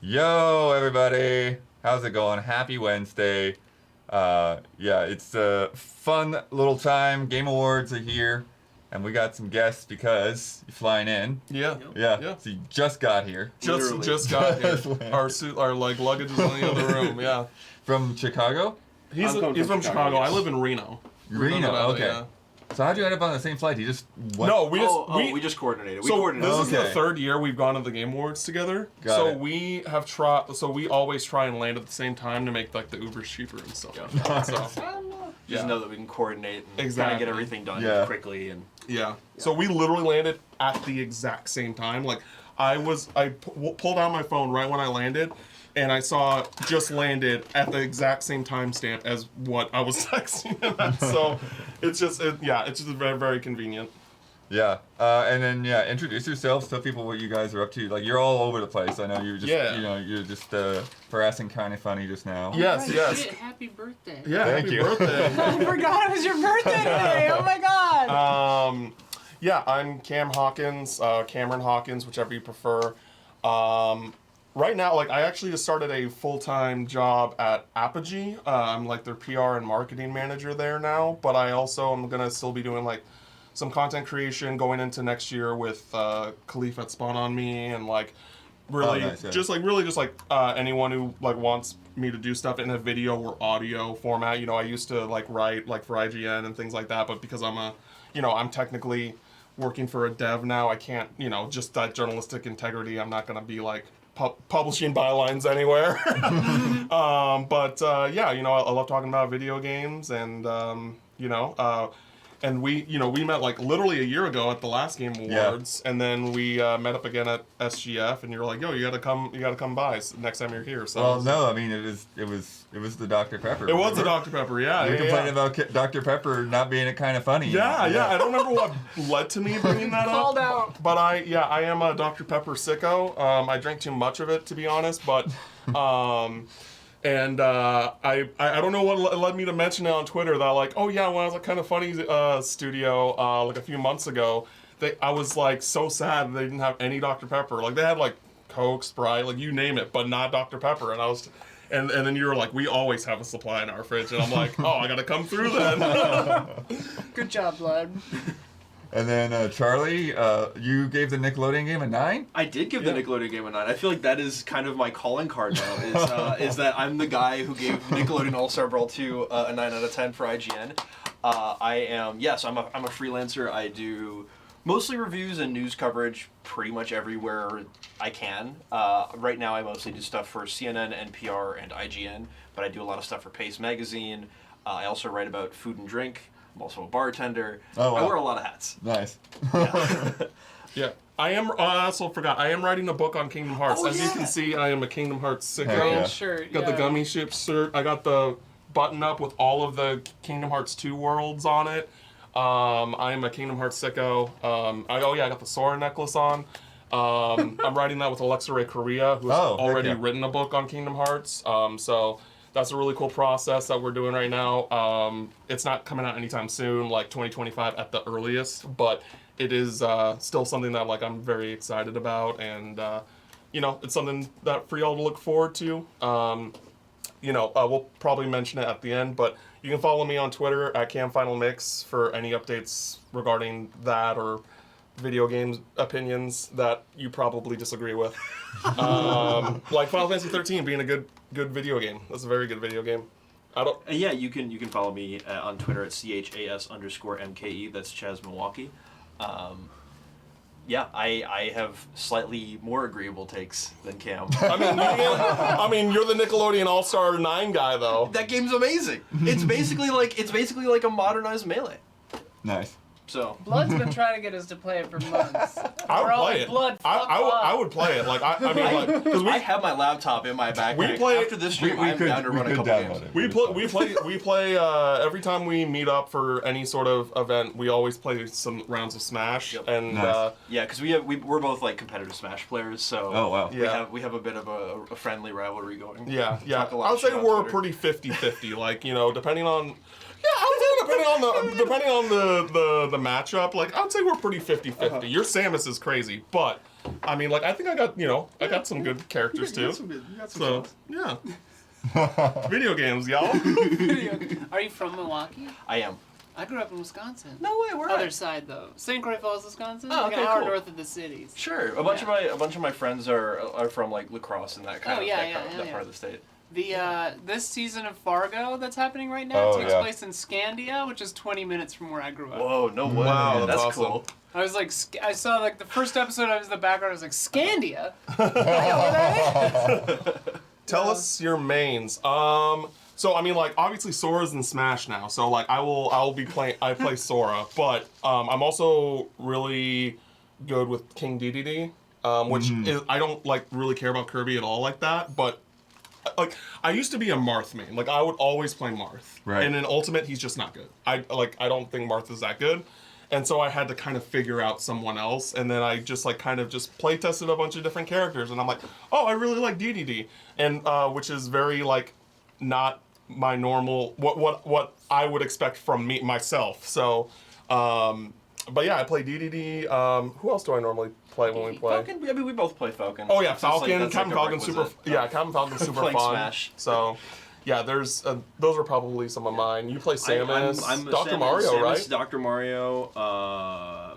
Yo, everybody! How's it going? Happy Wednesday. Yeah, it's a fun little time. Game Awards are here, and we got some guests because you're flying in. Yeah. Yeah. So you just got here. Just got here. Our luggage is in the other room. Yeah. From Chicago? He's from Chicago. Yes. I live in Reno. Reno, okay. Yeah. So how'd you end up on the same flight? You just went? No, we just coordinated. This is the Okay. third year we've gone to the Game Awards together. Got it. we have tried. So we always try and land at the same time to make like the Ubers cheaper and stuff. Yeah. So Just know that we can coordinate and kind of Exactly. get everything done Yeah. quickly. And yeah. So we literally landed at the exact same time. Like I pulled out my phone right when I landed. And I saw just landed at the exact same timestamp as what I was texting him at. So it's just very, very convenient. Yeah. And then, introduce yourselves. Tell people what you guys are up to. Like, you're all over the place. I know you're just harassing Kind of Funny just now. Yes, Right, yes. Happy birthday. Yeah, Thank happy you. birthday. I forgot it was your birthday today. Oh my god. Yeah, I'm Hawkins, Cameron Hawkins, whichever you prefer. Right now, like, I actually just started a full-time job at Apogee. I'm like their PR and marketing manager there now, but I also am gonna still be doing like some content creation going into next year with Khalif at Spawn on Me and like really nice, yeah. just like anyone who like wants me to do stuff in a video or audio format. You know, I used to like write like for IGN and things like that, but because I'm technically working for a dev now, I can't, just that journalistic integrity. I'm not gonna be like publishing bylines anywhere. I love talking about video games and and we met like literally a year ago at the last Game Awards, and then we met up again at SGF, and you're like, yo, you gotta come by next time you're here. So Well, no, I mean, it was the Dr. Pepper. it was a Dr. Pepper, yeah. You yeah, complaining yeah. about Dr. Pepper not being Kind of Funny. Yeah. I don't remember what led to me bringing that Called up. out. But I am a Dr. Pepper sicko. I drink too much of it, to be honest. But, I don't know what led me to mention it on Twitter that like, oh yeah, when I was at Kind of Funny studio like a few months ago, I was like so sad they didn't have any Dr. Pepper. Like they had like Coke, Sprite, like you name it, but not Dr. Pepper. And I was. And then you were like, we always have a supply in our fridge. And I'm like, oh, I got to come through then. Good job, Blood. And then Charlie, you gave the Nickelodeon game a 9? I did give the Nickelodeon game a 9. I feel like that is kind of my calling card now. Is that I'm the guy who gave Nickelodeon All-Star Brawl 2 a 9 out of 10 for IGN. I'm a freelancer. I do mostly reviews and news coverage pretty much everywhere I can. Right now I mostly do stuff for CNN, NPR, and IGN, but I do a lot of stuff for Pace Magazine. I also write about food and drink. I'm also a bartender. Oh, wow. I wear a lot of hats. Nice. Yeah. I also forgot, I am writing a book on Kingdom Hearts. Oh, As you yeah. can see, I am a Kingdom Hearts sicko. Heck yeah. Shirt. Got the gummy ship shirt. I got the button up with all of the Kingdom Hearts 2 worlds on it. I am a Kingdom Hearts sicko. I got the Sora necklace on. I'm writing that with Alexa Ray Korea, who's heck already yeah. written a book on Kingdom Hearts. So that's a really cool process that we're doing right now. It's not coming out anytime soon, like 2025 at the earliest, but it is still something that like I'm very excited about, and it's something that for y'all to look forward to. We'll probably mention it at the end, but you can follow me on Twitter at CamFinalMix for any updates regarding that or video games opinions that you probably disagree with. Like Final Fantasy 13 being a good video game. That's a very good video game. Yeah, you can follow me on Twitter at CHAS_MKE. That's Chaz Milwaukee. I have slightly more agreeable takes than Cam. I mean, you're the Nickelodeon All-Star 9 guy, though. That game's amazing. It's basically like a modernized Melee. Nice. So Blood's been trying to get us to play it for months. I would We're all play like, it. Blood, I would play it. Like I mean, like because I have my laptop in my backpack. We play- After this stream, I'm down to run a couple games. we play every time we meet up for any sort of event. We always play some rounds of Smash, Yep. and Nice. Yeah, because we're both like competitive Smash players, so Oh, wow. Yeah. we have a bit of a friendly rivalry going. yeah. Talk a lot I would of say shit on we're Twitter. pretty 50-50. Like depending on. Yeah, I would say depending on the matchup, like I would say we're pretty 50-50. Your Samus is crazy, but I mean, like I think I got some good characters too. You got some So shots. yeah, video games, y'all. Are you from Milwaukee? I am. I grew up in Wisconsin. No way, where Other side though, St. Croix Falls, Wisconsin. Oh, like okay, an hour cool. north of the cities. Sure. A bunch of my friends are from like La Crosse and that kind Oh, of yeah, that part of the state. The this season of Fargo that's happening right now Oh, takes yeah. place in Scandia, which is 20 minutes from where I grew up. Whoa, no way. Wow, that's that's cool. I was like, I saw like the first episode. I was in the background. I was like, Scandia. Tell us your mains. So I mean, like obviously Sora's in Smash now. So like I play Sora, but I'm also really good with King DDD, which is I don't like really care about Kirby at all like that, but. Like I used to be a Marth main. Like I would always play Marth. Right. And in Ultimate, he's just not good. I don't think Marth is that good, and so I had to kind of figure out someone else. And then I just like kind of just play tested a bunch of different characters, and I'm like, oh, I really like DDD, and which is very like not my normal what I would expect from myself. So, but yeah, I play DDD. Who else do I normally play when we play? Falcon? I mean, we both play Falcon. Oh yeah, It's just, Falcon. that's Captain a Falcon's super. requisite. Yeah, Captain Falcon's super Playing fun. Smash. So, yeah, there's those are probably some of mine. You play Samus, I'm Dr. Samus, Mario, Samus, right? Dr. Mario. A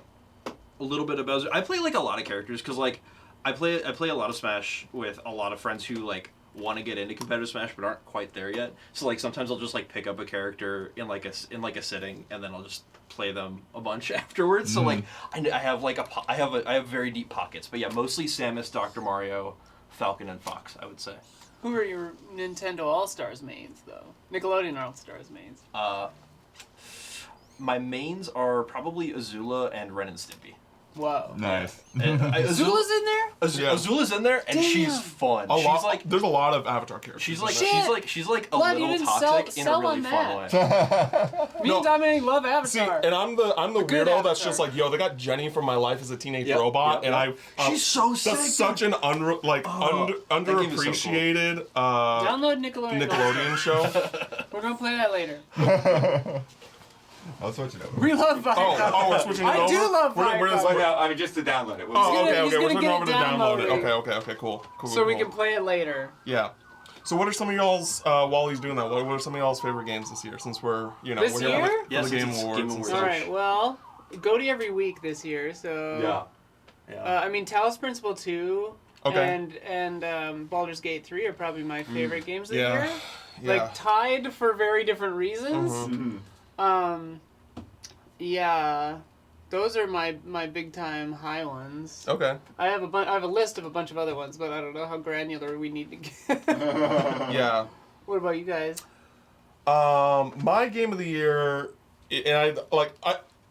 little bit of Bowser. I play like a lot of characters because like I play a lot of Smash with a lot of friends who like want to get into competitive Smash but aren't quite there yet. So like sometimes I'll just like pick up a character in like a sitting and then I'll just play them a bunch afterwards. So like I have like I have very deep pockets. But yeah, mostly Samus, Dr. Mario, Falcon, and Fox. I would say. Who are your Nintendo All-Stars mains though? Nickelodeon All-Stars mains. My mains are probably Azula and Ren and Stimpy. Whoa. Nice. And Azula's in there? Yeah. Azula's in there, and Damn. she's fun. A She's lot, like there's a lot of Avatar characters. she's in like there. she's like a Glad you little didn't toxic in a sell really on fun that. way. Me No. and Dominic love Avatar. See, and I'm the good weirdo that's Avatar. just like, yo, they got Jenny from My Life as a Teenage Yep, Robot, yep, and yep. I She's so sick. That's such an that game is so underappreciated Download Nickelodeon. Nickelodeon show. We're gonna play that later. I'll switch it over. We love Viacom. Oh, we're switching it I over. do love We're just Viacom. like, Well, no, I mean just to download it. oh, gonna- okay, he's we're gonna switching get over it to download it. downloaded. Okay, cool. So we cool. can play it later. Yeah. So what are some of y'all's while he's doing that? What are some of y'all's favorite games this year? Since we're This we're here year? for the Yes, Game it's Awards. Game and Awards. stuff. All right. Well, Goaty every week this year. So Yeah. I mean, Talos Principle 2 Okay. and Baldur's Gate 3 are probably my favorite games of the Yeah. year. Yeah. Like tied for very different reasons. Mhm. Yeah, those are my big time high ones. Okay. I have a list of a bunch of other ones, but I don't know how granular we need to get. Yeah. What about you guys? My game of the year, and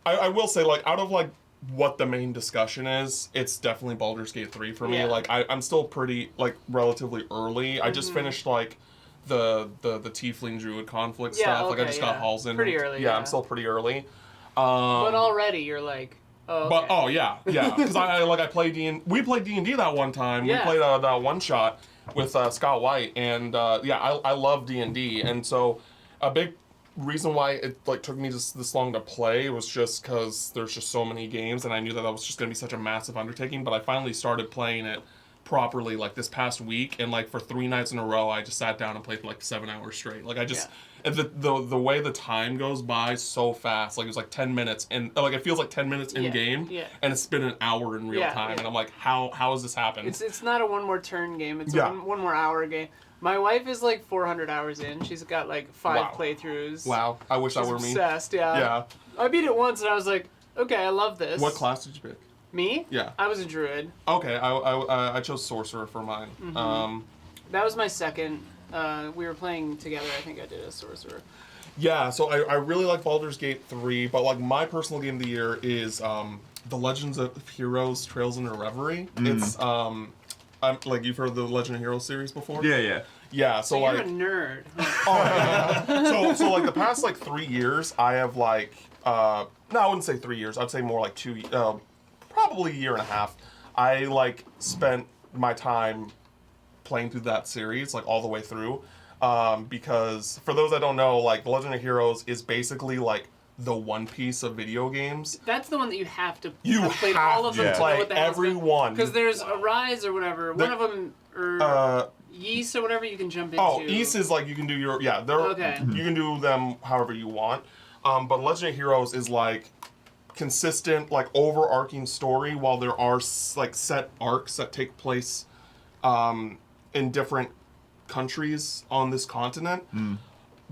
I will say, like, out of like what the main discussion is, it's definitely Baldur's Gate 3 for me. Yeah. Like I'm still pretty like relatively early. I just finished like the Tiefling Druid conflict Yeah, stuff. Like I okay, just got yeah. Halls in. Pretty early, Yeah, yeah. I'm still pretty early. But already you're like, oh. But Okay. yeah, because I play we played D&D that one time. Yeah. We played that one shot with Scott White, and I love D&D, and so a big reason why it like took me this long to play was just because there's just so many games, and I knew that was just gonna be such a massive undertaking. But I finally started playing it properly like this past week, and like for 3 nights in a row, I just sat down and played for like 7 hours straight. Like I just. And the way the time goes by so fast, like it was like 10 minutes, and like it feels like 10 minutes in game, and it's been an hour in real time, and I'm like, how has this happened? It's not a one more turn game. It's Yeah. a one more hour game. My wife is like 400 hours in. She's got like 5 Wow. playthroughs. Wow, I wish that She's were me. obsessed. Yeah. Yeah. I beat it once and I was like, okay, I love this. What class did you pick? Me? Yeah. I was a druid. Okay, I chose sorcerer for mine. That was my second. We were playing together. I think I did a sorcerer. Yeah, so I really like Baldur's Gate 3, but like my personal game of the year is The Legends of Heroes: Trails into Reverie. It's I'm like you've heard the Legend of Heroes series before? Yeah. Yeah, so You're like a nerd. oh, yeah. so like the past like 3 years I have like no, I wouldn't say 3 years. I'd say more like 2 probably a year and a half. I like spent my time playing through that series like all the way through. Because for those that don't know, like The Legend of Heroes is basically like the One Piece of video games. That's the one that you have to. You I've played have all of them to to know play what the hell's every going- one. Because there's Arise or whatever. One of them, or Yeast or whatever, you can jump into. Oh, East is like you can do they're Okay. you can do them however you want. But Legendary Heroes is like consistent, like overarching story, while there are like set arcs that take place in different countries on this continent.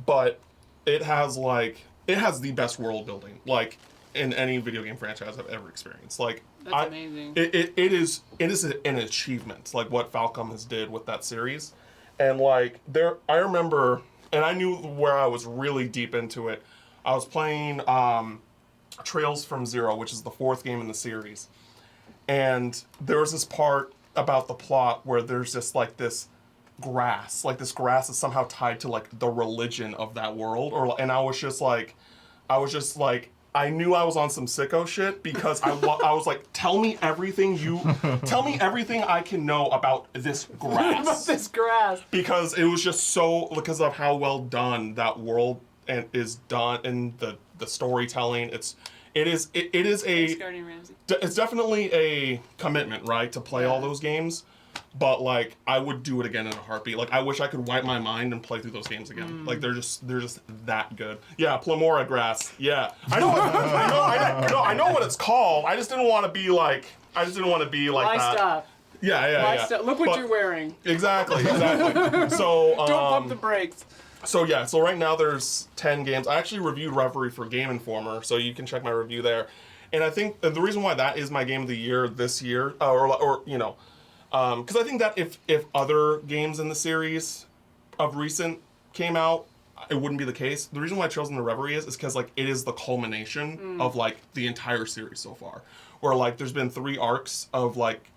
But it has the best world building like in any video game franchise I've ever experienced. Like That's amazing. It is an achievement, like what Falcom has did with that series. And like I remember, and I knew where I was really deep into it. I was playing Trails from Zero, which is the 4th game in the series. And there was this part about the plot where there's just like this grass is somehow tied to like the religion of that world, and I was just like I knew I was on some sicko shit because I was like, tell me everything I can know about this grass. About this grass. Because it was just so, because of how well done that world and is done, and the storytelling. It is Thanks, Guardian Ramsey. it's definitely a commitment, right, to play all those games. But like I would do it again in a heartbeat. Like I wish I could wipe my mind and play through those games again. Like they're just that good. Yeah, Plamora Grass. Yeah, I know what it's called. I just didn't want to be like Why that. stop? Yeah. Stop? Look what But- you're wearing. Exactly. So Don't pump the brakes. So right now there's 10 games. I actually reviewed Reverie for Game Informer, so you can check my review there. And I think the reason why that is my game of the year this year, or you know, because I think that if other games in the series of recent came out, it wouldn't be the case. The reason why I chose the Reverie is because like it is the culmination of like the entire series so far, where like there's been 3 arcs of like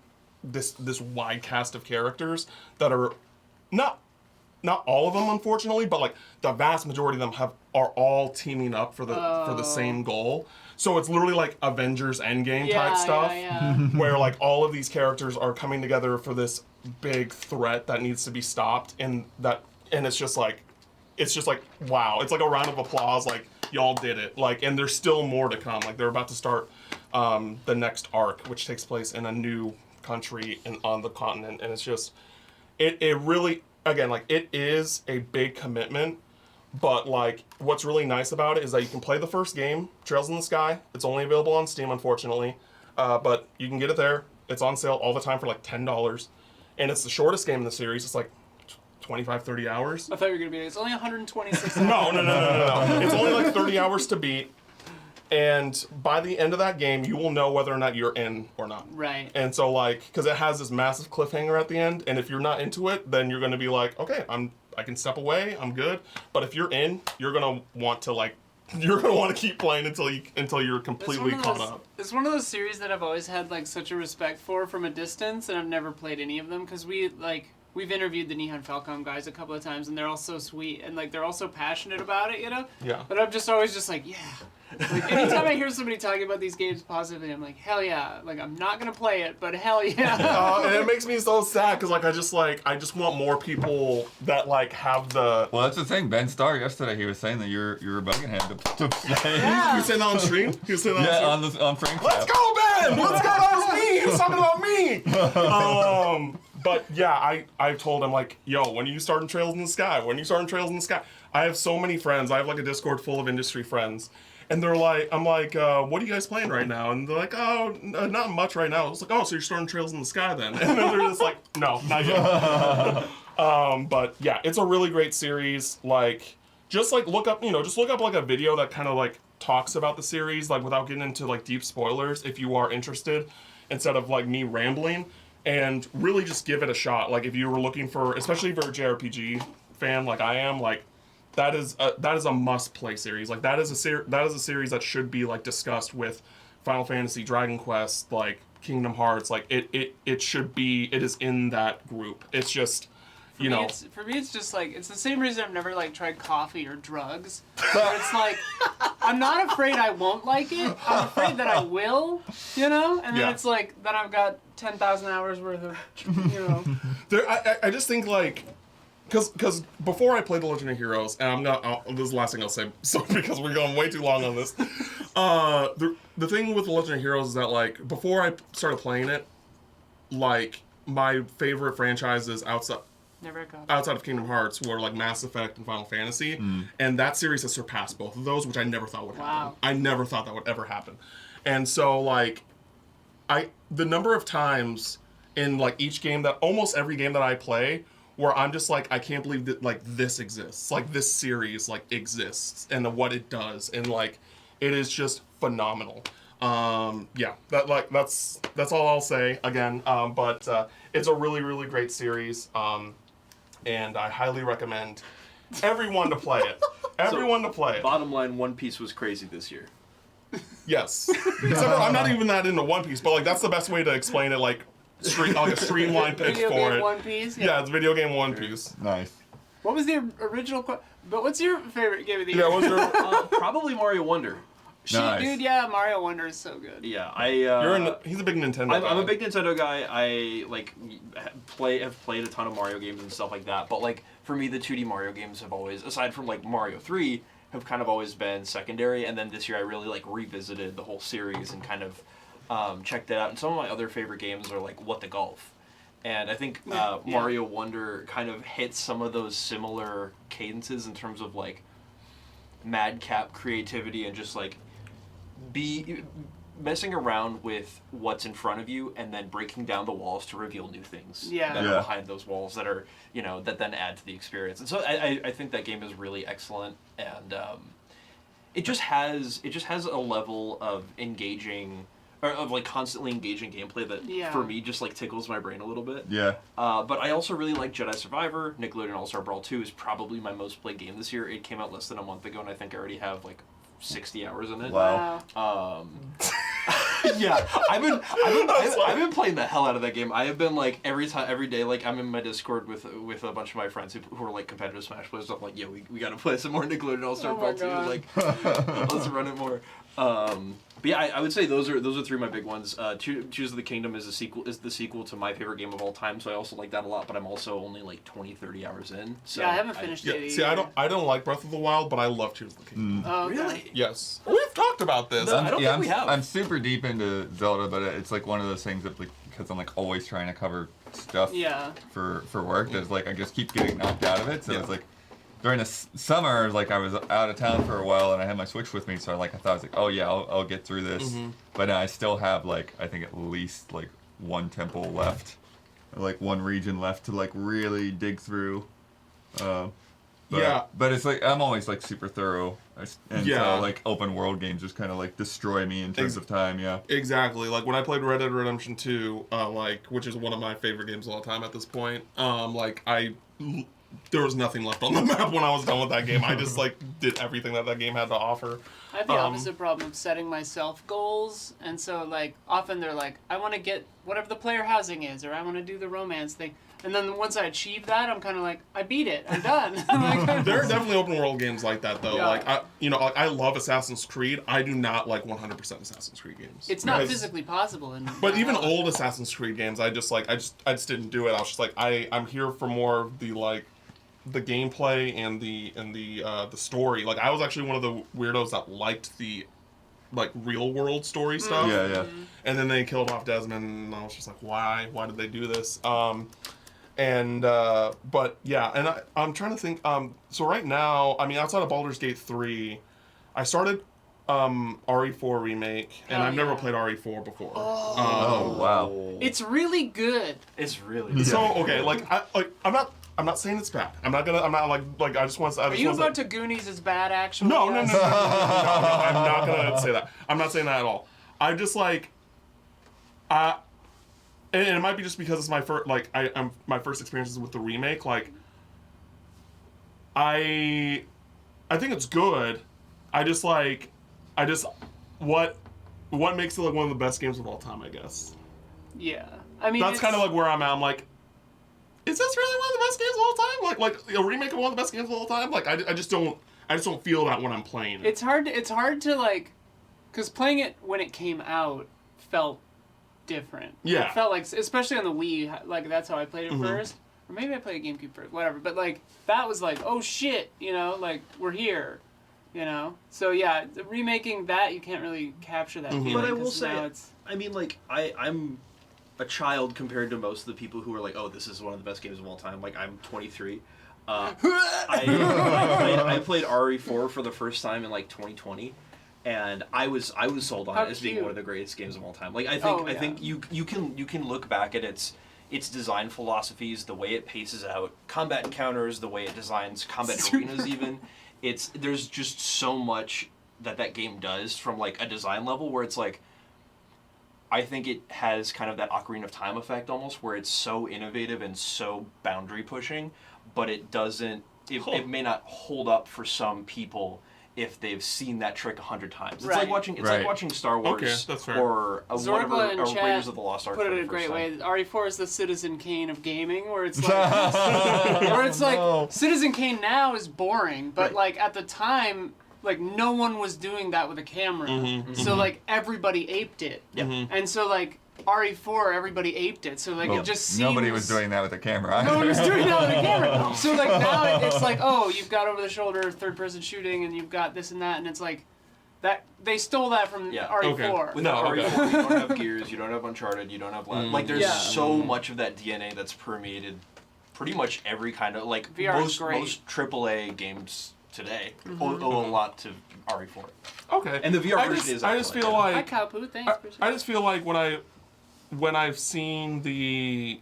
this wide cast of characters that are not all of them, unfortunately, but like the vast majority of them are all teaming up for the same goal. So it's literally like Avengers Endgame type stuff, where like all of these characters are coming together for this big threat that needs to be stopped, and it's just like wow, it's like a round of applause, like y'all did it, like, and there's still more to come. Like they're about to start the next arc, which takes place in a new country and on the continent, and it's just it really. Again, like, it is a big commitment, but, like, what's really nice about it is that you can play the first game, Trails in the Sky. It's only available on Steam, unfortunately, but you can get it there. It's on sale all the time for, like, $10, and it's the shortest game in the series. It's, like, 25, 30 hours. I thought you were going to be, it's only 126 hours. No. It's only, like, 30 hours to beat, and by the end of that game, you will know whether or not you're in or not. Right. And so, like, because it has this massive cliffhanger at the end, and if you're not into it, then you're going to be like, okay, I can step away, I'm good. But if you're in, you're going to want to keep playing until you're completely caught up. It's one of those series that I've always had, like, such a respect for from a distance, and I've never played any of them, because we've interviewed the Nihon Falcom guys a couple of times, and they're all so sweet, and, like, they're all so passionate about it, you know? Yeah. But I'm just always just like, yeah. Like, anytime I hear somebody talking about these games positively, I'm like, hell yeah. Like, I'm not going to play it, but hell yeah. And it makes me so sad, because, like, I just want more people that, like, have the... Well, that's the thing. Ben Starr yesterday, he was saying that you're bugging him to play. Yeah. You saying that on stream? You saying that Yeah, on stream? on Frank's Let's go, Ben! Let's go! That was me! He was talking about me! But yeah, I told him, like, yo, when are you starting Trails in the Sky? When are you starting Trails in the Sky? I have so many friends. I have, like, a Discord full of industry friends. And they're like, I'm like, what are you guys playing right now? And they're like, oh, not much right now. I was like, oh, so you're starting Trails in the Sky then? And then they're just like, no, not yet. But yeah, it's a really great series. Like, just look up like a video that kind of like talks about the series, like without getting into like deep spoilers if you are interested, instead of like me rambling, and really just give it a shot. Like if you were looking for, especially if you're a JRPG fan like I am, like that is a must-play series. Like that is a series that should be like discussed with Final Fantasy, Dragon Quest, like Kingdom Hearts. Like it is in that group. It's just, you know. For me, it's just like, it's the same reason I've never like tried coffee or drugs. Where it's like, I'm not afraid I won't like it. I'm afraid that I will, you know. And then it's like, then I've got 10,000 hours worth of, you know. I just think like, because before I played the Legend of Heroes, and this is the last thing I'll say, so because we're going way too long on this. The thing with the Legend of Heroes is that like before I started playing it, like my favorite franchises outside of Kingdom Hearts were like Mass Effect and Final Fantasy, and that series has surpassed both of those, which I never thought would happen. I never thought that would ever happen, and so like, the number of times in like each game that almost every game that I play where I'm just like I can't believe that like this exists, like this series like exists and what it does, and like it is just phenomenal. That's all I'll say again. But it's a really, really great series. And I highly recommend everyone to play it. Everyone to play it. Bottom line, One Piece was crazy this year. Yes. Except for I'm not even that into One Piece, but like that's the best way to explain it. Like a streamlined pitch Video for game it. One Piece. Yeah, it's video game One Piece. Nice. What was the original? But what's your favorite game of the year? Yeah, what's your? Probably Mario Wonder. Nice. Dude, yeah, Mario Wonder is so good. Yeah, He's a big Nintendo guy. I'm a big Nintendo guy. I like have played a ton of Mario games and stuff like that. But like for me, the 2D Mario games have always, aside from like Mario 3, have kind of always been secondary. And then this year, I really like revisited the whole series and kind of checked it out. And some of my other favorite games are like What the Golf. And I think Mario Wonder kind of hits some of those similar cadences in terms of like madcap creativity and just like be messing around with what's in front of you and then breaking down the walls to reveal new things that are behind those walls that are, that then add to the experience. And so I think that game is really excellent, and it just has a level of engaging, or of like constantly engaging gameplay that for me just like tickles my brain a little bit. Yeah. But I also really like Jedi Survivor. Nickelodeon All-Star Brawl 2 is probably my most played game this year. It came out less than a month ago, and I think I already have like 60 hours in it. Wow. Yeah, I've been playing the hell out of that game. I have been like every day, like I'm in my Discord with a bunch of my friends who are like competitive Smash players. I'm like, yeah, we gotta play some more Nickelodeon All-Star Brawl 2. Like, let's run it more. But yeah, I would say those are three of my big ones. Tears of the Kingdom is the sequel to my favorite game of all time, so I also like that a lot. But I'm also only like 20-30 hours in. So yeah, I haven't finished it. See, I don't like Breath of the Wild, but I love Tears of the Kingdom. Oh, okay. Really? Yes, we've talked about this. No, I don't think we have. I'm super deep into Zelda, but it's like one of those things that like because I'm like always trying to cover stuff for work. That's like I just keep getting knocked out of it. So it's like. During the summer, like I was out of town for a while, and I had my Switch with me, so I thought I was like, oh yeah, I'll get through this. Mm-hmm. But I still have like I think at least like one temple left, or, like one region left to like really dig through. But it's like I'm always like super thorough, and so like open world games just kind of like destroy me in terms of time. Yeah. Exactly. Like when I played Red Dead Redemption 2, which is one of my favorite games of all time at this point. There was nothing left on the map when I was done with that game. I just like did everything that game had to offer. I have the opposite problem of setting myself goals, and so like often they're like, I want to get whatever the player housing is, or I want to do the romance thing. And then once I achieve that, I'm kind of like, I beat it. I'm done. There are definitely open world games like that, though. Yeah. Like I love Assassin's Creed. I do not like 100% Assassin's Creed games. It's not physically possible. But even old Assassin's Creed games, I just didn't do it. I was just like, I'm here for more of the gameplay and the story. Like I was actually one of the weirdos that liked the like real world story stuff. Yeah, yeah. And then they killed off Desmond, and I was just like, why did they do this? But yeah, and I'm trying to think. So right now, I mean, outside of Baldur's Gate 3, I started RE4 remake, and I've never played RE4 before. Oh wow, it's really good. It's really good. So okay, I'm not saying it's bad. I'm not I just want to. Are you about to Goonies is bad actually? No, I'm not gonna say that. I'm not saying that at all. I'm just like, and it might be just because it's my first, my first experiences with the remake. Like, I think it's good. What makes it like one of the best games of all time, I guess. Yeah, I mean that's kind of like where I'm at. I'm like, is this really one of the best games of all time? Like a remake of one of the best games of all time? Like I just don't feel that when I'm playing it. It's hard to like, because playing it when it came out felt different. Yeah. It felt like, especially on the Wii, like that's how I played it first. or maybe I played GameCube first, whatever. But like that was like, oh shit, like we're here, So yeah, remaking that you can't really capture that feeling. But I will 'cause say, now it's I mean, like I'm a child compared to most of the people who are like, oh, this is one of the best games of all time. Like I'm 23. I played RE4 for the first time in like 2020, and I was sold on How it as being cute. one of the greatest games of all time. Like I Oh, think you can look back at its design philosophies, the way it paces out combat encounters, the way it designs combat arenas. Even there's just so much that game does from like a design level where it's like. I think it has kind of that Ocarina of Time effect almost, where it's so innovative and so boundary pushing, but it doesn't. It may not hold up for some people if they've seen that trick 100 times. It's Right. like watching. It's like watching Star Wars that's fair. or Zorba whatever, in or chat Raiders of the Lost Ark. put for it the in a first great time. way. RE4 is the Citizen Kane of gaming, where it's like, No. Citizen Kane now is boring, but Right. like at the time, like no one was doing that with a camera, so like everybody aped it, and so like RE4, everybody aped it, so like Well, it just seems nobody was doing that with a camera. No one was doing that with a camera. So like now it's like, oh, you've got over the shoulder third person shooting, and you've got this and that, and it's like that they stole that from Yeah. RE4. Okay. Without No, RE4, okay. you don't have Gears, you don't have Uncharted, you don't have like there's Yeah. so much of that DNA that's permeated pretty much every kind of like VR is great. most AAA games today owe a lot to RE4. Okay. And the VR I version just, is I just excellent, feel yeah. Hi, like Cowpoo. Thanks. I just feel like when I've seen the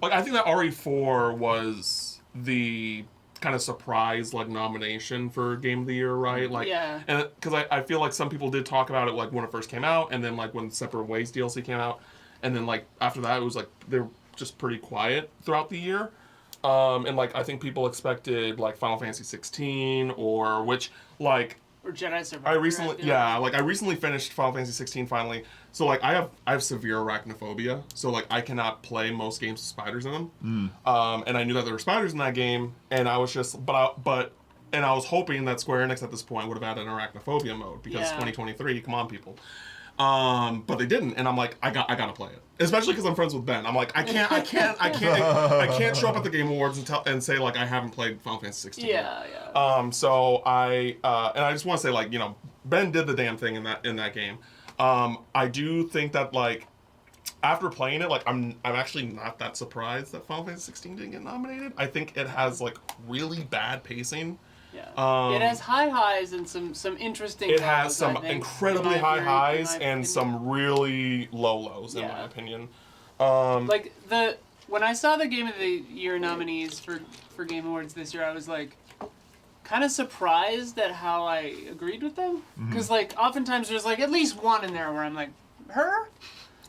I think that RE4 was the kind of surprise like nomination for Game of the Year, right? Like, Yeah. and because I feel like some people did talk about it like when it first came out, and then like when Separate Ways DLC came out, and then like after that it was like they're just pretty quiet throughout the year. And like I think people expected like Final Fantasy 16 or which like Or Jedi Survivor. I recently, feel yeah, like I recently finished Final Fantasy 16 finally. So like I have severe arachnophobia. So like I cannot play most games with spiders in them. And I knew that there were spiders in that game, and I was just, and I was hoping that Square Enix at this point would have added an arachnophobia mode because Yeah. 2023, come on, people. But they didn't, and I'm like, I gotta play it, especially because I'm friends with Ben. I'm like, I can't show up at the Game Awards and say like I haven't played Final Fantasy 16. Yeah, yeah. So I and I just want to say like Ben did the damn thing in that game. I do think that like after playing it, like I'm actually not that surprised that Final Fantasy 16 didn't get nominated. I think it has like really bad pacing. Yeah. It has high highs and some interesting. It has lows, some I think, incredibly in my high theory- highs in my and opinion. some really low lows, in Yeah. my opinion. Like when I saw the Game of the Year nominees for Game Awards this year, I was like kind of surprised at how I agreed with them, because like oftentimes there's like at least one in there where I'm like, her,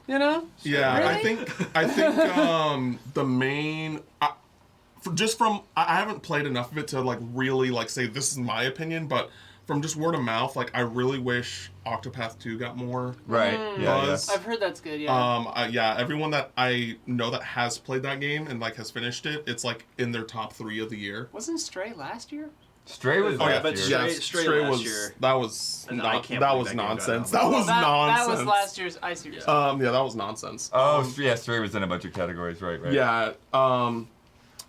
Yeah, Really? I think the main I haven't played enough of it to like really like say this is my opinion, but from just word of mouth, like I really wish Octopath 2 got more. Right. Yeah. Buzz. I've heard that's good. Yeah. Yeah, everyone that I know that has played that game and like has finished it, it's like in their top 3 of the year. Wasn't Stray last year? Stray was Oh, yeah, last but year. Stray last was year. that was And I not, can't that believe was that game got nonsense. nominated. That was That nonsense. was last year's. I see. Yeah, that was nonsense. Yeah, Stray was in a bunch of categories, right? Yeah.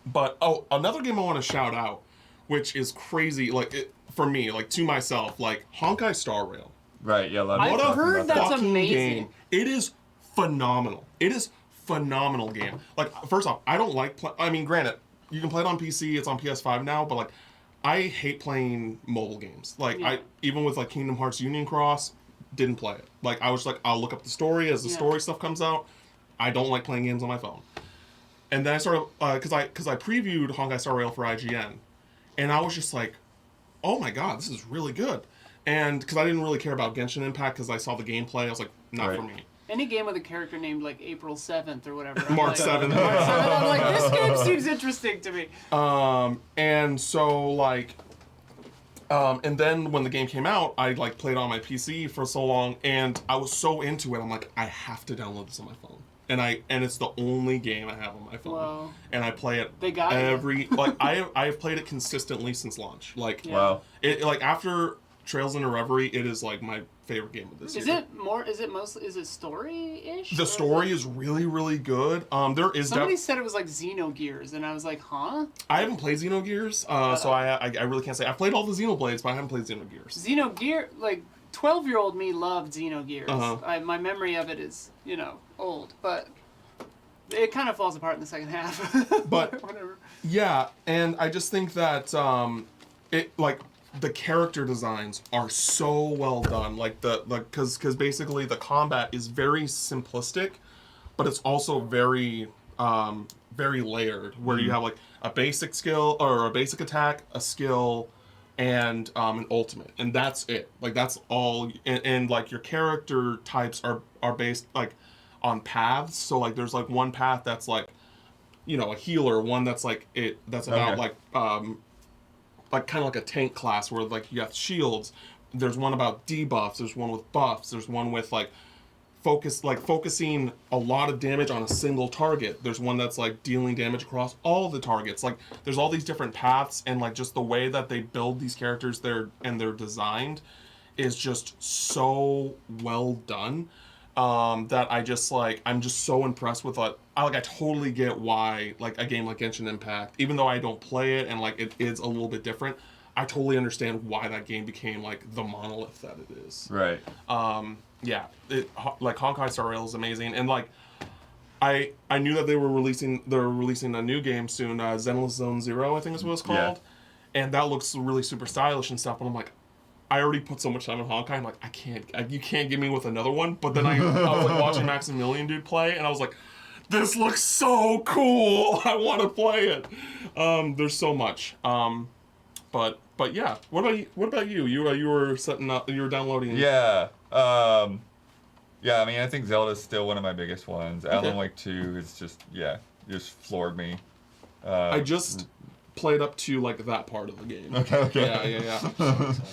But another game I want to shout out, which is crazy, like for me, like to myself, like Honkai Star Rail. Right. Yeah. A lot of I've people talking heard about that's Fucking amazing. game. It is phenomenal. It is phenomenal game. Like first off, I don't like I mean, granted, you can play it on PC. It's on PS5 now, but like, I hate playing mobile games. Like Yeah. I even with like Kingdom Hearts Union Cross, didn't play it. Like I was like, I'll look up the story as the Yeah. story stuff comes out. I don't like playing games on my phone. And then I started because I previewed Honkai Star Rail for IGN, and I was just like, oh my god, this is really good. And because I didn't really care about Genshin Impact because I saw the gameplay, I was like, not Right. for me. Any game with a character named like April 7th or whatever. I'm March like, 7th. March 7th. I'm like, this game seems interesting to me. And so like, and then when the game came out, I like played on my PC for so long, and I was so into it. I'm like, I have to download this on my phone, and it's the only game I have on my phone, Whoa. and I play it They got you. every like I've played it consistently since launch. Like Yeah. Wow. it like after Trails into Reverie, it is like my favorite game of this Is year. Is it story-ish? The story is really, really good. There is Somebody said it was like Xenogears, and I was like, huh? I haven't played Xenogears, so I really can't say. I've played all the Xenoblades, but I haven't played Xenogears. Xenogear, like 12-year-old me loved Xenogears. Uh-huh. My memory of it is, old, but it kind of falls apart in the second half. But whatever. Yeah, and I just think that the character designs are so well done. Like because basically the combat is very simplistic, but it's also very very layered. Where you have like a basic skill or a basic attack, a skill, and an ultimate, and that's it. Like that's all. And like your character types are based like on paths. So like there's like one path that's like, a healer, one that's like that's about like kind of like a tank class where like you have shields. There's one about debuffs, there's one with buffs, there's one with like focusing a lot of damage on a single target. There's one that's like dealing damage across all the targets. Like there's all these different paths, and like just the way that they build these characters they're designed is just so well done. That I'm just so impressed with it. I totally get why like a game like Genshin Impact, even though I don't play it and like it is a little bit different, I totally understand why that game became like the monolith that it is. Right. Like Honkai Star Rail is amazing, and like I knew that they were releasing a new game soon, Zenless Zone Zero, I think is what it's called, and that looks really super stylish and stuff. And I'm like, I already put so much time in Honkai. I'm like, you can't get me with another one. But then I was like watching Maximilian dude play, and I was like, this looks so cool. I want to play it. There's so much. But yeah. What about you? You were setting up. You were downloading. Yeah. Yeah. I mean, I think Zelda's still one of my biggest ones. Okay. Alan Wake 2 is just floored me. I just played up to like that part of the game. Okay.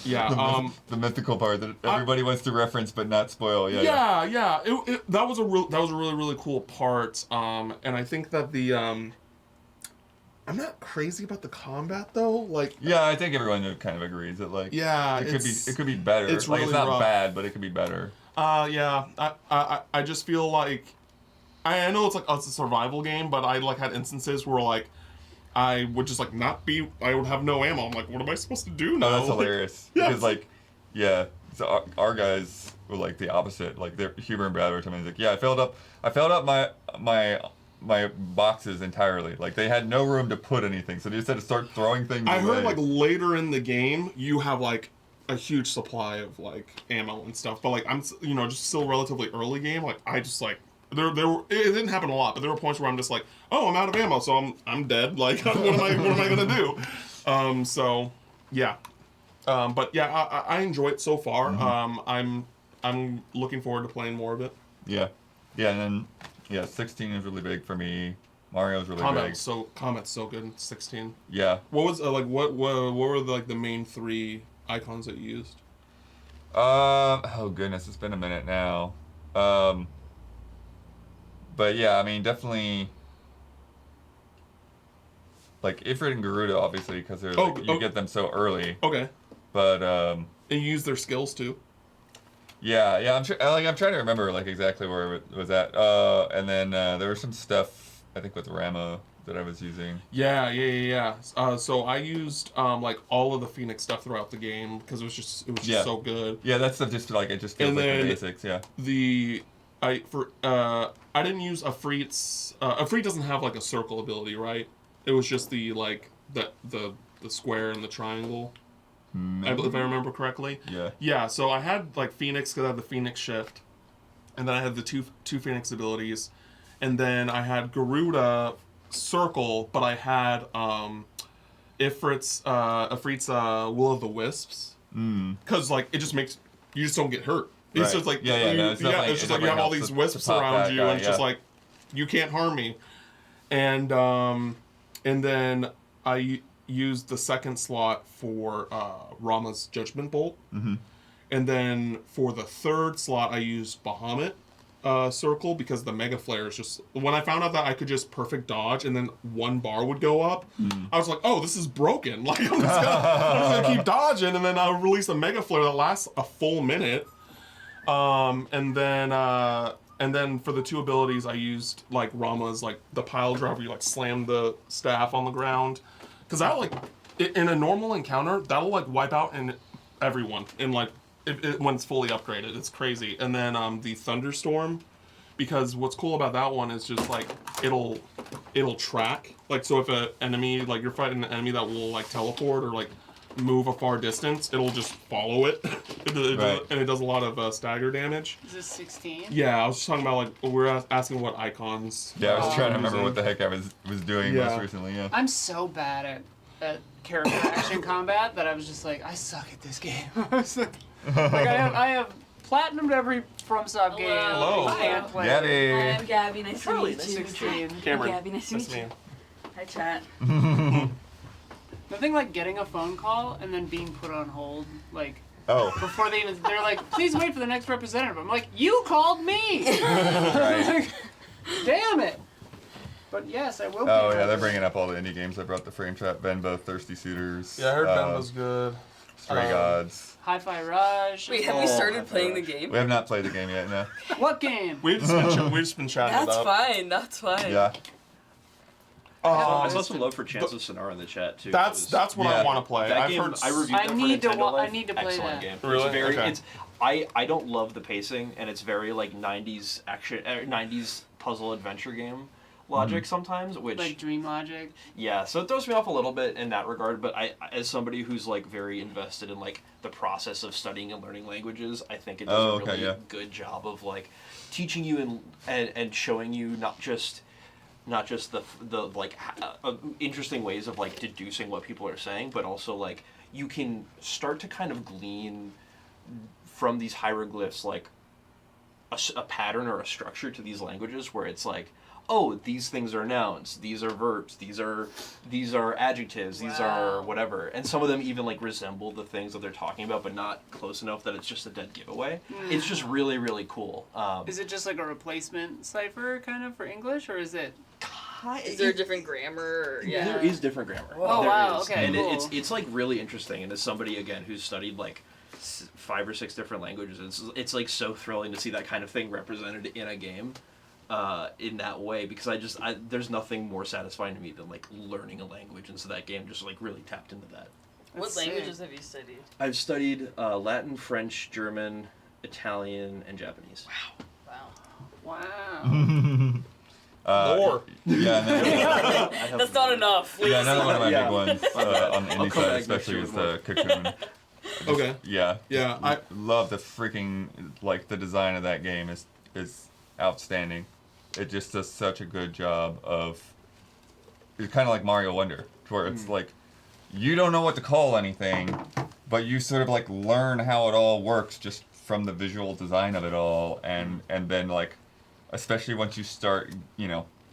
Yeah. The mythical part that everybody wants to reference but not spoil. Yeah. That was a really, really cool part. And I think that the I'm not crazy about the combat though. Like yeah, I think everyone kind of agrees that like it could be better. It's like really it's not rough. bad, but it could be better. Yeah. I just feel like I know it's like it's a survival game, but I like had instances where like I would just like I would have no ammo. I'm like, what am I supposed to do now? Oh, that's hilarious. Because like, so our guys were like the opposite. Like their Huber and Brad were telling me like, I filled up my boxes entirely. Like they had no room to put anything, so they just had to start throwing things away. I heard like later in the game you have like a huge supply of like ammo and stuff, but like I'm just still relatively early game. Like I just like. There were, it didn't happen a lot, but there were points where I'm just like, oh, I'm out of ammo, so I'm dead. Like, what am I gonna do? So, yeah. But yeah, I enjoy it so far. Mm-hmm. I'm looking forward to playing more of it. Yeah, and then 16 is really big for me. Mario's really big. Combat's so good in 16. Yeah. What was what were like the main 3 icons that you used? Oh goodness, it's been a minute now. But yeah, I mean, definitely, like Ifrit and Garuda, obviously, because they're you get them so early. Okay. But and you use their skills too. Yeah. I'm trying to remember like exactly where it was at. And then there was some stuff I think with Rama that I was using. Yeah. So I used like all of the Phoenix stuff throughout the game because it was just so good. Yeah, that stuff just feels like the basics. Yeah. I didn't use Ifrit's. Ifrit doesn't have like a circle ability, right? It was just the like the square and the triangle. Maybe. If I remember correctly. Yeah. Yeah. So I had like Phoenix because I had the Phoenix shift, and then I had the two Phoenix abilities, and then I had Garuda circle, but I had Ifrit's Will of the Wisps. Because like it just makes you just don't get hurt. It's just like it's just like you have all these wisps around you, and it's just like you can't harm me. And then I used the second slot for Rama's Judgment Bolt, and then for the third slot I used Bahamut circle because the Mega Flare is just when I found out that I could just perfect dodge and then one bar would go up, I was like, oh, this is broken. Like I'm just gonna keep dodging, and then I'll release a Mega Flare that lasts a full minute. And then for the 2 abilities, I used like Rama's like the pile driver. You like slam the staff on the ground, because that like in a normal encounter that'll like wipe out everyone in like when it's fully upgraded. It's crazy. And then the thunderstorm, because what's cool about that one is just like it'll track. Like, so if an enemy, like you're fighting an enemy that will like teleport or like move a far distance, it'll just follow it. And it does a lot of stagger damage. Is this 16? Yeah, I was just talking about like we're asking what icons. Yeah, I was trying to remember what the heck I was doing most recently. Yeah. I'm so bad at character action combat that I was just like, I suck at this game. I was like I have platinumed every FromSoft game. Hello. I can't play. Gabby. Hi, I'm Gabby. Nice to meet you. 16. Cameron. Gabby, nice to meet you. Hi, chat. Nothing like getting a phone call and then being put on hold, like Oh. before they're like, please wait for the next representative. I'm like, you called me. Right. Damn it. But yes, I will. Oh yeah, they're bringing up all the indie games. I brought the Frame Trap, Venba, Thirsty Suitors. Yeah, I heard Ben was good. Stray Gods. Hi-Fi Rush. Wait, have we started playing the game? We have not played the game yet, no. What game? We've just been chatting That's about. fine. That's fine. Yeah. I saw some love for Chance of Sonara in the chat too. That's what I Yeah. want to play. That I've game heard. I reviewed I that for need to Nintendo wa- I Life. need to play Excellent that. game. Really? It's very. Okay. It's I don't love the pacing, and it's very like 90s action, 90s puzzle adventure game logic sometimes, which Like Dream Logic. yeah, so it throws me off a little bit in that regard. But I as somebody who's like very invested in like the process of studying and learning languages, I think it does a really good job of like teaching you and showing you not just the like interesting ways of like deducing what people are saying, but also like you can start to kind of glean from these hieroglyphs like a pattern or a structure to these languages where it's like, oh, these things are nouns, these are verbs, these are adjectives, these are whatever, and some of them even like resemble the things that they're talking about, but not close enough that it's just a dead giveaway. It's just really, really cool. Is it just like a replacement cipher kind of for English, or is it? Is there a different grammar? Or, yeah. There is different grammar. Oh, There wow, is. okay, And cool. it's like really interesting, and as somebody again who's studied like 5 or 6 different languages, it's like so thrilling to see that kind of thing represented in a game. In that way, because there's nothing more satisfying to me than like learning a language, and so that game just like really tapped into that. What That's languages sick. have you studied? I've studied Latin, French, German, Italian, and Japanese. Wow. Wow. More. Yeah. No, That's not enough. yeah, another one of my Yeah. big ones on the I'll indie come side, back especially, next is year the Cocoon. Okay. Yeah. Yeah, I love the freaking like the design of that game is outstanding. It just does such a good job of. It's kind of like Mario Wonder, where it's like, you don't know what to call anything, but you sort of like learn how it all works just from the visual design of it all, and then like, especially once you start,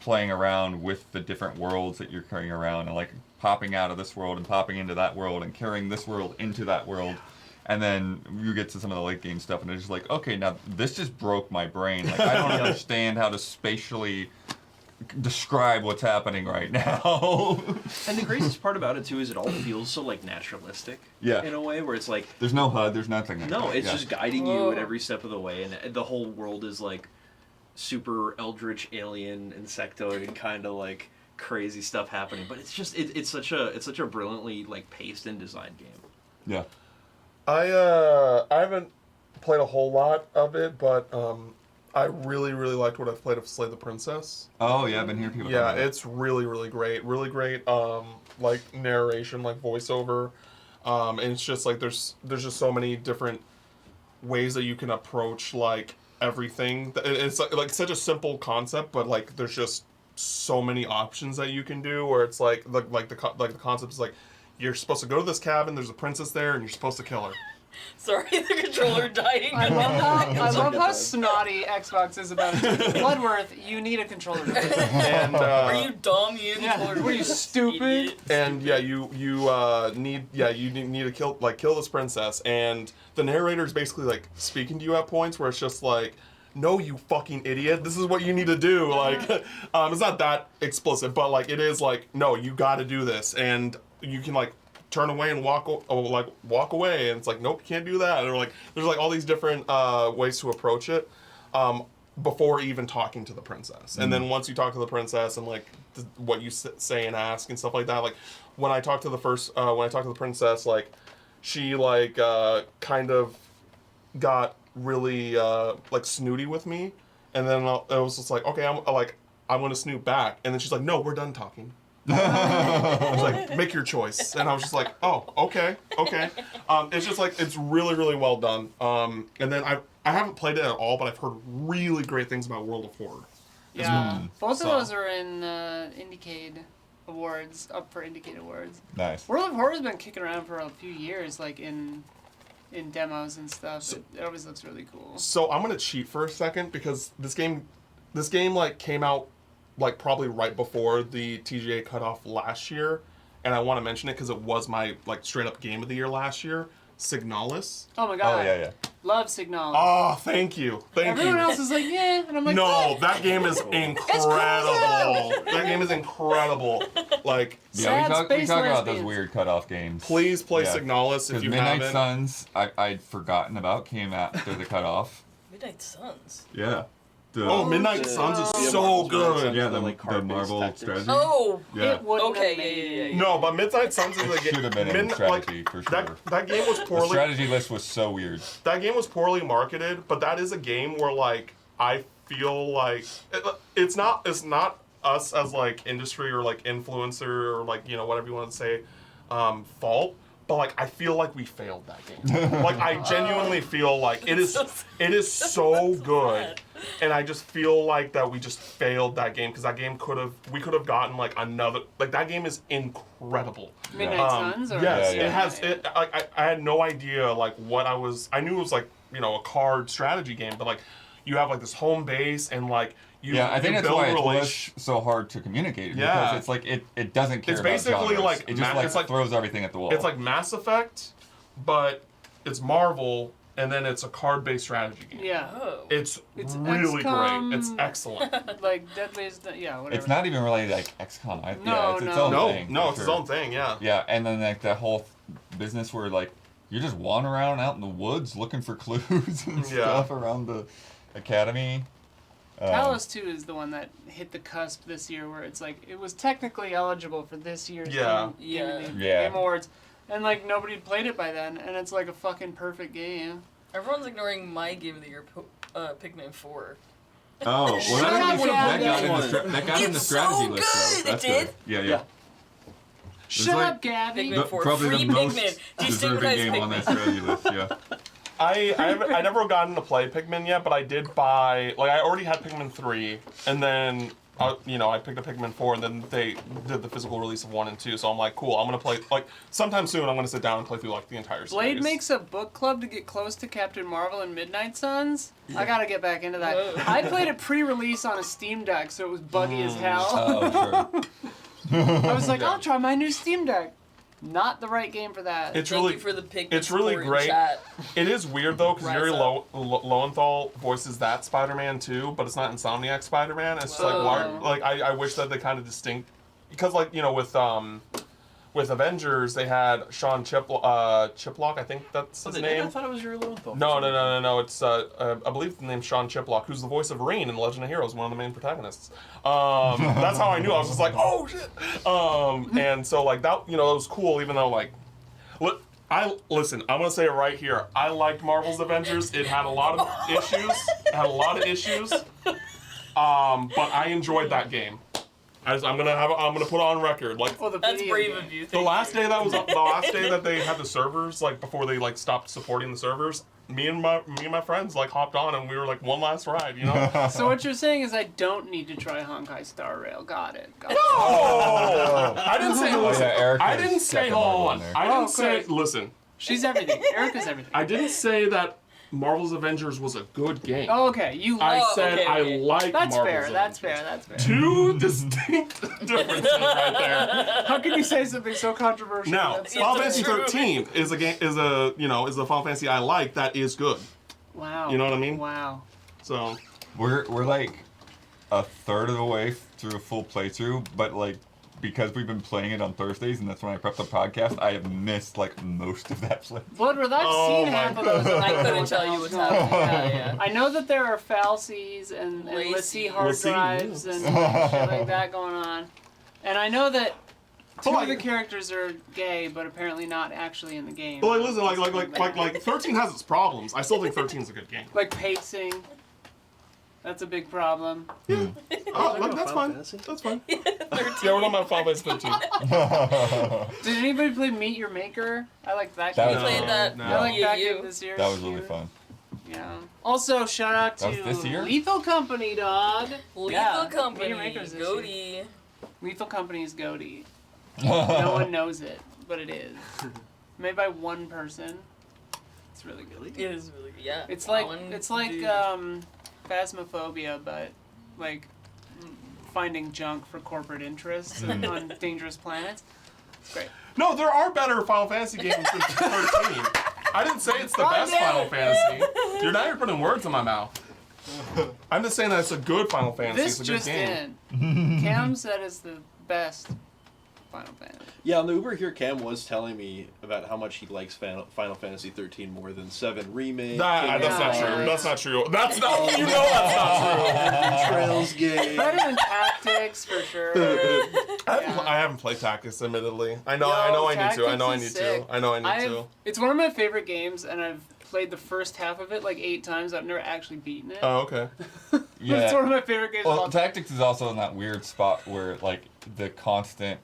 playing around with the different worlds that you're carrying around, and like popping out of this world and popping into that world and carrying this world into that world. And then you get to some of the late game stuff, and it's just like, okay, now this just broke my brain. Like, I don't understand how to spatially describe what's happening right now. And the craziest part about it too is it all feels so like naturalistic. Yeah. In a way where it's like, There's no HUD, there's nothing. Like no, that. it's Yeah. just guiding you at every step of the way, and the whole world is like super eldritch, alien, insectoid kind of like crazy stuff happening. But it's just it's such a brilliantly like paced and designed game. Yeah. I haven't played a whole lot of it, but I really liked what I've played of Slay the Princess. Oh yeah, I've been hearing people. Mm-hmm. Yeah, talk about it. it's really great. Really great like narration, like voiceover. And it's just like there's just so many different ways that you can approach like everything. It's like such a simple concept, but like there's just so many options that you can do where it's like the concept is like you're supposed to go to this cabin, there's a princess there, and you're supposed to kill her. Sorry, the controller dying. I love how that. snotty Xbox is about it. Bloodworth, you need a controller. And Are you dumb? You Yeah, controller. what are you, stupid? Idiot. and yeah, you need to kill this princess, and the narrator is basically like speaking to you at points where it's just like, no, you fucking idiot, this is what you need to do. Like, it's not that explicit, but like it is like, no, you got to do this, and you can like turn away and walk away, and it's like, nope, you can't do that. Or like there's like all these different ways to approach it before even talking to the princess. And then once you talk to the princess and like what you say and ask and stuff like that, like when I talked to the princess, like she like kind of got really like snooty with me, and then I was just like, okay, I'm gonna snoot back, and then she's like, no, we're done talking. I was like, make your choice, and I was just like, oh, okay. It's just like it's really, really well done. And then I haven't played it at all, but I've heard really great things about World of Horror. Yeah, both So- of those are in Indiecade Awards, up for Indiecade Awards. Nice. World of Horror's been kicking around for a few years, like in demos and stuff. It always looks really cool. So I'm gonna cheat for a second because this game like came out like probably right before the TGA cutoff last year, and I want to mention it because it was my like straight up game of the year last year. Signalis. Oh my god. Oh yeah. Love Signal. Oh, thank you. Everyone else is like, yeah, and I'm like, No, what? that game is incredible. That game is incredible. Like, Yeah, Sad we talk space about those lesbians. weird cutoff games. please play Yeah. Signalis if Because you Midnight haven't. Suns, I'd forgotten about, came after the cutoff. Midnight Suns. Yeah. The, Oh, Midnight The- Suns is the so Marvel's Midnight good. Suns, yeah, the, like the card-based Marvel tactics. strategy. Oh. Yeah. It wouldn't Okay, have made yeah. it. No, but Midnight Suns is like Should have been in strategy for sure. That game was The poorly. strategy list was so weird. That game was poorly marketed, but that is a game where like I feel like it's not us as like industry or like influencer or like whatever you want to say fault, but like I feel like we failed that game. Like I genuinely feel like it is so good, and I just feel like that we just failed that game because that game we could have gotten like another, like that game is incredible. Midnight Suns? Or Yes, Yeah, yeah. it has. I had no idea like what I knew it was like a card strategy game, but like you have like this home base and like you Yeah, I think you that's build why it's relation- so hard to communicate. Yeah. Because it's like it doesn't care It's about basically genres. like it just it's like throws everything at the wall. It's like Mass Effect, but it's Marvel, and then it's a card-based strategy game. Yeah. Oh. It's It's really XCOM. great. It's excellent. Like Deadliest, yeah, whatever. It's not even really like XCOM. No, it's its no. own no, thing. no, for it's its sure. own thing. Yeah. Yeah, and then like that whole business where like you're just wandering around out in the woods looking for clues and Yeah. stuff around the academy. Talos 2 is the one that hit the cusp this year where it's like, it was technically eligible for this year's Yeah. Game Awards. And like nobody played it by then, and it's like a fucking perfect game. Everyone's ignoring my game of the year, Pikmin 4. Oh, well, Shut up, Gavin. that got in the It's strategy so list, though. good, That's it did? good. Yeah. Yeah. Shut like- up, Gabby. Pikmin 4. Probably Free the most Pikmin. deserving Destigmatize game on that Pikmin. strategy list, yeah. I never gotten to play Pikmin yet, but I did buy, like, I already had Pikmin 3, and then, I picked up Pikmin 4, and then they did the physical release of 1 and 2, so I'm like, cool, I'm gonna play, like, sometime soon I'm gonna sit down and play through, like, the entire series. Blade makes a book club to get close to Captain Marvel and Midnight Suns. I gotta get back into that. Whoa. I played a pre-release on a Steam Deck, so it was buggy as hell. Oh, sure. I was like, I'll try my new Steam Deck. Not the right game for that. It's Thank really, you for the Pikmin it's really support in great. Chat. It is weird though, because Rise Yuri up. Lowenthal voices that Spider-Man too, but it's not Insomniac Spider-Man. It's just like Whoa. why? Like I wish that they kind of distinct, because like with Avengers they had Sean Chiplock, I think that's his name. I thought it was your Lowenthal. No. It's I believe the name's Sean Chiplock, who's the voice of Rain in Legend of Heroes, one of the main protagonists. That's how I knew. I was just like, oh shit. And so like that, it was cool, even though like, listen. I'm gonna say it right here. I liked Marvel's Avengers. It had a lot of issues. But I enjoyed that game. I'm gonna put on record like. Oh, the That's video brave game. of you. The Thank last you. day that they had the servers, like before they like stopped supporting the servers, me and my friends like hopped on and we were like one last ride, So what you're saying is I don't need to try Honkai Star Rail. Got it. Oh, I didn't say Oh, listen. yeah, Erica's I didn't say second hold level on. in there. I Oh, didn't say great. listen. She's everything. Erica's everything. I didn't say that Marvel's Avengers was a good game. Oh, okay. You I like. said okay. I like That's Marvel's fair. Avengers. That's fair. That's fair. Two distinct differences right there. How can you say something so controversial? Now, That's Final It's Fantasy true. 13 is a Final Fantasy I like that is good. Wow. You know what I mean? Wow. So We're like a third of the way through a full playthrough, but like because we've been playing it on Thursdays, and that's when I prep the podcast. I have missed like most of that play. Bloodworth, I've seen half of those. I couldn't tell you what's happening. Yeah. I know that there are falsies and Lacy hard Lacy, drives yeah. and shit like that going on. And I know that two Well, of the like- characters are gay, but apparently not actually in the game. But like, listen, like 13 has its problems. I still think 13 is a good game. Like pacing. That's a big problem. Oh, like, that's Final fine. Fantasy? That's fine. 13. Yeah, we're talking about Final Fantasy 13. Did anybody play Meet Your Maker? I like that That game. was- Played that. No. I like Yeah, that you. game this year. That was really fun. Yeah. Also, shout out That was to this year? Lethal Company, dog. Lethal Yeah, Company. Meet Your Maker's this year. Goaty. Lethal Company is goaty. No one knows it, but it is. Made by one person. It's really good. It is really good. Yeah. It's That like one, dude. Phasmophobia, but like finding junk for corporate interests on dangerous planets. It's great. No, there are better Final Fantasy games than 13. I didn't say it's the best Final Fantasy. You're not even putting words in my mouth. I'm just saying that it's a good Final Fantasy. This it's a good just game. in. Cam said it's the best Final Fantasy. Yeah, on the Uber here, Cam was telling me about how much he likes Final Fantasy 13 more than 7 Remake. That's not Yeah. true. That's not true. That's not. You know that's not true. Trails game. Better than Tactics for sure. I haven't played Tactics, admittedly. I know. Yo, I know. I need to. I Tactics know. I is need sick. to. I know. I need to. It's one of my favorite games, and I've played the first half of it like 8 times. I've never actually beaten it. Oh, okay. But it's one of my favorite games. of Well, all time. Tactics is also in that weird spot where like the constant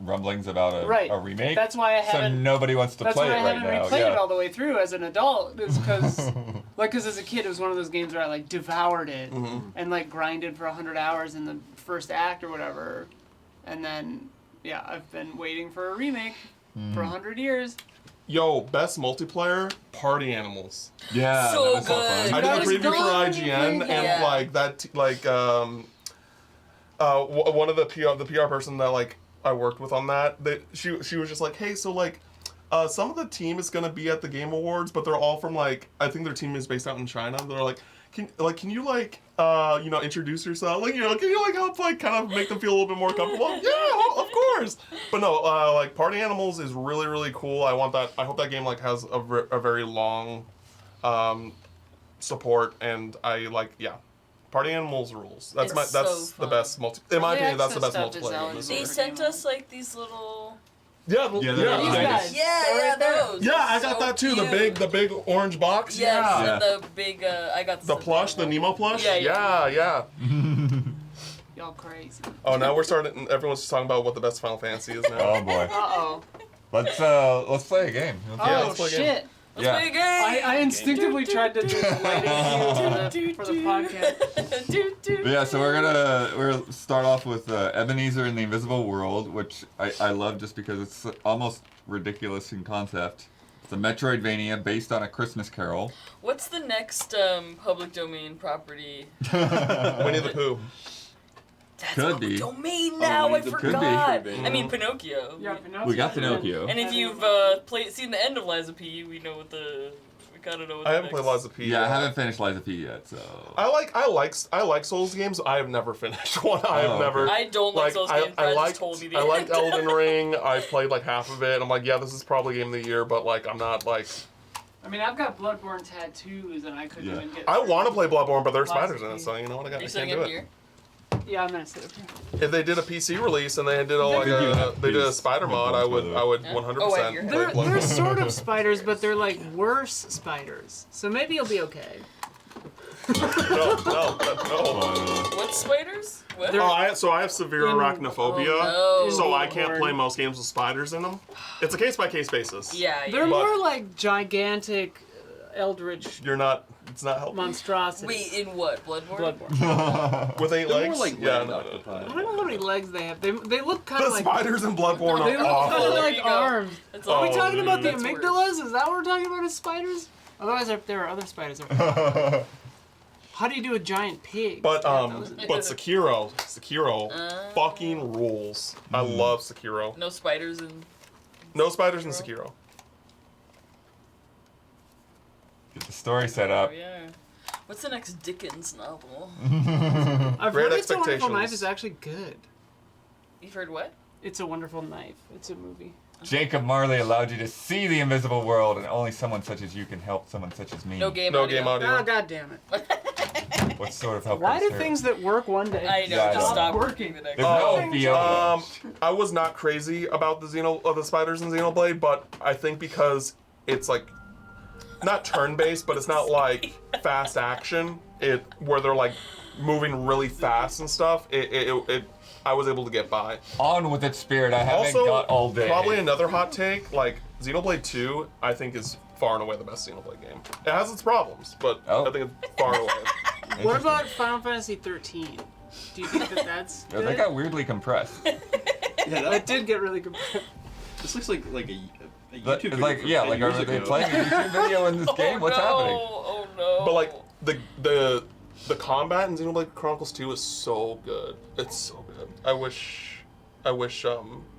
rumblings about a remake. That's why I so haven't. nobody wants to That's play why I it right haven't now. replayed it Yeah. all the way through as an adult. Is because as a kid, it was one of those games where I like devoured it and like grinded for 100 hours in the first act or whatever, and then I've been waiting for a remake for 100 years. Yo, best multiplayer, Party Animals. Yeah, So that was so good. fun. Dude, I that did a was preview for good. IGN, and Yeah. like that, one of the PR person that like I worked with on that, she was just like, hey, so like, some of the team is gonna be at the Game Awards, but they're all from like, I think their team is based out in China. They're like, can you like, introduce yourself? Like, can you like help like kind of make them feel a little bit more comfortable? Yeah, of course. But no, like Party Animals is really really cool. I hope that game like has a very long, support, and I like Party Animals rules. That's It's that's so the fun. best in my Early opinion, that's the access best stuff is multiplayer. always They Game sent on. us like these little. Yeah, Yeah, yeah, they're yeah. These nice. guys. Yeah, They're yeah, right there. those. Yeah, I So got that too. cute. The big orange box. Yes, Yeah. and the big. I got The plush, the Nemo plush. Yeah, yeah. yeah. Y'all crazy. Oh, now we're starting. Everyone's just talking about what the best Final Fantasy is now. Oh boy. Uh-oh. Let's play a game. Yeah, Oh, let's play a game. shit. Let's Yeah. play a game. I instinctively tried to do the lighting cue for the podcast. But yeah, so we're gonna start off with Ebenezer in the Invisible World, which I love just because it's almost ridiculous in concept. It's a Metroidvania based on A Christmas Carol. What's the next public domain property? Winnie the Pooh. That's Could public be. domain now. I Winnie the Pooh. forgot. Could be. I mean Pinocchio. Yeah, Pinocchio. We got Pinocchio. And if you've seen the end of Liza P, we know what the. We kind of know what. I the haven't played next- Liza P. Yeah, I yet. haven't finished Liza P yet, so. I like Souls games. I have never finished one. I have Oh, never. I don't like those games. I Brad liked, just told me the I liked end. Elden Ring. I played like half of it. I'm like, yeah, this is probably game of the year, but like, I'm not like. I mean, I've got Bloodborne tattoos, and I couldn't Yeah. even get. I want to play Bloodborne, but there's Liza spiders in it, P. so you know what? I Are you can't saying do it it. here? Yeah, I'm gonna sit up here. If they did a PC release and they did like think you have they did a these spider mod, I would Yeah. 100% Oh, I hear. play They're Bloodborne. sort of spiders, but they're like worse spiders. So maybe you'll be okay. no. What spiders? What? They're- So I have severe In- arachnophobia, Oh, no. so I can't Bloodborne. play most games with spiders in them. It's a case by case basis. Yeah, They're yeah. more like gigantic, eldritch You're not. It's not helpful. monstrosities. Wait, in what? Bloodborne? Bloodborne. With 8 They're legs. more like yeah. land No. octopi. I don't know how many legs they have. They look kind The of like. spiders in Bloodborne They are look kind awful. of There like you go. arms. That's Are all. we talking about the That's worse. amygdalas? Is that what we're talking about as spiders? Otherwise, there are other spiders. How do you do a giant pig? But Yeah, those are- Sekiro, fucking rules. I love Sekiro. No spiders in. No spiders in Sekiro. Get the story set up. Oh, yeah. What's the next Dickens novel? I've Great heard It's a Wonderful Expectations. Life is actually good. You've heard what? It's a Wonderful Knife. It's a movie. Jacob Marley allowed you to see the invisible world, and only someone such as you can help someone such as me. No game No audio. game audio. Oh, God damn it. What sort of help? Why is do there? things that work one day I know, Yeah, I just know. stop working? working the next There's day. no VO. I was not crazy about the spiders in Xenoblade, but I think because it's like not turn-based, but it's not like fast action. Where they're like moving really fast and stuff. I was able to get by. On with its spirit. I haven't Also, got all day. probably another hot take, like Xenoblade 2, I think is far and away the best Xenoblade game. It has its problems, but Oh. I think it's far and away. What about Final Fantasy 13? Do you think that that's Yeah, good? that got weirdly compressed. Yeah, It did get really compressed. this looks like a But, YouTube video like, from yeah, 10 like years are they ago. playing a YouTube video in this game? What's no. happening? Oh no. But like the combat in Xenoblade Chronicles 2 is so good. It's so good. I wish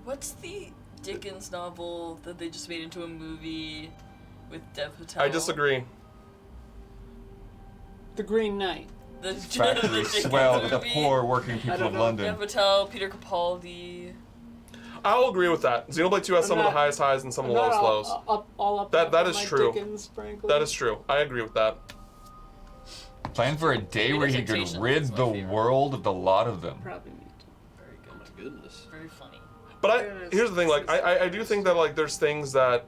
What's the Dickens novel that they just made into a movie with Dev Patel? I disagree. The Green Knight. The Factory Dickens swell the movie. poor working people don't of know. London. Dev Patel, Peter Capaldi. I'll agree with that. Xenoblade 2 has I'm some of not- the highest highs and some of I'm the not lowest lows. all up That on is my true. Dickens, frankly. That is true. I agree with that. Plan for a day where he could Temptations rid is my the favorite. world of the lot of them. Probably me too. Very Oh my good. goodness. Very funny. But Yeah, here's the thing, like I do think that like there's things that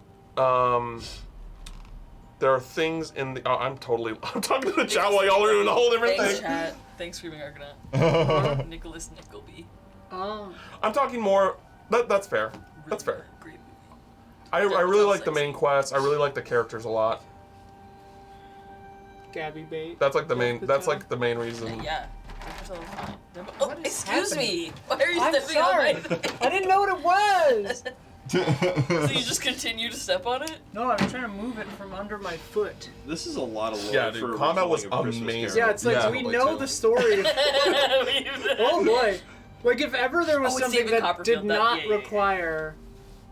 there are things in the I'm talking to the chat while y'all are doing a whole different Thanks, thing. chat. Thanks, Screaming Argonaut. Nicholas Nickleby. Oh. I'm talking more that's fair. That's fair. Great movie. I Dev really Patel like the sexy. main quest. I really like the characters a lot. Gabby Bait. That's like the main Dev that's Patel. like the main reason. Yeah. Dev Patel is fine. Oh, What is excuse happening? me. Why are you I'm stepping on my sorry. I didn't know what it was. So you just continue to step on it? No, I'm trying to move it from under my foot. This is a lot of lore Yeah, for dude, combat was retelling of Christmas amazing. Carol. Yeah, it's like Yeah. we Like know two. the story. Oh boy. Like if ever there was Oh, it's something David that Copperfield, did that- not yeah, yeah, yeah. require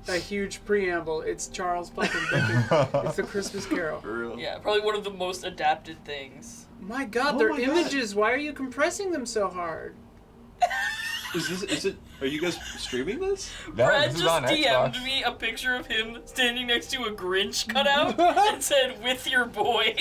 a huge preamble, it's Charles fucking Dickens. It's the Christmas Carol. For real. Yeah, probably one of the most adapted things. My God, Oh they're my God. images. Why are you compressing them so hard? Is it? Are you guys streaming this? No, Brad this is just on DM'd Xbox. me a picture of him standing next to a Grinch cutout and said, "With your boy."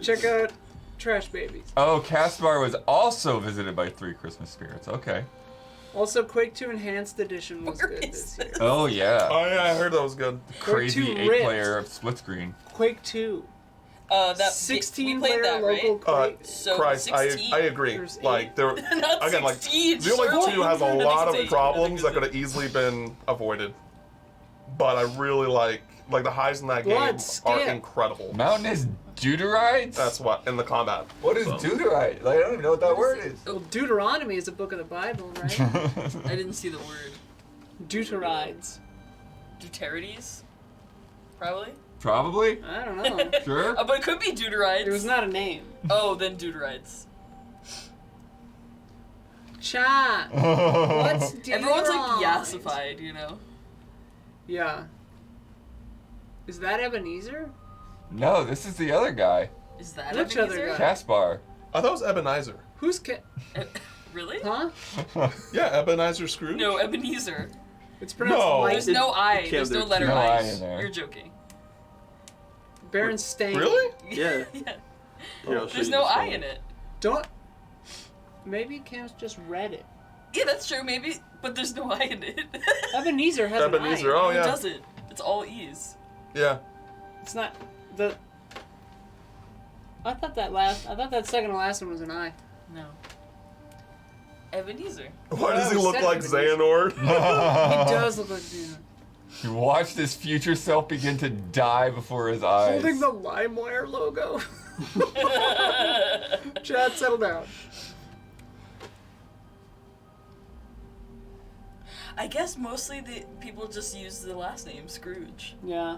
Check out Trash Babies. Oh, Caspar was also visited by 3 Christmas spirits. Okay. Also, Quake 2 Enhanced Edition was Where good is this year. Oh yeah. Oh yeah, I heard that was good. Crazy Quake 2 ripped. 8-player of split screen. Quake 2. That 16 we played player that, local right? Quake. So Christ, 16. I agree. There's Like there Not again, like 16, Xenoblade surely. 2 has a That lot makes of it problems that eight. could have easily been avoided. But I really like the highs in that game Blood are skip. incredible. Mountainous deuterites? That's what in the combat. What is deuterite? Like, I don't even know what that word is. Well, Deuteronomy is a book of the Bible, right? I didn't see the word. Deuterides. Deuterides? Probably. Probably? I don't know. Sure? But it could be deuterides. It was not a name. Oh, then deuterides. Cha. What's Everyone's like deuteride? yassified, you know? Yeah. Is that Ebenezer? No, this is the other guy. Is that Which other Ebenezer? guy? Caspar. I thought it was Ebenezer. Who's Really? Huh? Yeah, Ebenezer Scrooge. No, Ebenezer. It's pronounced No. like There's no I. can't There's no there- letter no I. I in there. You're joking. Berenstain. Really? Yeah. Yeah. Here, I'll show There's you no this I one. in it. Don't. Maybe Cam's just read it. Yeah, that's true, maybe, but there's no I in it. Ebenezer has Ebenezer, an I. oh It yeah. doesn't. It's all E's. Yeah. It's not the. I thought that second to last one was an I. No. Ebenezer. Why does he Well, look said like Ebenezer. Xehanort? He does look like Xena. He watched his future self begin to die before his eyes. Holding the LimeWire logo. Chad, settle down. I guess mostly the people just use the last name Scrooge. Yeah.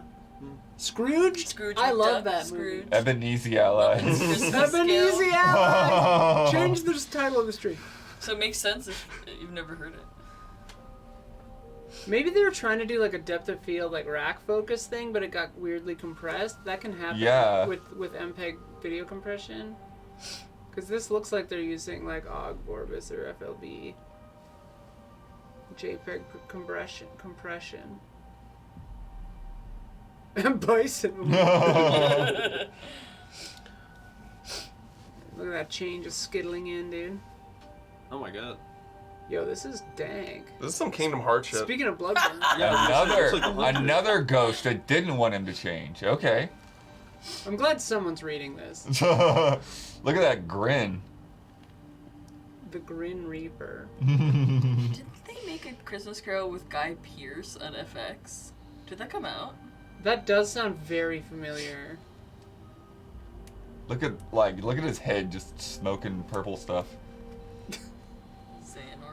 Scrooge? Scrooge I love McDuck, that Scrooge. movie. Ebenezer allies. Christmas Ebenezer Carol. Allies! Change the title of the stream. So it makes sense if you've never heard it. Maybe they were trying to do like a depth of field, like rack focus thing, but it got weirdly compressed. That can happen Yeah. with MPEG video compression. Because this looks like they're using like OGG, Vorbis, or FLB. JPEG compression. And Bison. Look at that change just skittling in, dude. Oh my god. Yo, this is dank. This is some Kingdom Hearts shit. Speaking of Bloodborne. Another ghost that didn't want him to change. Okay. I'm glad someone's reading this. Look at that grin. The Grin Reaper. Didn't they make a Christmas Carol with Guy Pearce on FX? Did that come out? That does sound very familiar. Look at his head just smoking purple stuff.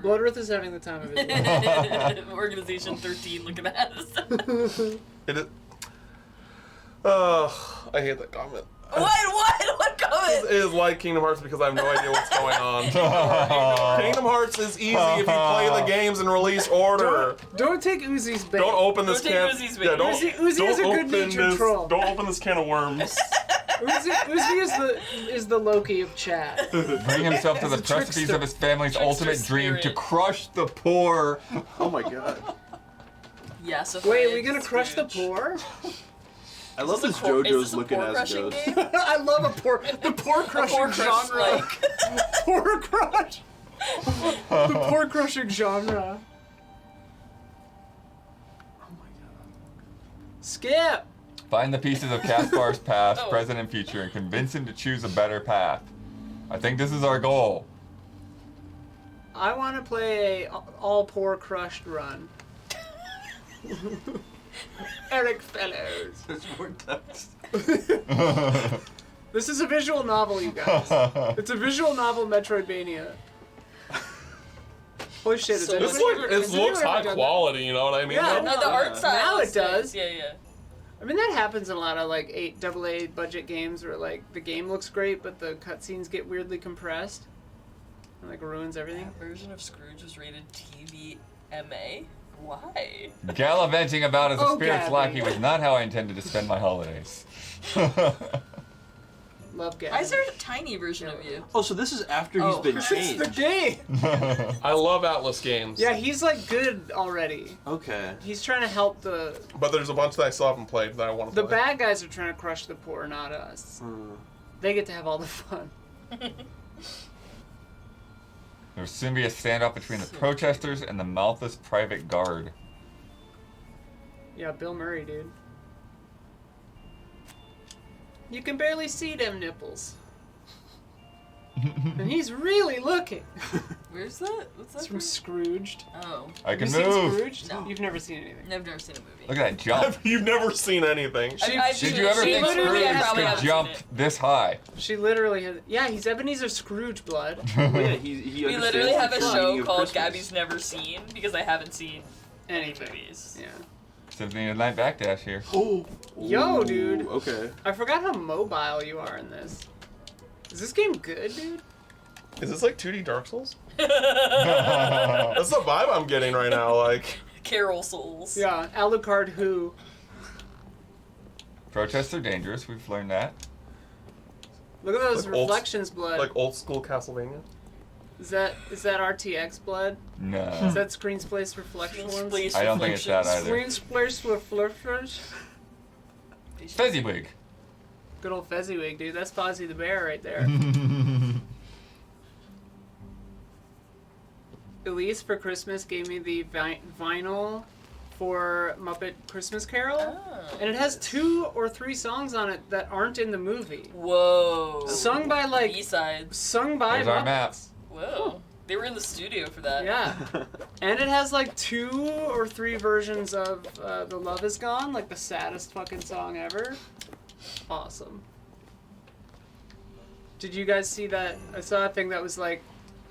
Bloodworth is having the time of his life. Organization 13 looking at us. It is. I hate that comment. What comment? It is like Kingdom Hearts because I have no idea what's going on. Kingdom Hearts is easy if you play the games in release order. Don't take Uzi's bait. Don't open this can. Uzi's bait. Yeah, don't, Uzi don't is a open good-natured this. troll. Don't open this can of worms. Uzi is the Loki of chat. Bring himself to the He's a precipice trickster. of his family's Trickster ultimate dream to spirit. crush the poor. Oh my god. Yes. Wait, are we gonna crush the poor? I love this Is JoJo's this a looking poor as crushing ghost. game? I love the poor crushing Poor crush, genre. like. Poor crush. The poor crushing genre. Oh my god. Skip. Find the pieces of Kaspar's past, Oh. present, and future, and convince him to choose a better path. I think this is our goal. I want to play a all poor crushed run. Eric Fellows. There's more text. This is a visual novel, you guys. It's a visual novel Metroidvania. Holy shit, So it's It looks high quality, you know what I mean? Yeah, though? No, the art style. Now it is does. nice. Yeah. I mean, that happens in a lot of like AA budget games where like the game looks great, but the cutscenes get weirdly compressed and like ruins everything. That version of Scrooge was rated TVMA. Why? Gallivanting about as a Oh, spirit's Gabby. lackey was not how I intended to spend my holidays. Love Gavin. Why is there a tiny version of you? Oh, so this is after he's Oh. been It's changed. the game. I love Atlas games. Yeah, he's like good already. Okay. He's trying to help the But there's a bunch that I still haven't played that I want to play. bad guys are trying to crush the poor, not us. They get to have all the fun. There will soon be a standoff between the protesters and the mouthless private guard. Yeah, Bill Murray, dude. You can barely see them nipples. And he's really looking. Where's that? What's that It's from from? Scrooged. Oh, I Have can you seen move. Scrooged? No. You've never seen anything. I've never seen a movie. Look at that jump. You've never seen anything. I've Did seen you it. ever She think literally- Scrooge I probably could haven't jump seen it. this high? She literally has. Yeah, he's Ebenezer Scrooge blood. Oh, yeah, he We understands literally have a the meaning show of called Christmas. Gabby's Never Seen because I haven't seen any Anything. movies. Yeah. Symphony of the Night Backdash here. Oh. Yo, Ooh, dude. Okay. I forgot how mobile you are in this. Is this game good, dude? Is this like 2D Dark Souls? That's the vibe I'm getting right now. Like, Carol Souls. Yeah, Alucard who? Protests are dangerous, we've learned that. Look at those Like old- reflections, blood. like old school Castlevania. Is that RTX blood? No. Is that Screen Splice reflection ones? Please, I don't think it's that either. Screen Splice reflections. Fezziwig. Good old Fezziwig, dude. That's Fozzie the Bear right there. Elise for Christmas gave me the vinyl for Muppet Christmas Carol, Oh. and it has 2 or 3 songs on it that aren't in the movie. Whoa. Sung by like B-sides. sung by There's our Muppets. map. Whoa. They were in the studio for that. Yeah, and it has like 2 or 3 versions of "The Love Is Gone," like the saddest fucking song ever. Awesome. Did you guys see that? I saw a thing that was like,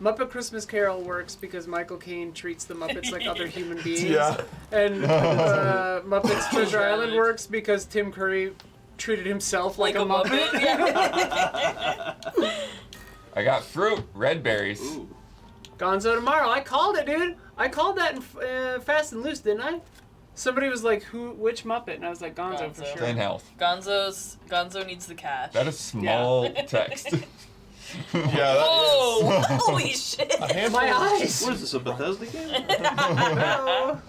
Muppet Christmas Carol works because Michael Caine treats the Muppets like other human beings. Yeah. And Muppets Treasure Island works because Tim Curry treated himself like a Muppet. Yeah. Oh. I got fruit, red berries. Ooh. Gonzo tomorrow. I called it, dude. I called that in Fast and Loose, didn't I? Somebody was like, which Muppet? And I was like, Gonzo, for Gonzo. sure. In health. Gonzo needs the cash. That is small text. Yeah. That Whoa! Holy shit! is a handful. My eyes. What is this, a Bethesda game? No.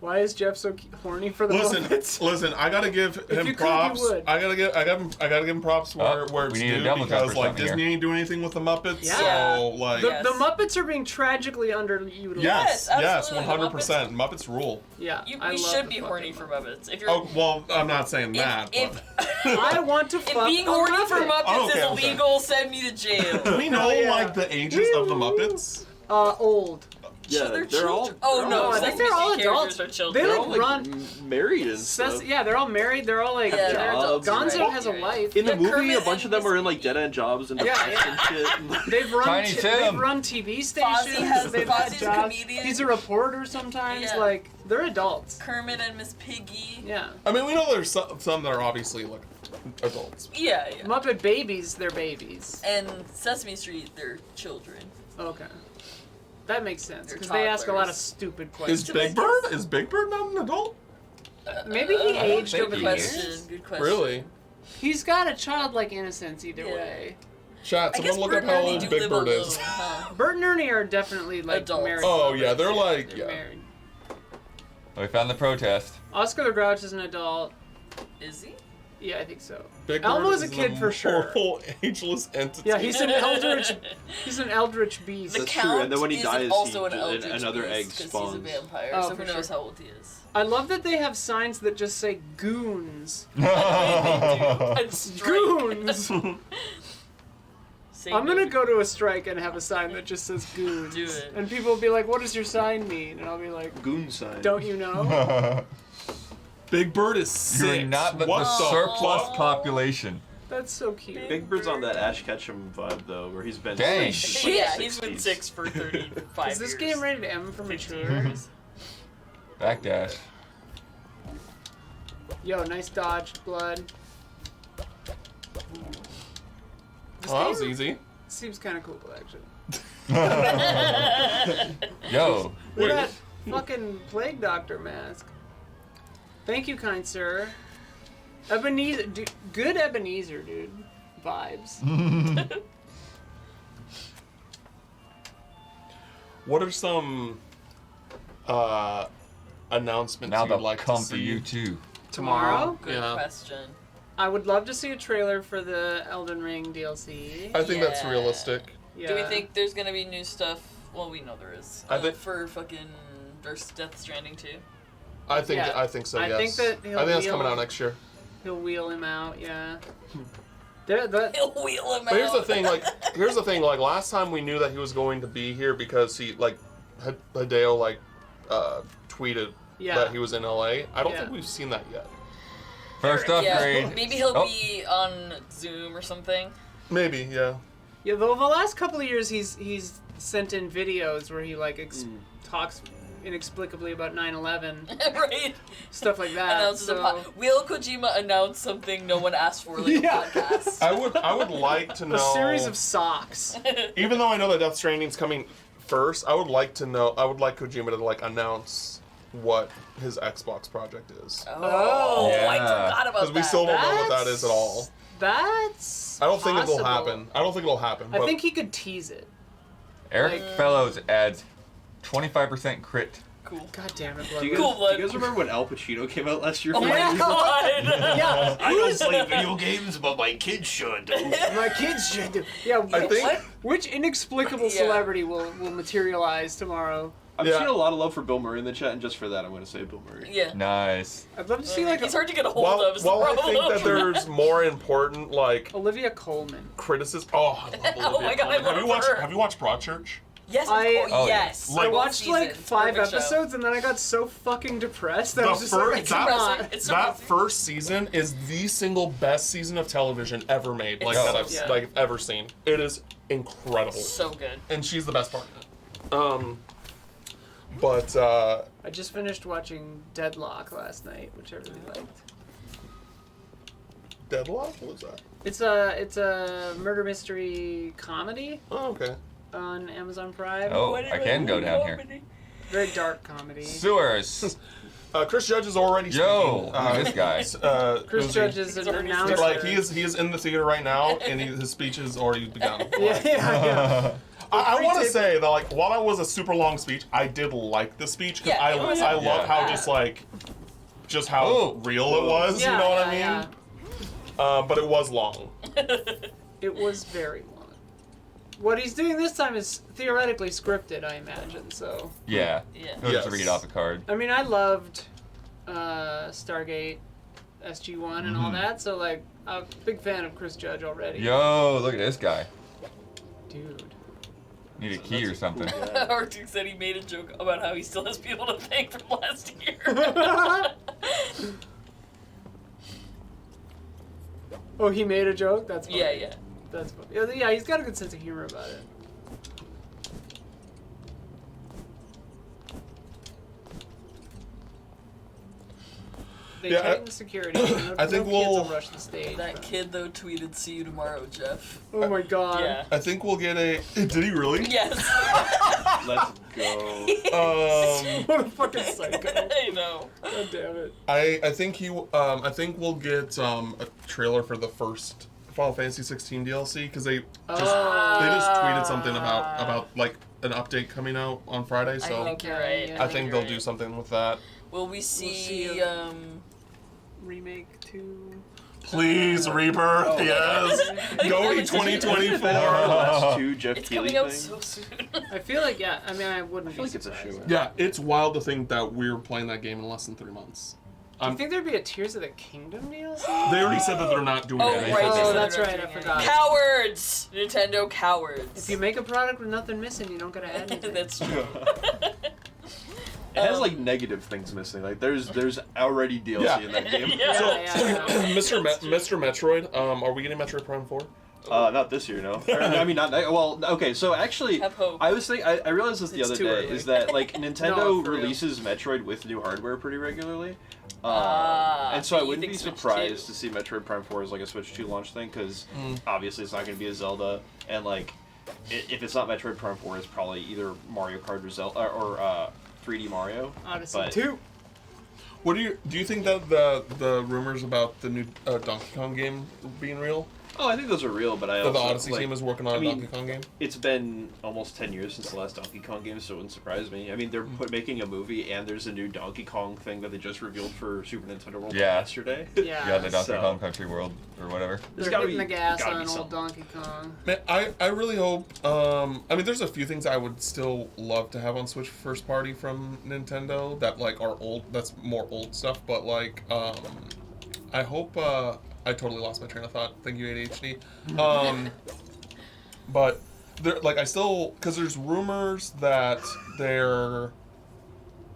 Why is Jeff so horny for the Muppets? Listen. I gotta give If him you could, props. you would. I gotta give him props where it's we need a due double jump or because like something Disney here. ain't doing anything with the Muppets. Yeah. So like. The, Yes. the Muppets are being tragically underutilized. Yes, Yes, 100%. Muppets rule. Yeah. I We love should the be fucking horny for Muppets. If you're, Oh well, I'm not saying that. if, I want to if fuck being a horny for Muppet. Muppets Okay, is okay. illegal, send me to jail. Do we know yeah. like the ages of the Muppets? Old. Yeah, they're all. Oh no, I think they're all Sesame adults. characters are children. They They're like all like run. married and stuff. Yeah, they're all married. They're all like. Yeah, they're jobs, adults. Gonzo right. has a wife. In the Yeah, movie, Kermit a bunch of and them are in Miss like dead-end jobs and Yeah, depressed yeah. and shit. They've run. Tiny Tim. They've run TV stations. has- They've had Fozzie's a jobs. comedian. He's a reporter sometimes. Yeah. Like they're adults. Kermit and Miss Piggy. Yeah. I mean, we know there's some that are obviously like adults. Yeah. Muppet babies, they're babies. And Sesame Street, they're children. Okay. That makes sense They're because they ask a lot of toddlers. stupid Is questions. Big Bird? Is Big Bird not an adult? Maybe he aged think over he the is. years. Good question. Really? He's got a childlike innocence either Yeah. way. Chat, I guess someone look Bert up how and Ernie old do Big live Bird alone, is. huh? Bert and Ernie are definitely like Adults. married. Oh yeah, they're lovers. like They're yeah. married. We found the protest. Oscar the Grouch is an adult. Is he? Yeah, I think so. Big Elmo Bird is a an kid for sure. immortal, ageless entity. Yeah, he's an eldritch. He's an eldritch beast. The That's true, Count and then when he is dies, also he- an eldritch another egg beast 'cause spawns. He's a vampire, Oh, so for who knows sure. how old he is. I love that they have signs that just say goons. And strike. Goons. Say I'm no. gonna go to a strike and have a sign that just says goons. Do it. And people will be like, "What does your sign mean?" And I'll be like, Goon sign. "Don't you know?" Big Bird is 6. You're not but what the the surplus fuck? population. That's so cute. Big Bird's on that Ash Ketchum vibe though, where he's been. Dang. since Shit. Yeah, the he's been 60s. 6 for 35 Is this years. game rated M for 15 mature? years. Backdash. Yo, nice dodge, blood. This Well, that was game easy. seems kind of cool, actually. Yo. Look Wait. at that fucking plague doctor mask. Thank you, kind sir. Ebenezer, good Ebenezer, dude. Vibes. What are some announcements Now you'd they'll like come to for see you too. Tomorrow? Good Yeah. question. I would love to see a trailer for the Elden Ring DLC. I think that's Yeah. realistic. Yeah. Do we think there's gonna be new stuff? Well, we know there is. I think- for fucking there's Death Stranding too. I think Yeah. I think so. I Yes. think that he'll I think that's wheel- coming out next year. he'll wheel him out? Yeah. Hmm. He'll wheel him But here's out. the thing, like last time we knew that he was going to be here because he Hideo tweeted Yeah. that he was in LA. I don't Yeah. think we've seen that yet. First Yeah, upgrade. maybe he'll Oh. be on Zoom or something. Maybe, yeah. Yeah, though the last couple of years he's sent in videos where he like talks inexplicably about 9/11, Right? stuff like that. Announces a So, Will Kojima announced something no one asked for, like Yeah. a podcast. I would like to know a series of socks. even though I know that Death Stranding's coming first, I would like Kojima to like announce what his Xbox project is. Oh, Yeah. I forgot about Because that. we still don't know what that is at all. That's I don't think it'll possible. happen. I don't think it'll happen. I but think he could tease it. Eric Fellows adds 25% crit. Cool. God damn it, Do you, Bloodwood. guys, Cool, do blood. you guys remember when Al Pacino came out last year? Oh my god! Yeah, I don't play video games, but my kids should. my kids should do. Yeah, I think- What? which inexplicable Yeah. celebrity will materialize tomorrow? I've Yeah. seen a lot of love for Bill Murray in the chat, and just for that, I'm going to say Bill Murray. Yeah. Nice. I'd love to see like He's hard to get a hold of. Is the While I problem. think that there's more important like Olivia Colman. criticism. Oh, I love Olivia Oh my God, I Colman. love her. Have you watched Broadchurch? Yes, of I- course. Oh, Yes. Like- I watched like Season. 5 Perfect show. episodes and then I got so fucking depressed that I The was just fir- like, It's that- depressing. It's That depressing. first season is the single best season of television ever made, like It's that so I've good. like ever seen. It is incredible, So good. and she's the best part in it. But I just finished watching Deadlock last night, which I really liked. Deadlock, what was that? It's a murder mystery comedy Oh, okay. on Amazon Prime. Oh, I can go down here. Very dark comedy. Sewers. Chris Judge is already Yo, speaking. look at this guy. Chris Judge is an already announcer. Like he is in the theater right now, and his speech has already begun. Yeah. I want to say that, like, while that was a super long speech, I did like the speach because Yeah, I it was- love Yeah. how just how real it was. Yeah, you know what I yeah, mean? But it was long. It was very long. What he's doing this time is theoretically scripted, I imagine. So, Yeah. Yeah. He'll just Yes. read off a card. I mean, I loved Stargate, SG-1, and all that. So, like, I'm a big fan of Chris Judge already. Yo, look at this guy. Dude. Need a key or something. R2 said he made a joke about how he still has people to thank from last year. Oh, he made a joke? That's funny. yeah. That's funny. Yeah, he's got a good sense of humor about it. They Yeah, tightened security. No, I think no kids we'll- will rush the stage. That kid though tweeted, "See you tomorrow, Jeff." Oh my god. Yeah. I think we'll get a. Did he really? Yes. Let's go. What a fucking psycho. I know. God damn it. I think I think we'll get a trailer for the first Final Fantasy 16 DLC because they just tweeted something about like an update coming out on Friday. So I think you're right. Yeah. I think they'll do something with that. Will we see? see, Remake 2. Please, Rebirth, Oh, yes. Go It's 2024. Last two Jeff It's Keighley coming out things. so soon. I feel like, yeah, I mean, I wouldn't I feel be like it's a surprised. shoe. Yeah, it's wild to think that we're playing that game in less than 3 months. Do you think there'd be a Tears of the Kingdom DLC? They already said that they're not doing Oh, anything. right. Oh, they that's said right, they're I doing forgot. it. Cowards! Nintendo cowards. If you make a product with nothing missing, you don't gotta add anything. That's true. It has like negative things missing. Like there's already DLC Yeah. in that game. Yeah. Yeah. Mr. Metroid, are we getting Metroid Prime 4? Not this year, no. Or, I mean, not well. Okay, so actually, Have hope. I was thinking. I realized this the It's other too day. early. Is that like Nintendo No, for real. releases Metroid with new hardware pretty regularly, and so so I you wouldn't think be Switch surprised 2? to see Metroid Prime 4 as like a Switch 2 launch thing because obviously it's not going to be a Zelda, and like if it's not Metroid Prime 4, it's probably either Mario Kart or Zelda or 3D Mario. Odyssey But- 2. What do you think that the rumors about the new Donkey Kong game being real? Oh, I think those are real, but I That the also, Odyssey like, team is working on I a mean, Donkey Kong game? It's been almost 10 years since the last Donkey Kong game, so it wouldn't surprise me. I mean, they're making a movie, and there's a new Donkey Kong thing that they just revealed for Super Nintendo World Yeah. yesterday. Yeah. Yeah, the Donkey So- Kong Country World or whatever. There's They're gotta hitting be- the gas gotta on be old something. Donkey Kong. Man, I really hope. I mean, there's a few things I would still love to have on Switch first party from Nintendo that like are old. That's more old stuff. But like, I hope. I totally lost my train of thought. Thank you, ADHD. But there, like, I still because there's rumors that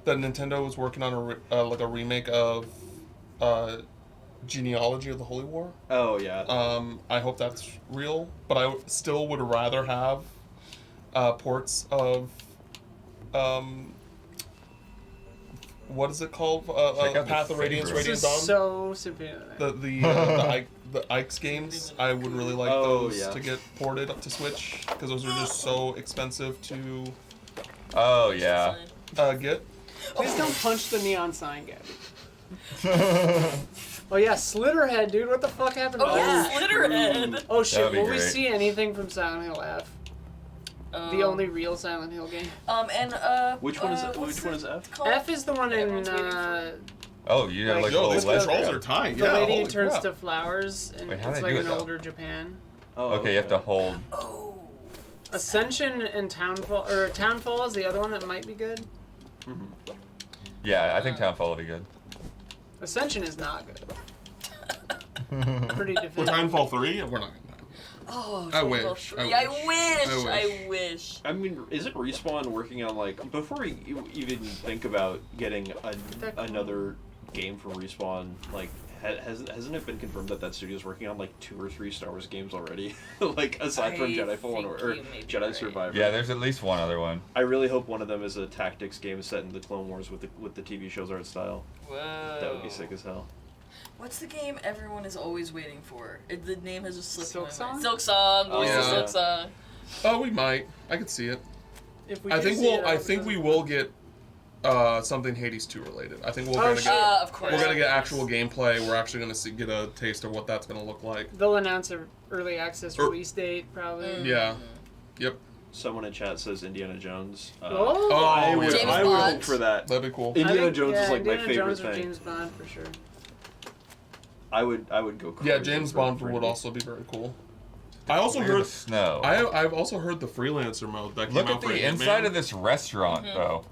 Nintendo is working on like a remake of Genealogy of the Holy War. Oh, yeah. I hope that's real, but I still would rather have ports of what is it called? Check out Path the of Radiance, favorites. Radiant This Dawn. is so Symphony of the Night. The Ike's games. I would really like Oh, those yeah. to get ported up to Switch because those are just so expensive to Oh yeah. get. Please don't punch the neon sign, Gabby. Oh yeah, Slitterhead, dude. What the fuck happened to Oh yeah, that? Slitterhead. Oh shit, That'd be will we great. see anything from Silent Hill F? The only real Silent Hill game. And Which one is it? what's Which one it is F? called? F is the one in Everyone's waiting for Oh, you have Like, like Yo, a these little controls letter. are tight. the Yeah, lady holy turns crap. to flowers, and Wait, how it's do like they do an it, though? older Japan. Oh, Okay, you have to hold. Oh. Ascension and Townfall is the other one that might be good. Yeah, I think Townfall will be good. Ascension is not good. Pretty For definitive. Timefall 3, we're not gonna. Oh, I Dragon wish, Ball I 3. wish, I I wish. wish. I wish. I mean, isn't Respawn working on like before we even think about getting another game from Respawn? Like, hasn't it been confirmed that studio's working on like 2 or 3 Star Wars games already? Like aside from I Jedi Fallen think or you may be Jedi right. Survivor. Yeah, there's at least one other one. I really hope one of them is a tactics game set in the Clone Wars with the TV show's art style. Whoa. That would be sick as hell. What's the game everyone is always waiting for? The name has just slipped Silk my Song? mind. Silk Song. Voice of Yeah. Silk Song. Oh, we might. I could see it. If we I do think see it, I would think go- we will get something Hades 2 related. I think we're Oh, gonna shit. get Of course. we're gonna get actual gameplay. We're actually gonna get a taste of what that's gonna look like. They'll announce an early access release date, probably. Yeah. Yep. Someone in chat says Indiana Jones. Oh! I would, James I would Bond. hope for that. That'd be cool. I Indiana think, Jones is like Indiana my favorite Jones or thing. James Bond for sure. I would go crazy. Yeah, James for Bond would Infinity. also be very cool. I also Clear the heard snow. I've also heard the freelancer mode that came Look out at for the Hitman. inside of this restaurant, though.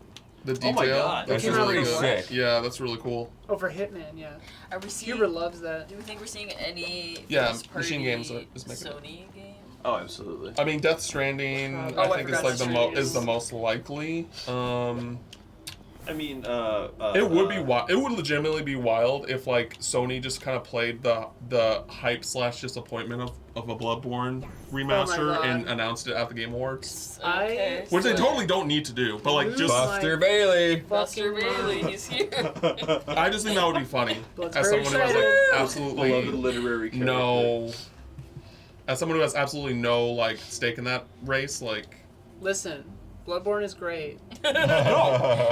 The Oh detail. my God. This came is out pretty with a sick. Yeah, that's really cool. Oh, for Hitman, yeah. Are we seeing? Huber loves that. Do we think we're seeing any? Yeah, first Machine party Games is making it. Sony game. Oh, absolutely. I mean, Death Stranding, Oh, I I think is forgot like Death the Stranding is the is- most likely. I mean, It would be wild. It would legitimately be wild if like Sony just kind of played the hype / disappointment of a Bloodborne remaster God. and announced it at the Game Awards, Okay. which they so- totally don't need to do. But like Lose just, Buster my- Bailey. Buster Fucking Bailey, he's here. I just think that would be funny. Blood's As very someone who has like excited. beloved absolutely literary character. no, as someone who has absolutely no like stake in that race, like. Listen, Bloodborne is great. No,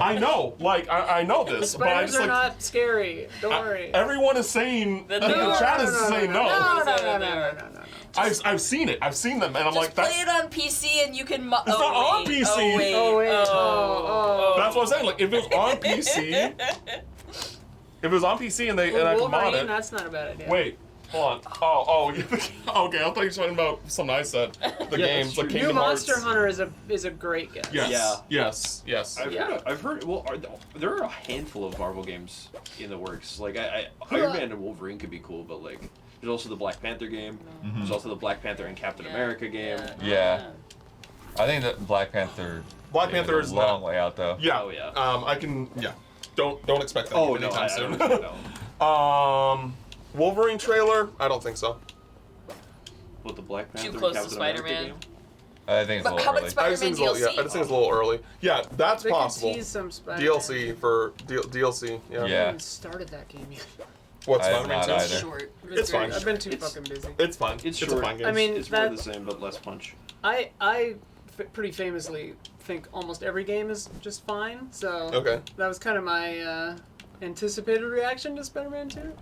I know. Like, I know The this, but I spiders just are like. not scary. Don't worry. Everyone is saying. The The no, chat is saying no. No. I've seen it. I've seen them, and I'm Just like, play that's. it on PC and you can. It's not on PC. Oh wait. Oh, wait. Oh. That's what I'm saying. Like, if it was on PC, if it was on PC and I could mod Wolverine, it. that's not a bad idea. Wait, hold on. Oh, okay. I thought you were talking about something I said. The Yeah, games, that's like true. Kingdom New Hearts. Monster Hunter is a great guess. Yes. Yeah. Yes. I've heard. Well, there are a handful of Marvel games in the works. Like Iron Man and Wolverine could be cool, but like there's also the Black Panther game. There's also the Black Panther and Captain America game. Yeah. I think that Black Panther. Black game Panther is is a long not- way out though. Yeah. Oh, yeah. I can. Yeah. Don't expect that Oh game no, anytime I soon. don't know. Wolverine trailer? I don't think so. What the Black Panther? Too close to Captain America Spider-Man. game? I think it's a But little how about early. I Spider-Man just think it's a little, DLC? yeah, I just think it's a little early. Yeah, that's They possible. could tease some Spider-Man. DLC for DLC. Yeah. I Yeah. haven't started that game yet. What's I have Spider-Man not 2? either. Short. It's fine. I've been too It's- fucking busy. It's fine. It's a short. fine game. I mean, It's more that- the same but less punch. I pretty famously think almost every game is just fine. So Okay. that was kind of my anticipated reaction to Spider-Man 2.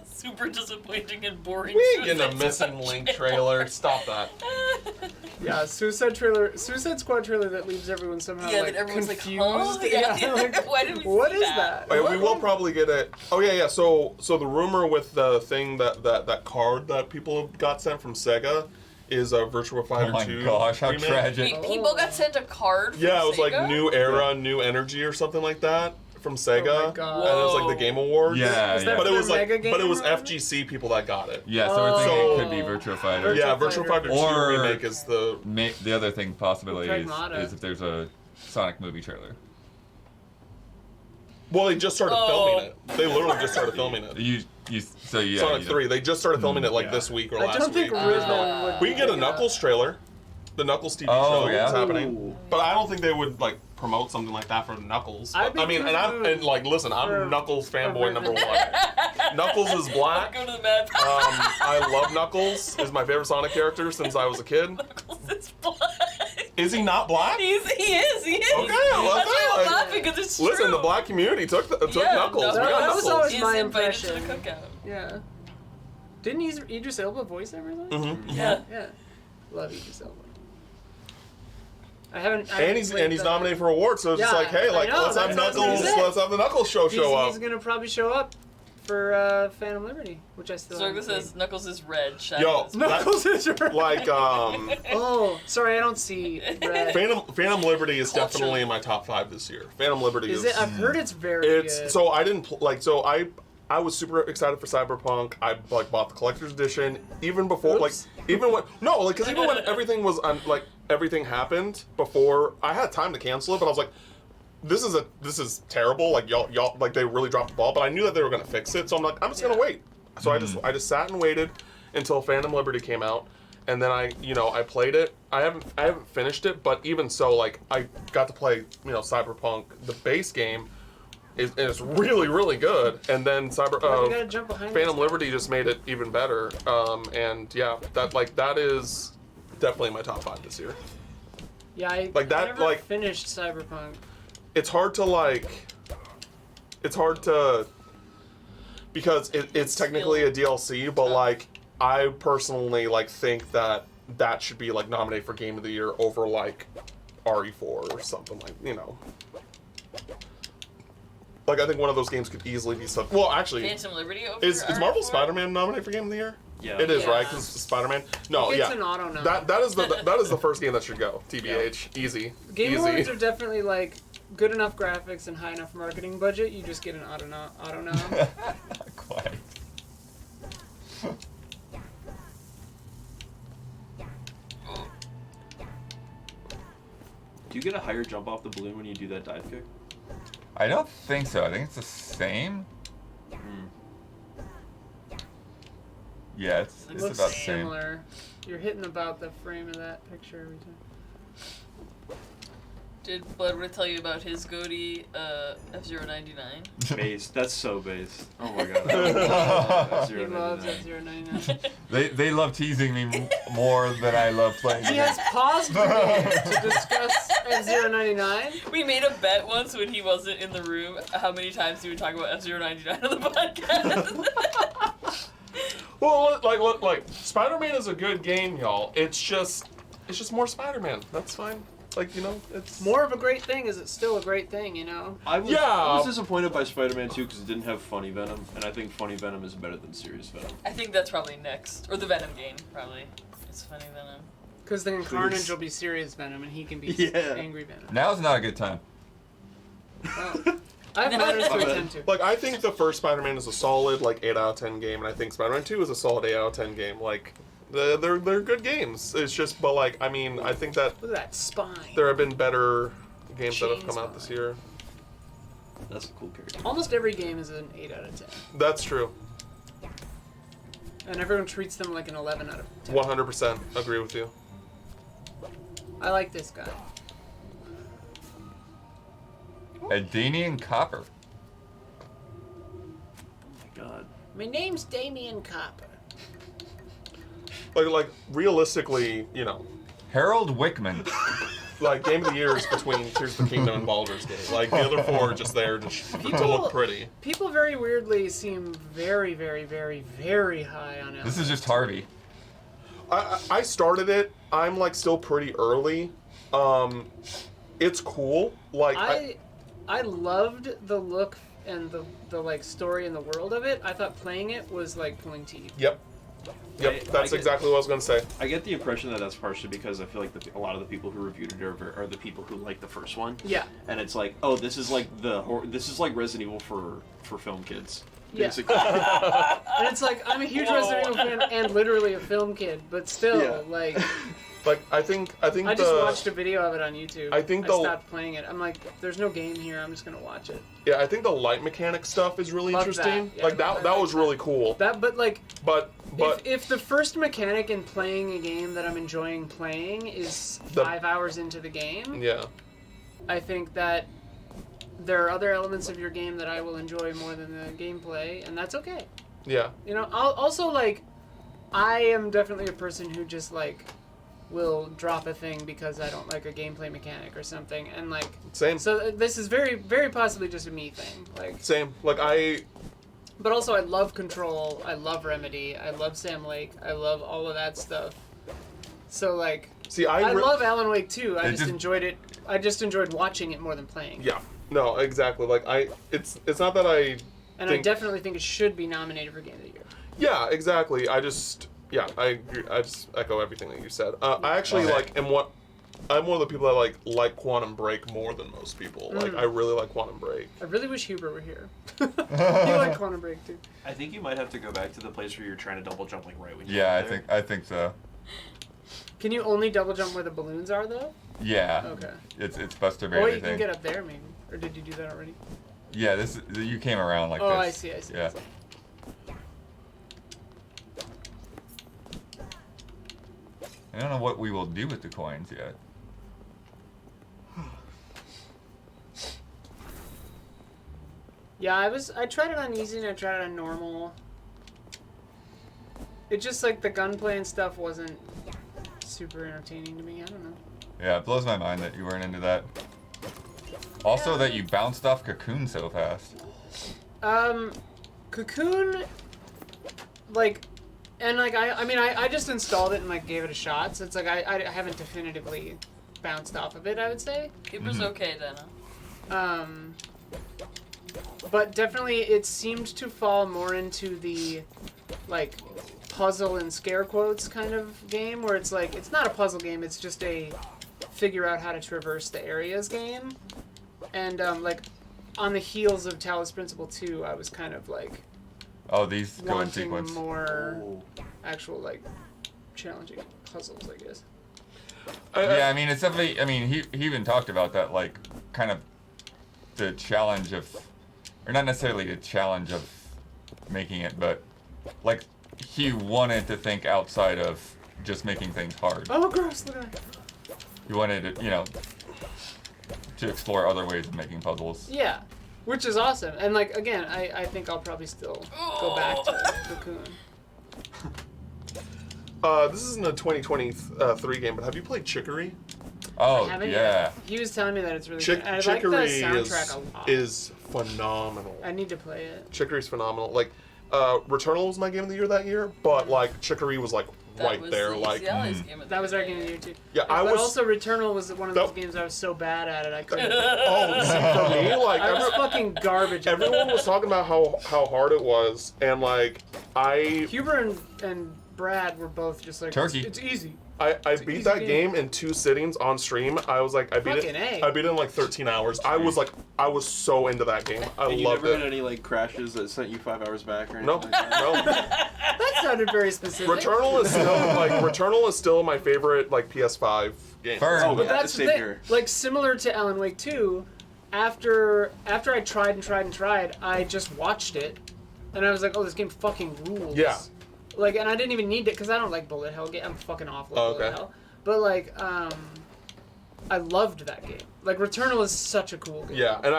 Super disappointing and boring. We get a Suicide missing Squad link trailer. Stop that. Yeah, Suicide Squad trailer that leaves everyone somehow Yeah, like that everyone's confused. like, huh? Yeah, like, Why did we what see is that? that? Wait, we will probably get it. Oh yeah. So the rumor with the thing that card that people got sent from Sega is a Virtua Fighter Oh my 2 gosh, how remake. tragic. Wait, people got sent a card from Yeah, it was like Sega? New Era, New Energy or something like that from Sega. Oh my God. And it was like the Game Awards. Yeah, Is that yeah. But it for was their like, Mega but it was Game or FGC people that got it. Yeah, so we're thinking it could be Oh. Virtua Fighter. Yeah, Virtua Virtua Fighter 2 Or- remake is the. The other thing possibility Pragmata. is if there's a Sonic movie trailer. Well, they just started Oh. filming it. They literally just started filming it. So yeah. Sonic you 3. They just started filming it like Yeah. this week or I last don't think week. Ribbon would. We can get a pick it Knuckles up. trailer. The Knuckles TV Oh, show yeah? is happening. Ooh. But I don't think they would like promote something like that for Knuckles. I'd But, I be mean, for- like, listen, I'm for- Knuckles fanboy for- number one. Knuckles is black. Go to the map. I love Knuckles. Is my favorite Sonic character since I was a kid. Knuckles is black. Is he not black? He is. Okay, well, That's why I'm like- laughing because it's Listen, true. the black community took Yeah, Knuckles. We that got was Knuckles. always is my invited to impression. the cookout. Yeah. Didn't Idris Elba voice everything? Mhm. Yeah. Yeah. Love Idris Elba. I haven't. And he's nominated for awards, so it's just Yeah, like, hey, like I know, let's have that's what I was gonna Knuckles. say. Let's have the Knuckles show up. He's gonna probably show up for Phantom Liberty, which I still. So haven't this says seen. Knuckles is red. Shadow Yo, is Knuckles is red. Like Oh, sorry, I don't see red. Phantom Liberty is Culture. definitely in my top 5 this year. Phantom Liberty Is it? I've heard it's very It's good. so I didn't I was super excited for Cyberpunk. I like bought the collector's edition even before Oops. because even when everything was everything happened before I had time to cancel it, but I was like, this is terrible. Like y'all like they really dropped the ball, but I knew that they were gonna fix it, so I'm like, I'm just gonna wait. So I just sat and waited until Phantom Liberty came out, and then I played it. I haven't finished it, but even so, like I got to play Cyberpunk the base game, is really, really good. And then You gotta jump behind Phantom this. Liberty just made it even better. And yeah, that is definitely my top 5 this year. Yeah, I that, never like- finished Cyberpunk. It's hard to because it's technically a DLC, but like I personally like think that should be like nominated for Game of the Year over like RE4 or something, like, you know. Like, I think one of those games could easily be well, actually, Phantom Liberty over is Marvel RE4? Spider-Man nominated for Game of the Year? Yeah. It is, Yeah. right? Because Spider-Man. No, It's yeah. an auto no. That is the first game that should go. TBH, easy, Game easy. Awards are definitely like good enough graphics and high enough marketing budget. You just get an auto nom. Not quite. Do you get a higher jump off the balloon when you do that dive kick? I don't think so. I think it's the same. Yeah, it's It about looks the same. similar. You're hitting about the frame of that picture every time. Did Bloodworth tell you about his goatee, F099? Based. That's so based. Oh my god. He loves F099. They love teasing me more than I love playing. He the has game. paused the game to discuss F099. We made a bet once when he wasn't in the room how many times he would talk about F099 on the podcast. Well, like Spider-Man is a good game, y'all. It's just more Spider-Man. That's fine. Like, you know, it's More of a great thing is it's still a great thing, you know? I was Yeah. disappointed by Spider-Man 2 because it didn't have Funny Venom, and I think Funny Venom is better than Serious Venom. I think that's probably next. Or the Venom game, probably. It's funny Venom. Because then Please. Carnage will be serious Venom and he can be Yeah. angry Venom. Now's not a good time. Oh. I have matters to attend to. like I think the first Spider-Man is a solid like 8 out of 10 game, and I think Spider-Man 2 is a solid 8 out of 10 game. Like they're good games. It's just, but like I mean, I think that Look at that spine. there have been better games that have Chain come out this spine. year. That's a cool character. Almost every game is an 8 out of 10. That's true. And everyone treats them like an 11 out of 10. 100% agree with you. I like this guy. Adanian Copper. Oh my god. My name's Damien Copper. Like realistically, you know, Harold Wickman. like Game of the Year is between Tears of the Kingdom and Baldur's Gate. Like the other 4 are just there to look pretty. People very weirdly seem very, very, very, very high on it. This is just Harvey. I started it. I'm like still pretty early. It's cool. Like I loved the look and the like story and the world of it. I thought playing it was like pulling teeth. Yep. That's exactly what I was gonna say. I get the impression that that's partially because I feel like a lot of the people who reviewed it are the people who like the first one. Yeah. And it's like, oh, this is like Resident Evil for film kids. Yeah. Basically. And it's like I'm a huge Resident Evil fan and literally a film kid, but still, Yeah. like Like I think I just watched a video of it on YouTube. I think I the- stopped playing it. I'm like, there's no game here. I'm just gonna watch it. Yeah, I think the light mechanic stuff is really Love interesting. that. Yeah, Like that was really cool. But like, But if the first mechanic in playing a game that I'm enjoying playing is 5 hours into the game, yeah. I think that there are other elements of your game that I will enjoy more than the gameplay, and that's okay. Yeah. You know, I'll also like, I am definitely a person who just like will drop a thing because I don't like a gameplay mechanic or something, and like Same. so this is very, very possibly just a me thing. Like, Same. Like but also I love Control, I love Remedy, I love Sam Lake, I love all of that stuff. So like, see I love Alan Wake too. I It just just- enjoyed it. I just enjoyed watching it more than playing. Yeah. No, exactly. Like it's not that I And think, I definitely think it should be nominated for Game of the Year. Yeah, exactly. I just I agree. I just echo everything that you said. I actually Okay. I'm one of the people that like Quantum Break more than most people. Like I really like Quantum Break. I really wish Huber were here. He liked Quantum Break too. I think you might have to go back to the place where you're trying to double jump like right when you Yeah, get there. I think so. Can you only double jump where the balloons are though? Yeah. Okay. It's Buster Oh Bear. wait, you can get up there maybe. Or did you do that already? Yeah, you came around like Oh, this. I see. Yeah. I don't know what we will do with the coins yet. Yeah, I tried it on easy and I tried it on normal. It just like the gunplay and stuff wasn't super entertaining to me. I don't know. Yeah, it blows my mind that you weren't into that. Also, that you bounced off Cocoon so fast. Cocoon, like, and like I just installed it and like gave it a shot. So it's like I haven't definitively bounced off of it. I would say. It was okay then. But definitely it seemed to fall more into the like puzzle and scare quotes kind of game where it's like it's not a puzzle game, it's just a figure out how to traverse the areas game. And like on the heels of Talos Principle 2, I was kind of like These go in wanting sequence. more actual like challenging puzzles, I guess. Yeah, I mean, it's definitely. I mean, he even talked about that, like, kind of the challenge of, or not necessarily a challenge of making it, but like he wanted to think outside of just making things hard. Oh, gross! Look at that. He wanted to, to explore other ways of making puzzles. Yeah, which is awesome. And like again, I think I'll probably still go back to Cocoon. This isn't a 2023 game, but have you played Chicory? Oh, I haven't yeah. yet. He was telling me that it's really good. And I like the Chicory soundtrack a lot. is phenomenal. I need to play it. Chicory's phenomenal. Like, Returnal was my game of the year that year, but like Chicory was like right there. Like, That was our game of the year too. Yeah, but also Returnal was one of those games I was so bad at it I couldn't. Oh, see, for me, like I was fucking garbage. At everyone was talking about how hard it was, and like Huber and Brad were both just like Turkey. It's easy. I beat that game in 2 sittings on stream. I was like, I beat it in like 13 hours. I was so into that game. I and loved you never it. had any like crashes that sent you 5 hours back or anything? No, like that? no. That sounded very specific. Returnal is still my favorite like PS5 game. Firm. Oh, But yeah, that's the same thing. here. Like similar to Alan Wake 2, after I tried, I just watched it, and I was like, oh, this game fucking rules. Yeah. Like, and I didn't even need it because I don't like bullet hell game. I'm fucking awful at Oh, bullet okay. hell. But like, I loved that game. Like, Returnal is such a cool game. Yeah, and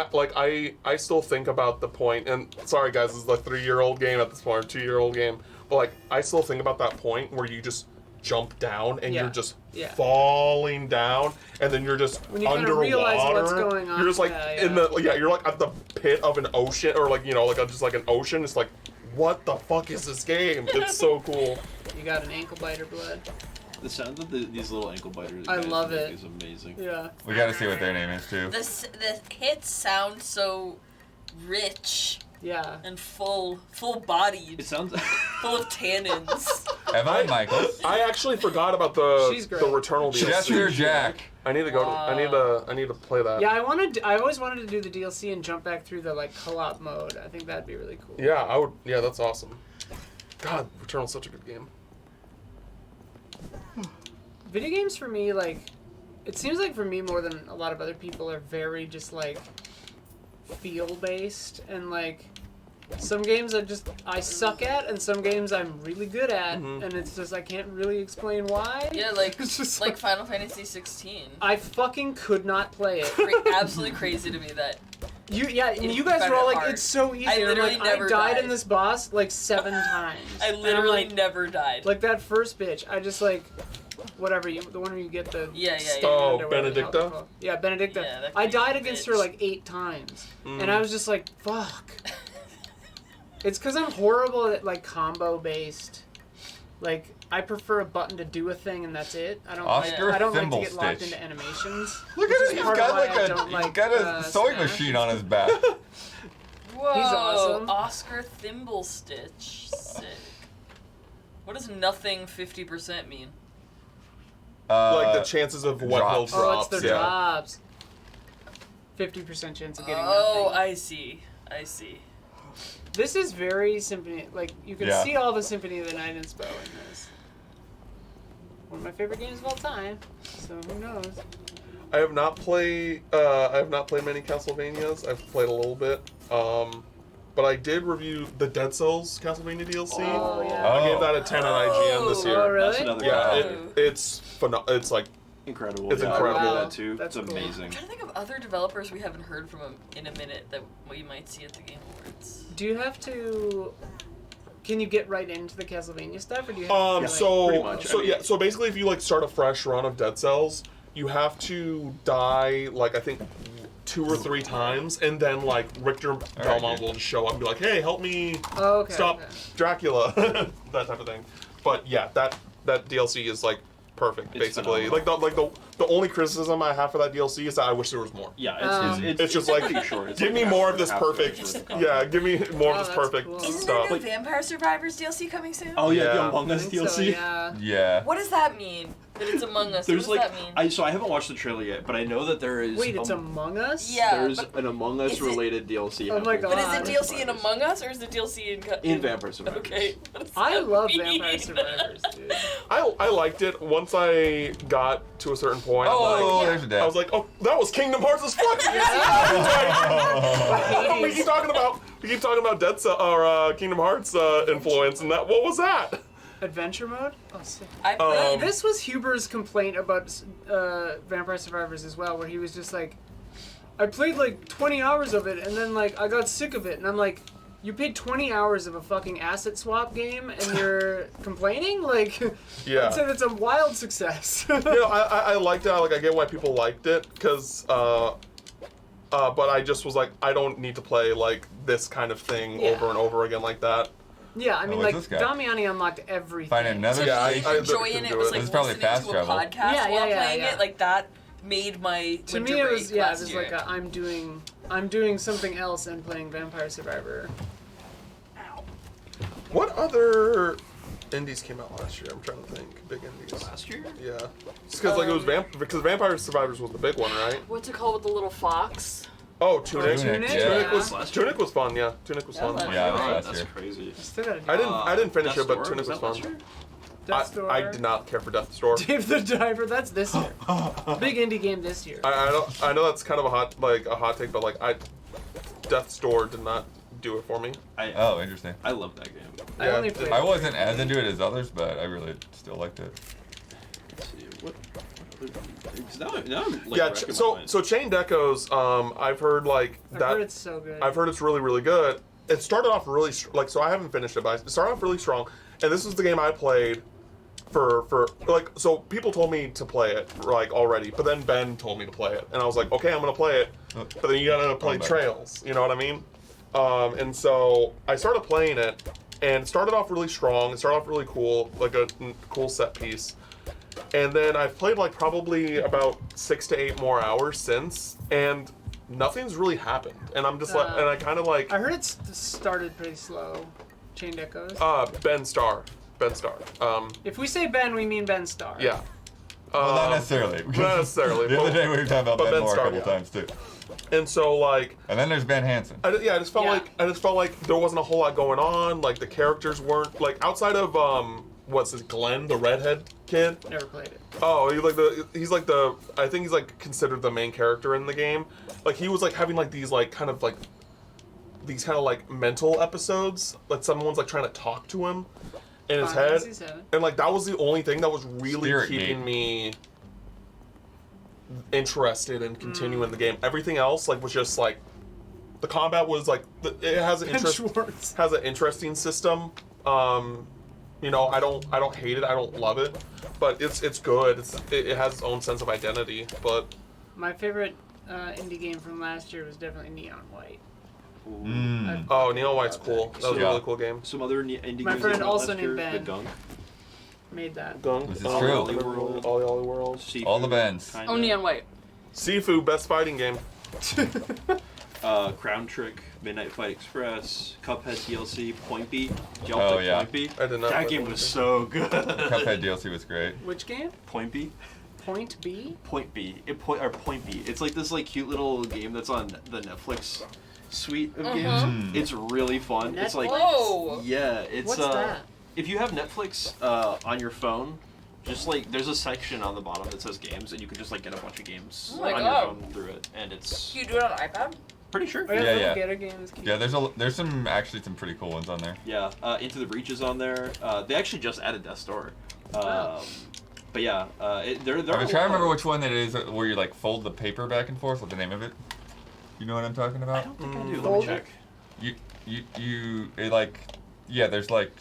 I still think about the point, and sorry guys, this is a 3-year-old game at this point, or 2-year-old game, but like I still think about that point where you just jump down and you're just falling down, and then you're just when you underwater. realize what's going on. You're just like you're like at the pit of an ocean, or like just like an ocean. It's like, what the fuck is this game? It's so cool. You got an ankle biter, blood. The sound of these little ankle biters I love it. is amazing. Yeah. We gotta see what their name is, too. The hits sound so rich Yeah. and full bodied, It sounds. full of tannins. Evan Michael. I actually forgot about the She's great. Returnal DLC. Chester Jack. I need to go. I need to play that. Yeah, I always wanted to do the DLC and jump back through the like co-op mode. I think that'd be really cool. Yeah, I would. Yeah, that's awesome. God, Returnal's such a good game. Video games for me, like, it seems like for me more than a lot of other people are very just like feel based, and like some games I suck at, and some games I'm really good at, and it's just I can't really explain why. Yeah, like It's just like Final Fantasy 16. I fucking could not play it. Absolutely crazy to me that. You guys were all like, hard. it's so easy. I and I'm literally like, never I died died. in this boss like 7 times. I And I'm literally like, never died. like that first bitch. I just like, whatever the one where you get the Yeah. stand Oh, or whatever the hell Benedicta? it's called. Yeah, Benedicta. Yeah, that I crazy died against her bitch. like 8 times, and I was just like, fuck. It's because I'm horrible at like combo based. Like I prefer a button to do a thing and that's it. I don't Oscar like to get Thimble locked Stitch. into animations. Look which at is him. He's part got of why I like don't he's got a sewing Smash. machine on his back. Whoa! He's awesome. Oscar Thimble Stitch. Sick. What does nothing 50% mean? Like the chances of what he'll drops. drops. Oh, it's the yeah. drops. 50% chance of getting Oh, nothing. I see. This is very symphony. Like you can Yeah. see all the Symphony of the Night Inspo in this. One of my favorite games of all time. So who knows? I have not played many Castlevanias. I've played a little bit. But I did review the Dead Cells Castlevania DLC. Oh yeah. I gave that a 10 on IGN this year. Oh really? That's another Yeah, good it's like Incredible. It's yeah, incredible. I remember Wow. that too. That's it's cool. amazing. I'm trying to think of other developers we haven't heard from in a minute that we might see at the Game Awards. Do you have to? Can you get right into the Castlevania stuff, or do you have to? pretty much. I mean- So basically, if you like start a fresh run of Dead Cells, you have to die like I think 2 or 3 times, and then like Richter Belmont will just show up and be like, "Hey, help me Oh, okay. stop okay. Dracula," that type of thing. But yeah, that DLC is like perfect, It's basically. phenomenal. The only criticism I have for that DLC is that I wish there was more. Yeah, It's just like, pretty short. It's give like me more of half this an hour's perfect. worth of content. Yeah, give me more of Oh, this that's perfect cool. Isn't stuff. there the Vampire Survivors DLC coming soon? Oh yeah, Yeah. the Among I Us think so, DLC. yeah. Yeah. What does that mean? That it's Among Us. There's what does like that mean? I haven't watched the trailer yet, but I know that there is. Wait, it's Among Us? Yeah. There's but- an Among Us is it- related DLC. Oh my happening. God. But is the Ah, DLC in Among Us or is the DLC in In Vampire Survivors. Okay. What does I that love mean? Vampire Survivors, dude. I liked it once I got to a certain point. Oh, Yeah. there's a I dad. was like, oh, that was Kingdom Hearts as fuck. we keep talking about Dead Cell or Kingdom Hearts influence, and what was that? Adventure mode? Oh, sick. I played. This was Huber's complaint about Vampire Survivors as well, where he was just like, I played like 20 hours of it, and then like I got sick of it, and I'm like, you paid 20 hours of a fucking asset swap game, and you're complaining? Like, Yeah. I'd say that's a wild success. I liked it. I get why people liked it, because, but I just was like, I don't need to play like this kind of thing Yeah. over and over again like that. Yeah, I mean, what's like, this guy? Damiani unlocked everything. Find another To Yeah, me, I enjoying couldn't it do was it. like This is probably listening fast to a travel. podcast Yeah, while yeah, playing yeah. it. Like that made my To winter me, it break was, yeah, it last was year. like I'm doing something else and playing Vampire Survivor. What other indies came out last year? I'm trying to think. Big indies. Last year? Yeah. Just because like it was because Vampire Survivors was the big one, right? What's it called with the little fox? Oh, Tunic. Tunic, yeah. Tunic was Last year? Tunic was fun. Yeah, Tunic was Yeah, fun. last Yeah, year. that was last That's year. crazy. Still gotta do I didn't finish Death's it, but Door, Tunic was last fun. year? Death's Door. I did not care for Death's Door. Dave the Diver. That's this year. Big indie game this year. I know that's kind of a hot take, but like Death's Door did not do it for me. Oh, interesting. I love that game. I Yeah, only played. I wasn't as into it as others, but I really still liked it. Let's see, what because now I'm like Yeah. wrecking my So mind. Chained Echoes. I've heard like I've that. heard it's so good. I've heard it's really, really good. It started off really like, so I haven't finished it, but it started off really strong. And this was the game I played for like, so people told me to play it like already, but then Ben told me to play it, and I was like, okay, I'm gonna play it. But then you gotta play Oh, Ben. Trails. You know what I mean? And so I started playing it, and it started off really strong. It started off really cool, like a cool set piece. And then I've played like probably about 6 to 8 more hours since, and nothing's really happened. And I'm just like, and I kind of like, I heard it started pretty slow. Chained Echoes. Ben Starr. If we say Ben, we mean Ben Starr. Yeah. Well, not necessarily. Not necessarily. The other day we were talking about but Ben Ben Moore a Starr, couple yeah. times too. And so like, And then there's Ben Hansen. I just felt like there wasn't a whole lot going on. Like the characters weren't like outside of what's his Glenn, the redhead kid. Never played it. Oh, he's like I think he's like considered the main character in the game. Like he was like having like these kind of like mental episodes. Like someone's like trying to talk to him in his Final head. Fantasy VII. And like that was the only thing that was really Spirit keeping Gate. me interested in continuing the game. Everything else like was just like the combat was like it has an Ben interest Schwartz. has an interesting system. You know, I don't hate it. I don't love it, but it's good. It has its own sense of identity. But My favorite indie game from last year was definitely Neon White. Mm. oh, Neon White's cool. That was a Yeah. really cool game. Some other indie My games friend that came out also last named year, Ben. The Gunk, Made that. Gunk. This is Ollie true. Ollie World. Ollie Ollie World. Seafood, All the Bens. kinda. Oh, Neon White. Sifu, best fighting game. Crown Trick, Midnight Fight Express, Cuphead DLC, Point B. Did y'all Oh, play yeah. Point B? I did not That play game Point was B. so good. Cuphead DLC was great. Which game? Point B? Point B? Point B. Point B. It's like this like cute little game that's on the Netflix suite of games. Mm. It's really fun. It's like Whoa! yeah, it's What's that? if you have Netflix on your phone, just like there's a section on the bottom that says games, and you can just like get a bunch of games Oh my on God. your phone through it, and it's Can you do it on iPad? pretty sure. Oh, yeah, Yeah, Little yeah. Gator game is cute. Yeah, there's some pretty cool ones on there. Yeah, Into the Breach is on there. They actually just added Death's Door. Wow. But yeah, they're. I'm trying to remember which one it is where you like fold the paper back and forth. What's the name of it? You know what I'm talking about? I don't think I do. Let Fold me it? check. It like, yeah, there's like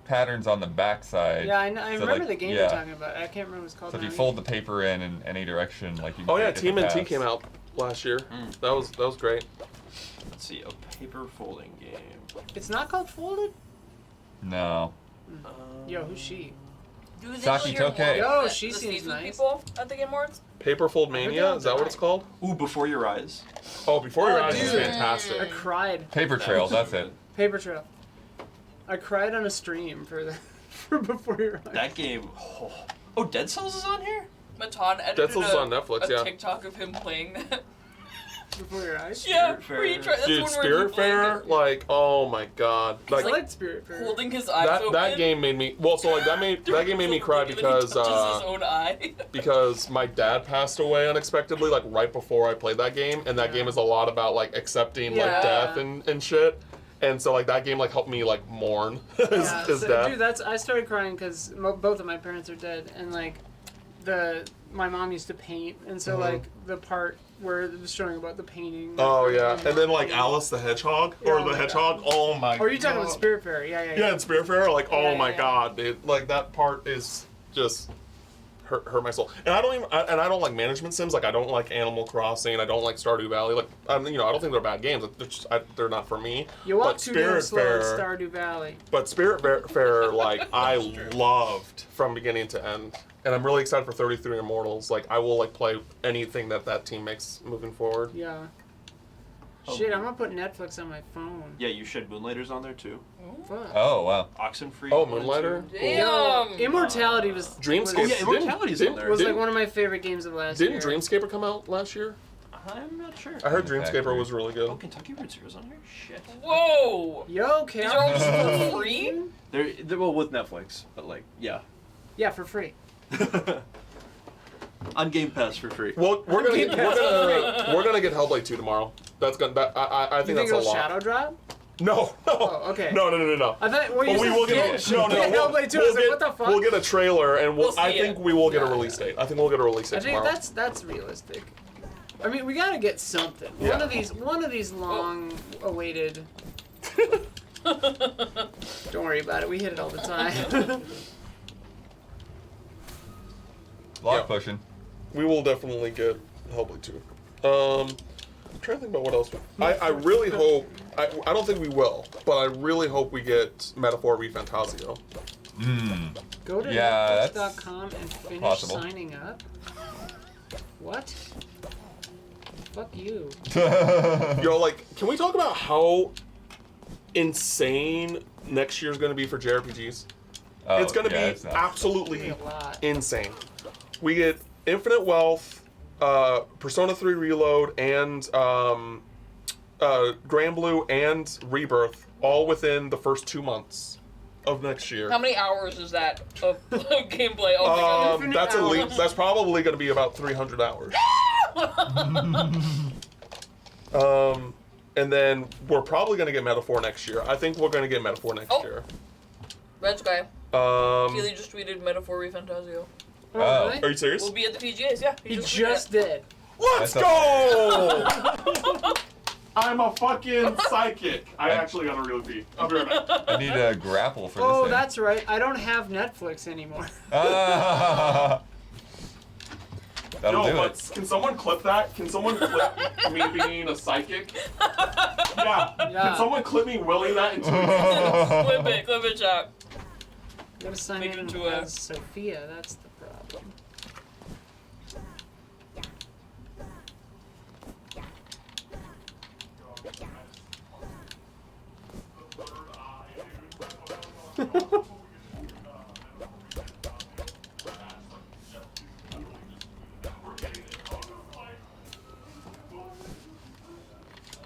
patterns on the back side. Yeah, I remember like, the game yeah. you're talking about. I can't remember what it's called. So if you now. fold the paper in any direction, like you can Oh yeah, create different TMNT paths. came out last year. That was great. Let's see, a paper folding game. It's not called Folded? No. Yo, who's she? Do they Saki hear more Toke. Yo, the- she the seems seafood nice. people at the Game Awards? Paperfold Mania, is that what it's called? Ooh, Before Your Eyes. Oh, Before Your Eyes is dude. fantastic. I cried. Paper Trail, that's it. Paper Trail. I cried on a stream for Before Your Eyes. That game. Oh, Dead Cells is on here? Matan edited Dead Cells is on Netflix, a yeah. TikTok of him playing that. Before Your Eyes? Yeah, Spiritfarer. where he tried. That's Dude, one where he played Spiritfarer, it. like, oh my god. I Like, liked Spiritfarer. Holding his eyes that open. game made me that game made me cry He because touches his own eye. because my dad passed away unexpectedly, like right before I played that game, and that game is a lot about like accepting Yeah. like death and shit. And so like that game like helped me like mourn his So, death. dude, I started crying because both of my parents are dead, and like my mom used to paint, and so like the part where it was showing about the painting. Oh yeah, and then like Alice the Hedgehog or Oh the my Hedgehog. Oh my. Or are you talking God. about Spiritfarer? Yeah. Yeah, and Spiritfarer, like, oh Yeah, my yeah. god, dude, like that part is just hurt my soul. And I don't like management sims. Like I don't like Animal Crossing. I don't like Stardew Valley. Like I don't think they're bad games. They're not for me. You walk But too damn slow in Spiritfarer- Stardew Valley. But Spiritfarer, like I loved from beginning to end, and I'm really excited for 33 Immortals. Like I will like play anything that team makes moving forward. Yeah. Oh, Shit, I'm gonna put Netflix on my phone. Yeah, you should. Moonlighter's on there too. Fuck. Oh, wow. Oxenfree. Oh, 1 and Moonlighter. 2. Damn. Immortality was Dreamscape. Oh, yeah, Didn't- Immortality's on there. was like didn't- one of my favorite games of last year. Didn't Dreamscaper come out last year? I'm not sure. I heard Exactly. Dreamscaper was really Oh, good. Kentucky Route Zero's on here? Shit. Whoa. Yo, These are all Carol. just for free? They're well with Netflix, but like, yeah. Yeah, for free. On Game Pass for free. Well, we're gonna get Hellblade 2 tomorrow. That's gonna. I You think think that's a it'll lot. shadow drop? No. Oh, okay. No. I thought. Well, you But we said will get Hellblade 2. I was like, what the fuck? We'll get a trailer, and We'll I see think it. we will get a Yeah, release date. I think we'll get a release I date think tomorrow. that's realistic. I mean, we gotta get something. Yeah. One of these long awaited. Don't worry about it. We hit it all the time. Block Yeah. pushing. We will definitely get Hellblade 2. I'm trying to think about what else. I really hope. I don't think we will, but I really hope we get Metaphor ReFantasio. Go to Yeah, Netflix.com and finish possible. signing up. What? Fuck you. Yo, like, can we talk about how insane next year's going to be for JRPGs? Oh, It's going to yeah, be it's nuts. absolutely A lot. insane. We get Infinite Wealth, Persona 3 Reload, and Grand Blue and Rebirth all within the first 2 months of next year. How many hours is that of gameplay altogether? Infinite That's at hours. least. That's probably going to be about 300 hours. And then we're probably going to get Metaphor next year. I think we're going to get Metaphor next Oh. year. Red Sky. Um, Keely just tweeted Metaphor ReFantasio. Oh. really? are you serious? We'll be at the TGAs, yeah. He tweeted just did. Let's That's go! I'm a fucking psychic. I actually gotta really pee. I'll be right back. I need a grapple for this Oh, thing. that's right. I don't have Netflix anymore. Ah. That'll Yo, do but it. can someone clip that? Can someone clip me being a psychic? Yeah. Yeah. Can someone clip me willing that into Clip it, Chuck. You gotta sign Make it in into a- as Sophia. That's the problem.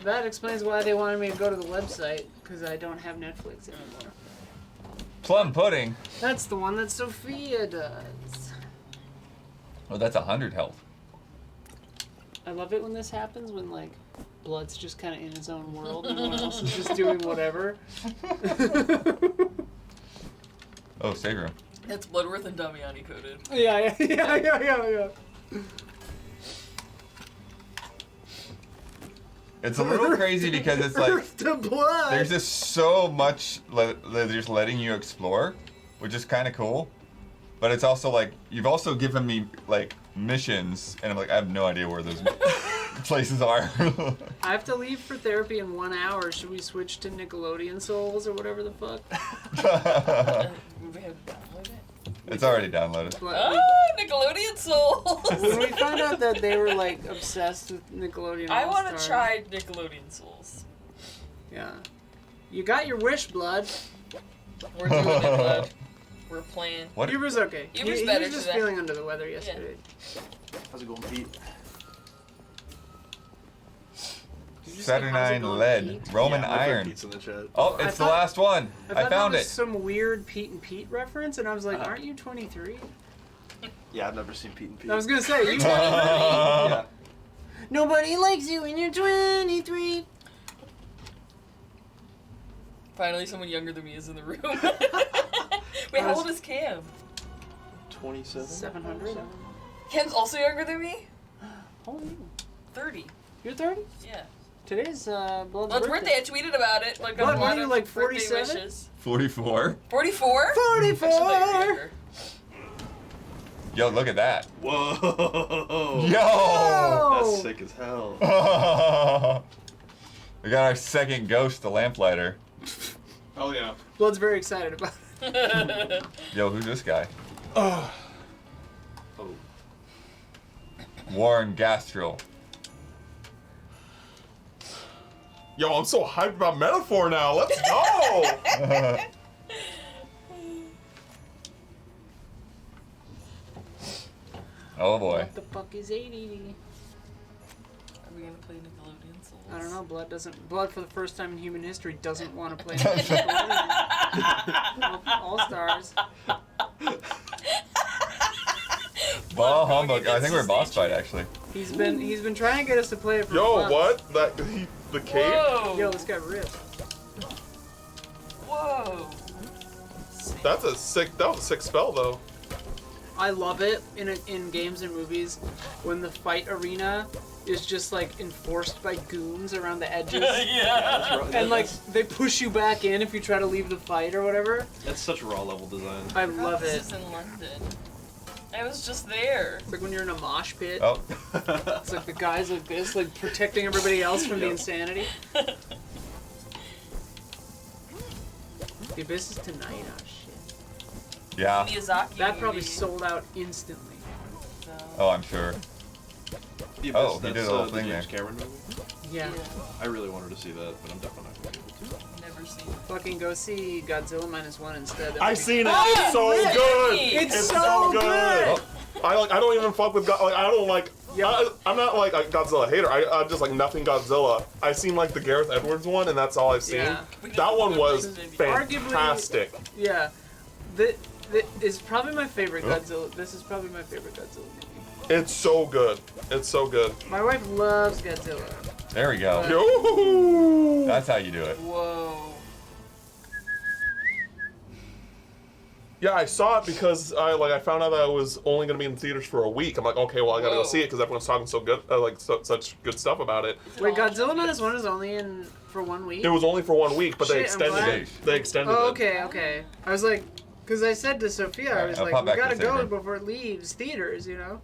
That explains why they wanted me to go to the website, because I don't have Netflix anymore. Plum pudding. That's the one that Sophia does. Oh, that's 100 health. I love it when this happens, when like Blood's just kind of in his own world, and everyone else is just doing whatever. Oh, save room. That's Bloodworth and Damiani coded. Yeah. It's a little crazy because it's like Earth to blood. there's just so much they're just letting you explore, which is kind of cool. But it's also like you've also given me like missions, and I'm like I have no idea where those places are. I have to leave for therapy in 1 hour. Should we switch to Nickelodeon Souls or whatever the fuck? We have to download it. It's already downloaded. Oh, Nickelodeon Souls! When we found out that they were like obsessed with Nickelodeon I want to All-Stars. try Nickelodeon Souls. Yeah. You got your wish, Blood. We're doing it, Blood. We're playing. What? Uber's okay. Uber's he better was just today. feeling under the weather yesterday. How's it going, Pete? Did you just say, "How's it Saturnine going, lead, Pete?" Roman Yeah, my friend iron. Pete's in the chat. Oh, I it's the thought- last one. I I thought found that was it. some weird Pete and Pete reference, and I was like, aren't you 23? Yeah, I've never seen Pete and Pete. I was gonna say, you Yeah. Nobody likes you when you're 23. Finally, someone younger than me is in the room. Wait, how old is Cam? 27? 700? Cam's also younger than me? How old are you? 30. You're 30? Yeah. Today's Blood's Well, it's birthday. I tweeted about it. Like, What, a what lot are you, of like, birthday 47? wishes. 44. 44? 44! Yo, look at that. Whoa! Yo! That's sick as hell. We got our second ghost, the lamplighter. Oh yeah. Blood's very excited about it. Yo, who's this guy? Oh. Warren Gastrel. Yo, I'm so hyped about Metaphor now. Let's go. Oh boy. What the fuck is 80? Are we gonna play Nickelodeon Souls? I don't know. Blood for the first time in human history doesn't want to play Nickelodeon All-Stars. Ball humbug. I think we're boss fight actually. He's been trying to get us to play it for Yo, months. what? The cape? Whoa! Yo, this guy ripped. Whoa! That was a sick spell though. I love it in games and movies when the fight arena is just like enforced by goons around the edges. Yeah! And like they push you back in if you try to leave the fight or whatever. That's such raw level design. I love it. This is in London. I was just there. It's like when you're in a mosh pit. Oh. It's like the guys like this, like protecting everybody else from the insanity. The Abyss is tonight. Oh shit. Yeah. Miyazaki That probably movie. sold out instantly. So, Oh, I'm sure. Yeah, Oh, that's he did a little the thing James there. Cameron movie. Yeah. I really wanted to see that, but I'm definitely not going to be able to. Never seen. Fucking go see Godzilla -1 instead. That I would be- seen it. Oh, It's so really? good. It's so good. Oh, I don't even fuck with I don't like. Yeah. I'm not like a Godzilla hater. I'm just like nothing Godzilla. I've seen like the Gareth Edwards one, and that's all I've seen. Yeah. That one was Arguably- fantastic. Yeah. That is probably my favorite Oh. Godzilla. This is probably my favorite Godzilla movie. It's so good. It's so good. My wife loves Godzilla. there we go. Yo. That's how you do it. Whoa. Yeah, I saw it because I found out that it was only gonna be in theaters for a week. I'm like, okay, well I gotta go Whoa. see it because everyone's talking so good, such good stuff about it. Wait, Godzilla -1 is only in for 1 week? It was only for 1 week, but they Shit, I'm extended glad. it. They extended Oh, it. okay. I was like, because I said to Sophia, I Alright, was I'll like, pop we back to gotta the go same room. before it leaves theaters, you know?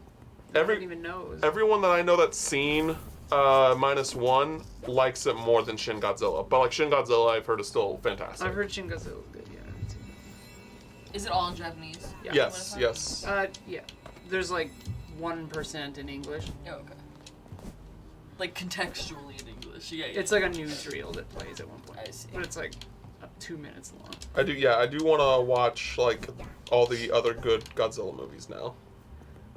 I didn't Every even know it was. everyone that I know that's seen -1 likes it more than Shin Godzilla, but like Shin Godzilla, I've heard is still fantastic. I've heard Shin Godzilla was good, yeah. I haven't seen Is it all in Japanese? Yeah. Yes, yes. that. Yeah. There's like 1% in English. Oh, okay. Like contextually in English. Yeah. It's like a newsreel that plays at one point. I see. But it's like 2 minutes long. I do want to watch like all the other good Godzilla movies now.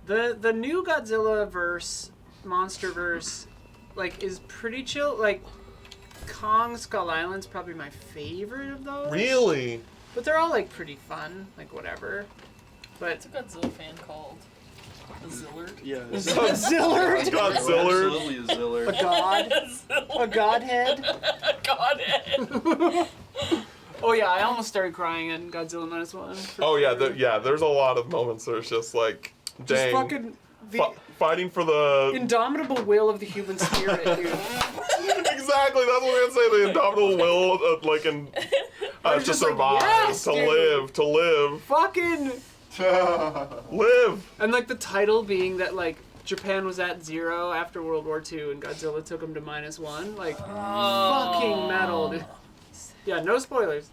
The new Godzilla verse, Monsterverse, like is pretty chill. Like Kong Skull Island's probably my favorite of those. Really? But they're all like pretty fun, like whatever. What's But a Godzilla fan called? A Zillard? Yeah. Godzilla, Godzilla. Absolutely a Ziller. a god, a godhead. Godhead. Oh yeah, I almost started crying in Godzilla -1. Oh yeah, there's a lot of moments where it's just like, dang. Just fucking fighting for the indomitable will of the human spirit, dude. Exactly, that's what we're gonna say. The indomitable will, to just like, survive, yes, to dude. live. Fucking Live. And like the title being that like Japan was at 0 after World War II and Godzilla took him to -1. Like fucking metal, dude. Yeah, no spoilers.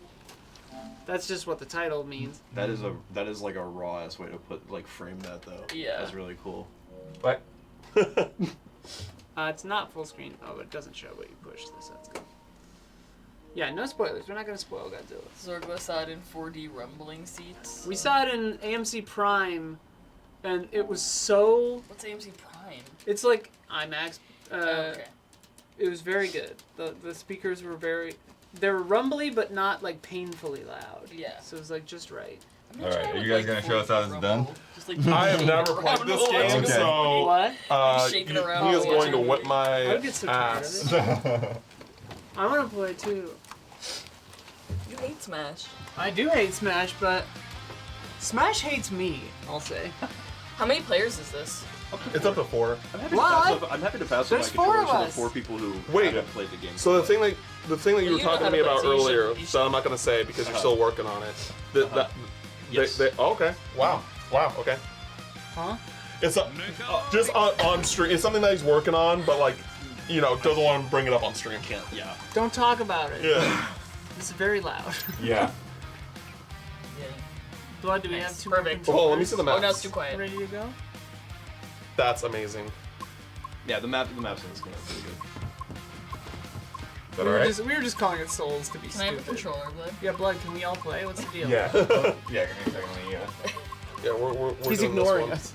That's just what the title means. That is like a raw ass way to frame that though. Yeah. That's really cool. What? It's not full screen. Oh, it doesn't show what you push. That's good. Yeah, no spoilers. We're not gonna spoil Godzilla. Zorgo saw it in 4D rumbling seats. We saw it in AMC Prime, and it was so. What's AMC Prime? It's like IMAX. Okay. It was very good. The speakers were they were rumbly, but not like painfully loud. Yeah. So it was like just right. I'm All not right, sure are I you would guys gonna like show us how this is done? Just like I have shaking never around played this a lot. game, Okay. so What? Shaking he around is a going to lot. whip my I would get so tired ass. of it. I want to play too. You hate Smash. I do hate Smash, but Smash hates me. I'll say. How many players is this? It's up to 4. I'm happy What? I'm happy to pass There's on my controllers 4 of to the us. 4 people who Wait. haven't played the game. So the thing that Well, you were you talking know to me how to about play, so you earlier, should- so I'm not gonna say because you're still working on it. Yes. Okay. Wow. Okay. Huh? It's just on stream. It's something that he's working on, but like, doesn't want to bring it up on stream. Can't. Yeah. Don't talk about it. Yeah. It's very loud. Yeah. Yeah. Blood, do we Nice. have 2 more Perfect. Oh, let me see the map. Oh, now it's too quiet. Ready to go? That's amazing. Yeah. The maps in this game are pretty good. Is that alright? We were just calling it Souls to be Can I have a stupid. controller, Blood? Yeah, Blood, can we all play? What's the deal? Yeah. Yeah, give me a second. Let me, Yeah, we're He's doing ignoring this us.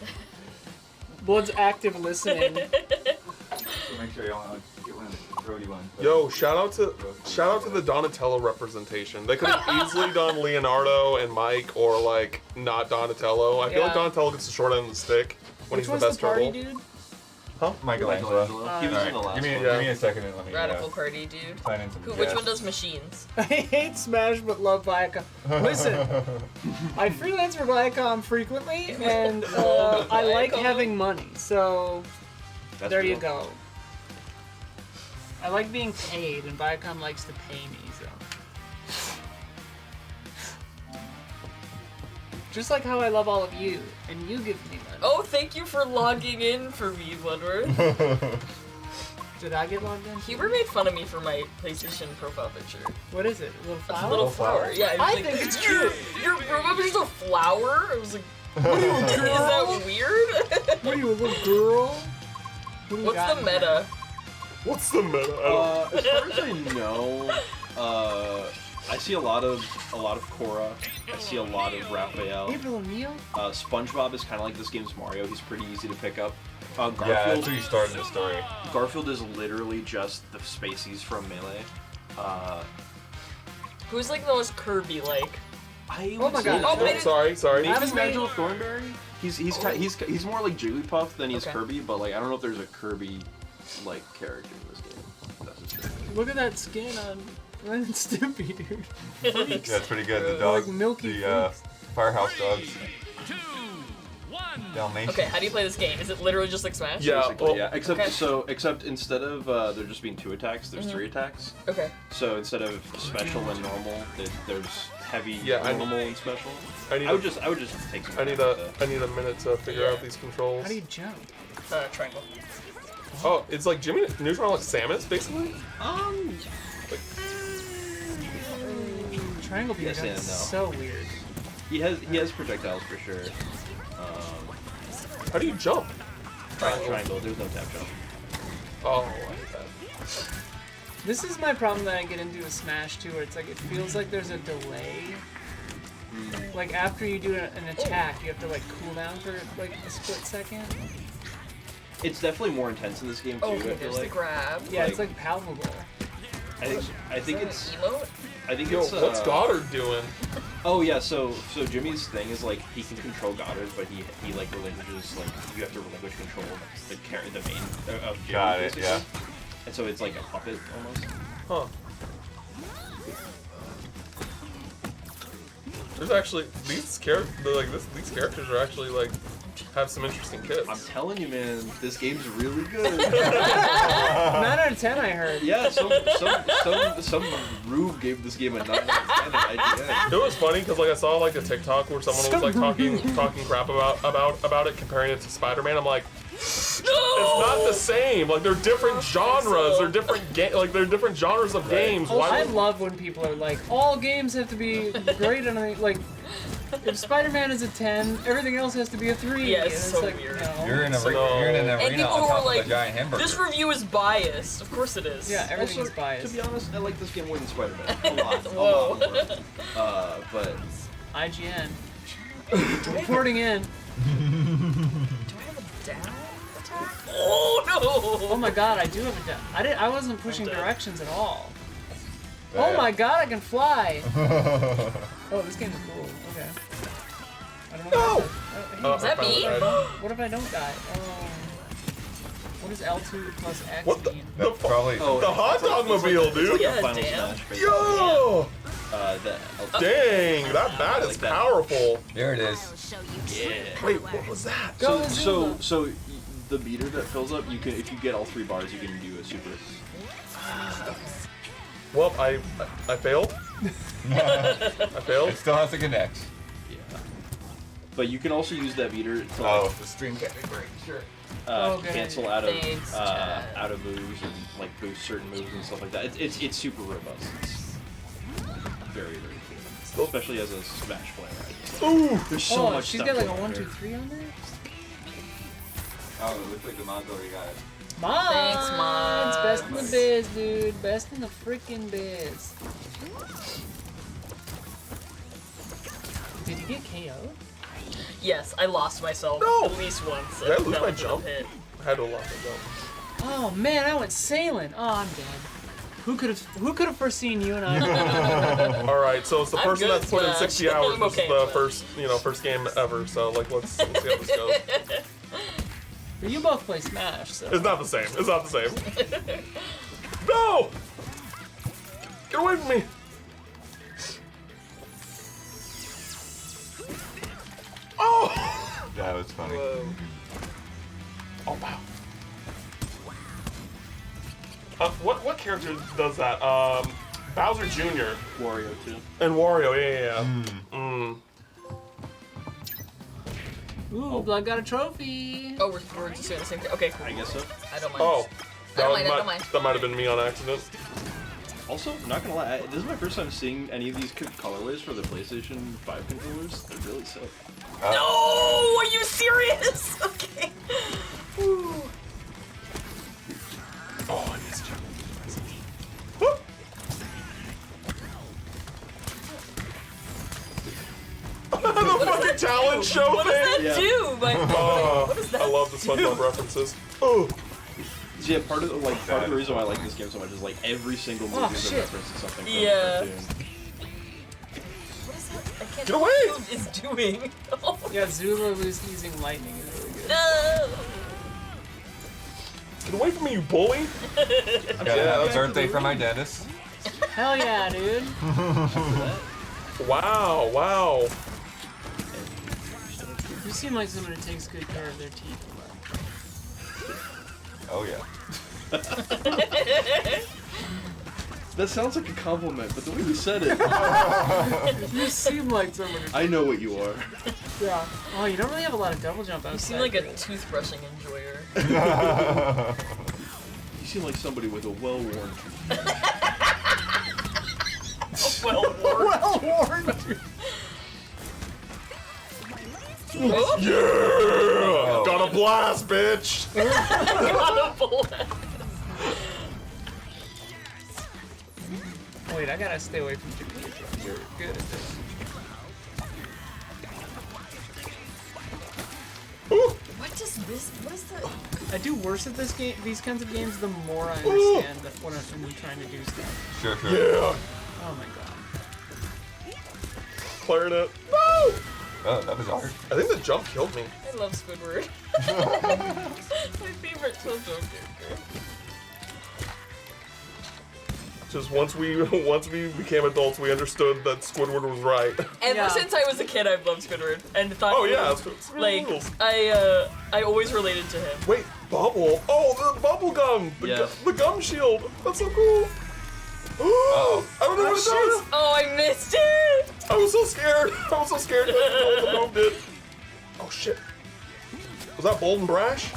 Blood's active listening. make sure you don't get one of the grody ones. Yo, shout out to the Donatello representation. They could have easily done Leonardo and Mike, or like not Donatello. I feel like Yeah. Donatello gets the short end of the stick when Which he's the one's best the party turtle. dude? Huh? Michelangelo. He was Alright, in the last give me one. a second and let me Radical party, dude. sign in some Which guests. one does machines? I hate Smash but love Viacom. Listen, I freelance for Viacom frequently, and I like Viacom. having money, so That's there you real. go. I like being paid, and Viacom likes to pay me, so. Just like how I love all of you, and you give me money. Oh, thank you for logging in for me, Bloodworth. Did I get logged in? Huber made fun of me for my PlayStation profile picture. What is it? A little It's flower? a little flower. Yeah, it was I like, think it's cute. Your profile picture's a flower? I was like, What are you, a is girl? that weird? What are you, a little girl? What do you What's got the in there? meta? What's the meta? As far as I know, I see a lot of Korra. I see a lot of Raphael. April O'Neil? SpongeBob is kind of like this game's Mario. He's pretty easy to pick up. Yeah, Garfield. that's who you started the story. Garfield is literally just the Spaceys from Melee. Who's like the most Kirby-like? I Oh would my say God. Oh, that- Sorry. Maybe Adam Nigel Thornberry. He's more like Jigglypuff than he's Okay. Kirby, but like I don't know if there's a Kirby like character in this game. That's his thing. Look at that skin on Ren and Stimpy, dude. Freaks. Yeah, it's pretty good. The Like dogs, milky the firehouse dogs. 2, 1. Dalmatian. Okay, how do you play this game? Is it literally just like Smash? Yeah. Basically, well- yeah. Except Okay. except instead of there just being 2 attacks, there's 3 attacks. Okay. So instead of special and normal, there's heavy, Yeah, I- normal, and special. I need I would just take some. I need time with a minute to figure out these controls. How do you jump? Triangle. Oh, it's like Jimmy Neutron like Samus, basically. Triangle beam Yes jump and is no. so weird. He has projectiles for sure. How do you jump? Triangle. There's no tap jump. Oh, I hate that. This is my problem that I get into with Smash too, where it's like it feels like there's a delay. Like after you do an attack, you have to like cool down for like a split second. It's definitely more intense in this game too. Okay, I feel there's the like. grab. Yeah, it's Like- like palpable. I think Is it's. that an emote? I think Yo, it's. what's Goddard doing? Oh yeah, so Jimmy's thing is like he can control Goddard, but he like relinquishes like you have to relinquish control of the main of Jimmy. Got it, basically. yeah. And so it's like a puppet almost. Huh. There's actually these characters are actually like have some interesting kits. I'm telling you, man, this game's really good. 9 out of 10, I heard. Yeah, some rube gave this game a 9 out of 10 at IGN. It was funny because like I saw like a TikTok where someone was like talking crap about it, comparing it to Spider-Man. I'm like, it's not the same. Like they're different genres. They're different they're different genres of games. Oh, Why I love when people are like, all games have to be great, and like, if Spider-Man is a 10, everything else has to be a 3. Yeah, and it's it's so like, weird. No. You're in an And arena people on who top are of like, a giant hamburger. this review is biased. Of course it is. Yeah, everything's Also, biased. to be honest, I like this game more than Spider-Man. A lot Whoa. more. But IGN. Reporting in. Do I have a down attack? Oh no! Oh my god, I do have a down. I wasn't pushing dead. directions at all. Yeah. Oh my god, I can fly! Oh, this game is cool. Okay. I don't know. Oh, Is that I finally me? died. What if I don't die? Oh. What does L2 plus X What the? mean? That's probably. Oh, The hot dog mobile, dude. Yeah, Final damn. Smash. Yo! The Dang, that bat is like that. powerful. There it is. Yeah. Wait, what was that? Go So Azula. the meter that fills up, you can if you get all 3 bars, you can do a super. Well, I failed. I failed. It still has to connect. Yeah. But you can also use that meter to Oh, the stream can't be great. Sure. Okay. cancel out of Thanks, Chad. out of moves and like boost certain moves and stuff like that. It's super robust. It's very cool, especially as a Smash player. Ooh. There's so Oh, much she's stuff. got like a going 1, on 2, here. 3 on there? Oh, it looks like the mom's already got it. Mods! Thanks, Mods. Best in the biz, dude. Best in the freaking biz. Did you get KO'd? Yes, I lost myself No. at least once. Did I lose That my was a jump? hit. I had to lock my jump. Oh man, I went sailing. Oh, I'm dead. Who could have foreseen you and I? All right, so it's the I'm person good, that's put in Smash. 60 hours. I'm This okay is the with first game ever. So like, let's see how this goes. But you both play Smash, so. It's not the same. It's not the same. No! Get away from me! Oh! That was funny. Oh wow. What character does that? Bowser Jr. Wario too. and Wario. Yeah. Mm. Ooh, Blood got a trophy. Oh, we're just doing the same thing. Okay, cool. I guess so. I don't mind. Oh, I don't mind, I don't mind. that might have been me on accident. Also, not gonna lie, this is my first time seeing any of these colorways for the PlayStation 5 controllers. They're really sick. No! Are you serious? Okay. Whew. Oh, I missed you. The fucking talent show What does that thing. Yeah. do? My what does that I love the SpongeBob references. Oh, So yeah, part of the reason why I like this game so much is like every single movie is a shit. reference to something from Yeah. the cartoon. What is that? I can't Get away! tell what it's doing. Oh, Yeah, Zula was using lightning. Is really good. no. get away from me, you bully! Gotta have a birthday for my dentist. Hell yeah, dude. Wow, wow. You seem like someone who takes good care of their teeth. Oh yeah. That sounds like a compliment, but the way you said it, You seem like someone who. I know what you are. Yeah. Oh, you don't really have a lot of double jump outside. You seem like a here. toothbrushing enjoyer. You seem like somebody with a well-worn tooth. Well-worn. Oh, Yeah! Got a blast, bitch! got a bullet. Wait, I gotta stay away from Japan. You're good at this. Ooh. What is this? What is the? I do worse at this game, these kinds of games, the more I understand that what I'm trying to do stuff. Sure. Yeah! Oh my god. Clearing it. Woo! Oh, that was hard. I think the jump killed me. I love Squidward. My favorite JoJo character. Just once we became adults, we understood that Squidward was right. Ever since I was a kid, I've loved Squidward and thought. Oh yeah, like I always related to him. Wait, Bubble. Oh, the bubble gum. The gum shield. That's so cool. Oh, I don't know what it does. Oh, I missed it. I was so scared. I was so scared that the move did. Oh shit. Was that Bold and Brash?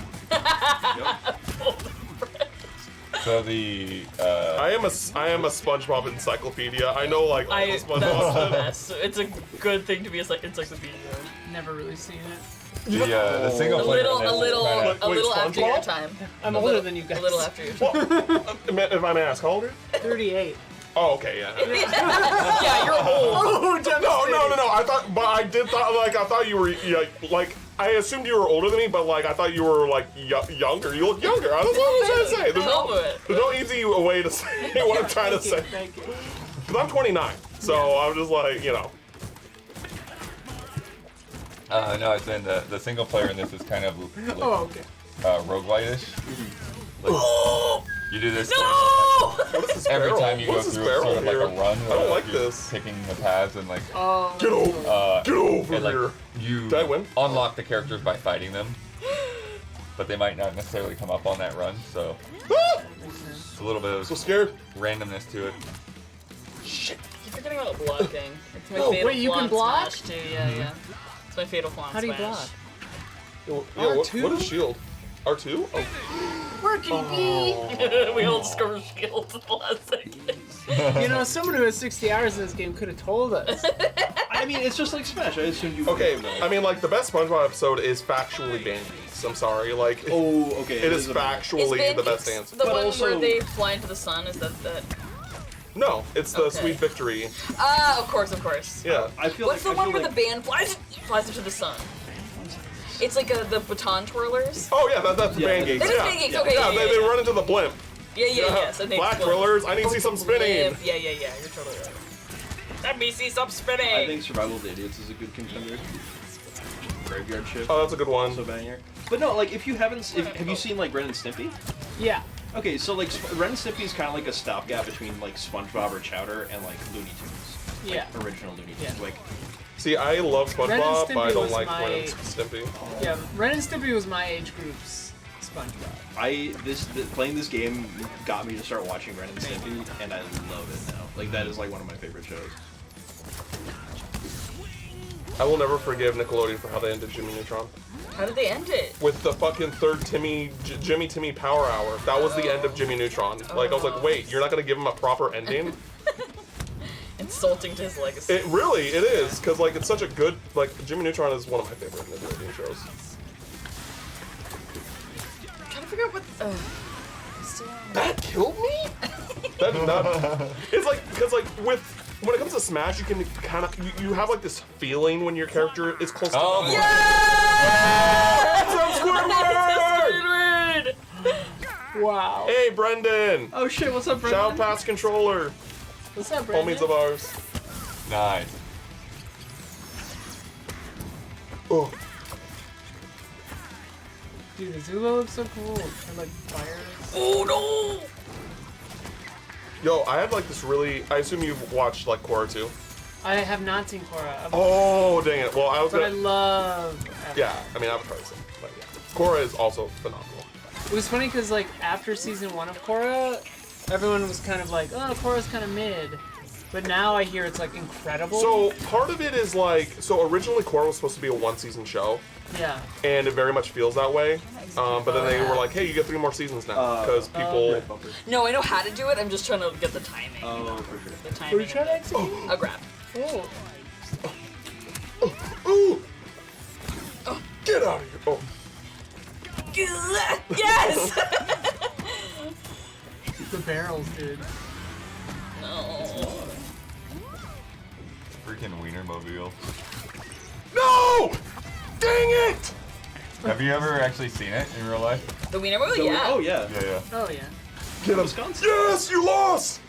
So the I am a SpongeBob encyclopedia. I know like all the That's the SpongeBob. best. It's a good thing to be like encyclopedia. Never really seen it. the single A player. little after your SpongeBob? time. I'm older than you guys. A little after your time. Well, if I may ask, how old are you? 38. Oh, okay, yeah. Yeah, you're old. Oh, No. I thought you were like. I assumed you were older than me, but like I thought you were like younger. You look younger. That's what I'm trying to say. There's no easy way to say what I'm trying to say. Thank you. Because I'm 29, so I'm just like, you know. No, I was saying the single player in this is kind of like, Oh, okay. roguelite-ish. Like, you do this What is this every barrel? time you go What's this through barrel sort of like here? a run. I don't where like you're this. Picking the paths and like Oh. Get over and, like, here. you Did I win? unlock the characters by fighting them, but they might not necessarily come up on that run. So it's a little bit So of scared. randomness to it. You're forgetting about blocking. It's my Oh, fatal wait, you can flaw block? smash too. Yeah. It's my fatal flaw How do you smash. block? Yeah, what R2? is shield? R2? Oh. Working We all discovered shields in the last second. You know, someone who has 60 hours in this game could have told us. I mean, it's just like Smash. I assumed you. Okay, would know. I mean, like the best SpongeBob episode is factually Band Geeks. I'm sorry, like Oh, okay. it is a- factually the best answer. The But one also- where they fly into the sun, is that? No, it's the Okay. Sweet Victory. Ah, of course. Yeah. I feel What's like the I one feel where like, the band flies into the sun? It's like the baton twirlers. Oh yeah, that's Yeah, Band Geeks. That is Yeah. Band Geeks, Yeah, okay, yeah, they run into the blimp. Yeah, yes. And they Black explode. Thrillers. I need to see some spinning. Yeah. You're totally right. Let me see some spinning. I think Survival of the Idiots is a good contender. Graveyard Shift. Oh, that's a good one. Also banger. But no, like if you haven't, have you seen like Ren and Stimpy? Yeah. Okay, so like Ren and Stimpy is kind of like a stopgap between like SpongeBob or Chowder and like Looney Tunes. Yeah. Original Looney Tunes. Yeah. Like, See, I love Ren and SpongeBob, but I Stimpy don't was like my- Ren and Stimpy. Yeah, Ren and Stimpy was my age group's SpongeBob. playing this game got me to start watching Ren and Stimpy, and I love it now. Like that is like one of my favorite shows. I will never forgive Nickelodeon for how they ended Jimmy Neutron. How did they end it? With the fucking third Jimmy Timmy Power Hour. That was the end of Jimmy Neutron. Like, I was like, wait, you're not gonna give him a proper ending? Insulting to his legacy. It is, because like it's such a good, like Jimmy Neutron is one of my favorite Nickelodeon shows. I'm trying to figure out what. That killed me? That did not. It's like, because like when it comes to Smash, you can kind of, you have like this feeling when your character is close to Oh, the yeah! Squidward! Squidward! Wow. Hey, Brendan! Oh shit! What's up, Shout Pass Controller. What's up, Brandon? Homies of ours. Nice. Oh. Dude, the Zula looks so cool. And like fires. Oh no! Yo, I have like this really, I assume you've watched like Korra too? I have not seen Korra. Oh, dang it. Well, I was But I gonna, love. yeah, I mean, I would probably say, but yeah. Korra is also phenomenal. It was funny because like after season 1 of Korra, everyone was kind of like, oh, Korra's kind of mid. But now I hear it's like incredible. So part of it is like, so originally Korra was supposed to be a 1-season show, yeah. and it very much feels that way. But then they were like, hey, you get 3 more seasons now, because people. Red bumper. No, I know how to do it. I'm just trying to get the timing. Oh, for sure. The timing. Were you trying to execute? A grab. Oh. Ooh! Get out of here! Oh, Yes! The barrels, dude. No. Freaking Wienermobile. no! Dang it! Have you ever actually seen it in real life? The Wiener Movie? So, Yeah. Oh yeah. Yeah, yeah. Oh yeah. Get him. Wisconsin. Yes, you lost!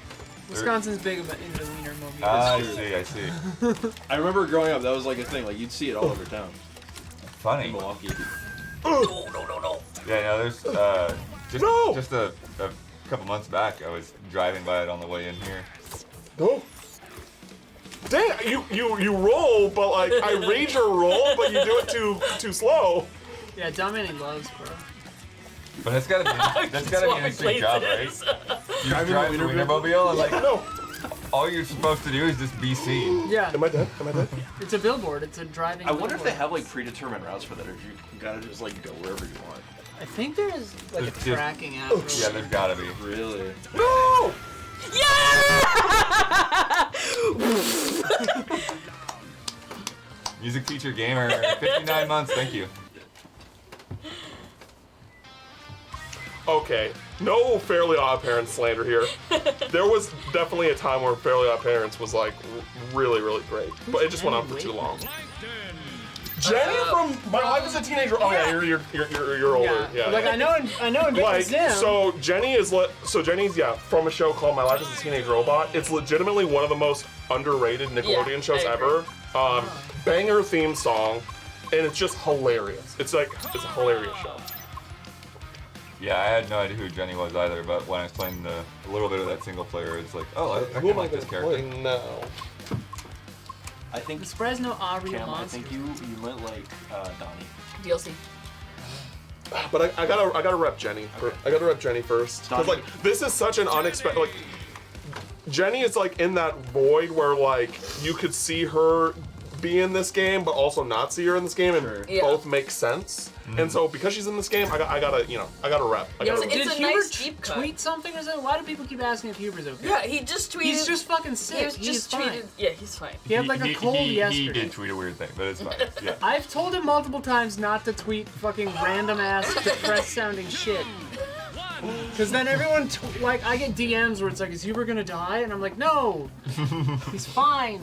Wisconsin's big about into the wiener movie. I see, I see. I remember growing up, that was like a thing. Like you'd see it all over town. In Funny. Milwaukee. No. Yeah, no, there's just No! just a couple months back, I was driving by it on the way in here. Oh. Dang, you roll, but like I read your roll, but you do it too slow. Yeah, dominating loves, bro. But that's gotta be an interesting job, right? You drive the Wienermobile and like, No. all you're supposed to do is just be seen. Yeah. Am I dead? It's a billboard. It's a driving. I wonder if they billboard. have like predetermined routes for that, or you gotta just like go wherever you want. I think there's like a There's just- tracking app. Yeah, there's gotta be. Really? No! Yeah! Music teacher gamer, 59 months, thank you. Okay, no Fairly Odd Parents slander here. There was definitely a time where Fairly Odd Parents was like really, really great, but it just went on for too long. Jenny from My Life as a Teenager. Oh yeah, you're older. Yeah. Like I know in Like Zim. so, Jenny's from a show called My Life as a Teenage Robot. It's legitimately one of the most underrated Nickelodeon shows I agree. ever. Banger theme song, and it's just hilarious. It's a hilarious show. Yeah, I had no idea who Jenny was either, but when I was playing a little bit of that single player, it's like, oh, I Who kinda am I like this gonna character. play now? I think the Fresno Aria Cam, I monster. think you might like Donnie. DLC. But I gotta rep Jenny. I gotta rep Jenny first, because like this is such an unexpected. Like Jenny is like in that void where like you could see her be in this game, but also not see her in this game, and Sure. Yeah. both make sense. And so because she's in this game, I gotta rep. I Yo, gotta It's did a Hubert nice deep cut. tweet something or something? Why do people keep asking if Hubert's okay? Yeah, he just tweeted. He's just fucking sick. He He's just fine. tweeted. Yeah, he's fine. He had like a cold yesterday. He did tweet a weird thing, but it's fine. Yeah. I've told him multiple times not to tweet fucking random ass depressed sounding shit. Cause then everyone like I get DMs where it's like, is Hubert gonna die? And I'm like, no, he's fine.